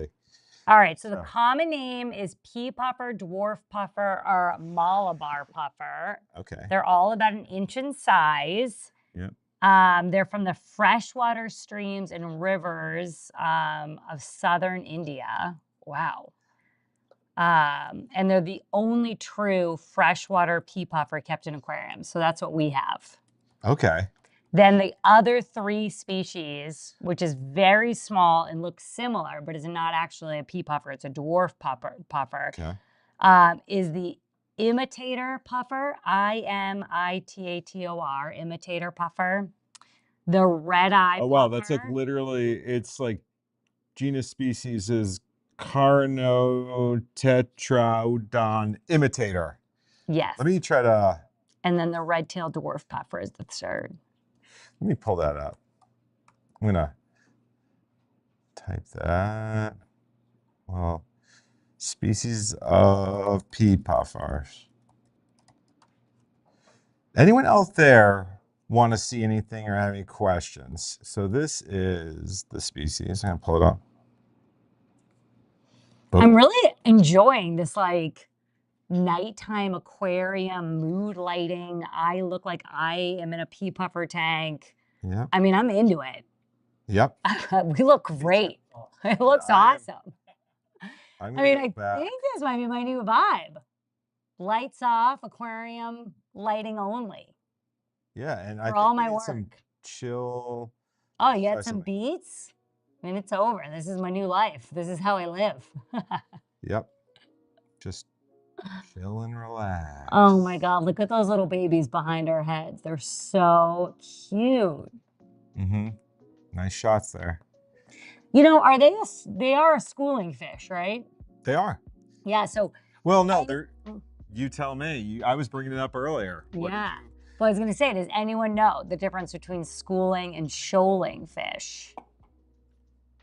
All right, so the common name is pea puffer, dwarf puffer, or Malabar puffer. Okay. They're all about 1 inch in size. Yep. They're from the freshwater streams and rivers of southern India. Wow. And they're the only true freshwater pea puffer kept in aquariums. So that's what we have. Okay. Then the other 3 species, which is very small and looks similar, but is not actually a pea puffer, it's a dwarf puffer, Okay. is the imitator puffer, imitator, imitator puffer. The red-eye puffer. Oh, wow. That's like literally, it's like genus species is Carnotetraodon imitator. Yes. Let me try to... And then the red-tailed dwarf puffer is the 3rd. Let me pull that up. I'm going to type that. Well, species of pea puffers. Anyone out there want to see anything or have any questions? So this is the species. I'm going to pull it up. Oh. I'm really enjoying this like nighttime aquarium mood lighting. I look like I am in a pea puffer tank. Yeah. I mean, I'm into it. Yep. We look great. It looks awesome. I mean, I think this might be my new vibe. Lights off, aquarium, lighting only. Yeah, and for all my work. Some chill. Oh, you had some beats? I mean, it's over. This is my new life. This is how I live. Yep. Just chill and relax. Oh my God, look at those little babies behind our heads. They're so cute. Mm-hmm. Nice shots there. You know, they are a schooling fish, right? They are. Yeah, so. Well, no, you tell me. I was bringing it up earlier. Yeah. Well, I was going to say, does anyone know the difference between schooling and shoaling fish?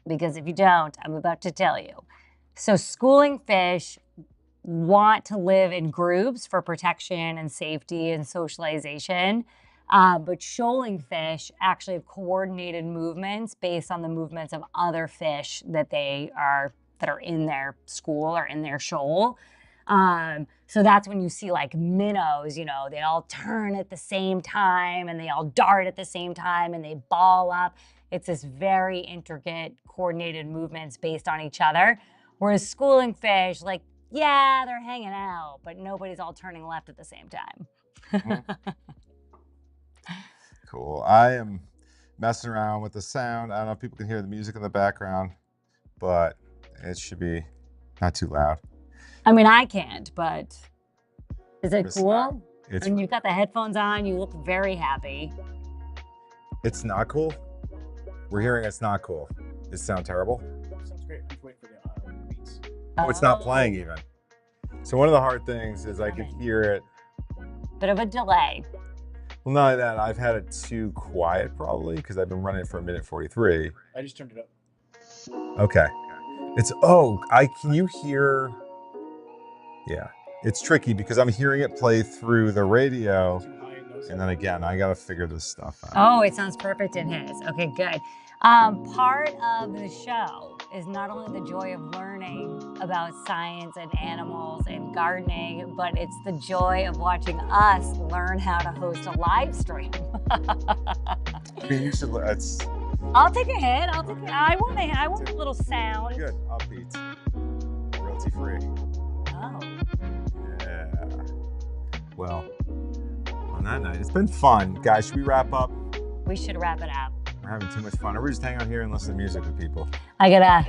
because if you don't, I'm about to tell you. So schooling fish want to live in groups for protection and safety and socialization. But shoaling fish actually have coordinated movements based on the movements of other fish that are in their school or in their shoal. So that's when you see like minnows, you know, they all turn at the same time and they all dart at the same time and they ball up. It's this very intricate, coordinated movements based on each other. Whereas schooling fish, like, yeah, they're hanging out, but nobody's all turning left at the same time. Cool. I am messing around with the sound. I don't know if people can hear the music in the background, but it should be not too loud. I mean, I can't, but is it It's cool? not. It's, And you've got the headphones on, you look very happy. it's not cool. We're hearing it's not cool. Does it sound terrible? Sounds great. I'm just waiting for the beats. Oh, it's not playing even. So one of the hard things is I could Okay. hear it. Bit of a delay. Well, not only that, I've had it too quiet probably because I've been running it for 1:43. I just turned it up. Okay. Can you hear? Yeah, it's tricky because I'm hearing it play through the radio. Too high in those. And then again, I got to figure this stuff out. Oh, it sounds perfect in his. Okay, good. Part of the show is not only the joy of learning about science and animals and gardening, but it's the joy of watching us learn how to host a live stream. I mean, you should. It's I'll take a hit. I want a little sound. good. Upbeat. Royalty free. Oh. Yeah. Well, on that night, it's been fun, guys. Should we wrap up? We should wrap it up. We're having too much fun. Or we just hang out here and listen to music with people. I gotta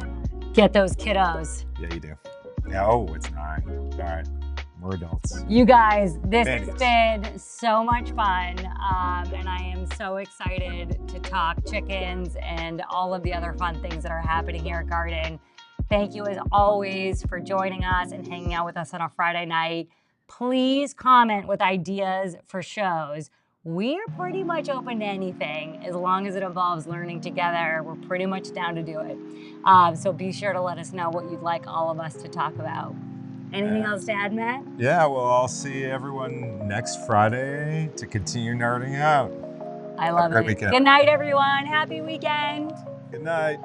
get those kiddos. Yeah, you do. Yeah. Oh, it's 9. All right. We're adults. You guys, this has Maniacs. been so much fun, and I am so excited to talk chickens and all of the other fun things that are happening here at Gardin. Thank you as always for joining us and hanging out with us on a Friday night. Please comment with ideas for shows. We are pretty much open to anything as long as it involves learning together. We're pretty much down to do it. So be sure to let us know what you'd like all of us to talk about. Anything else to add, Matt? Yeah, well, I'll see everyone next Friday to continue nerding out. I love great it. weekend. Good night, everyone. Happy weekend. Good night.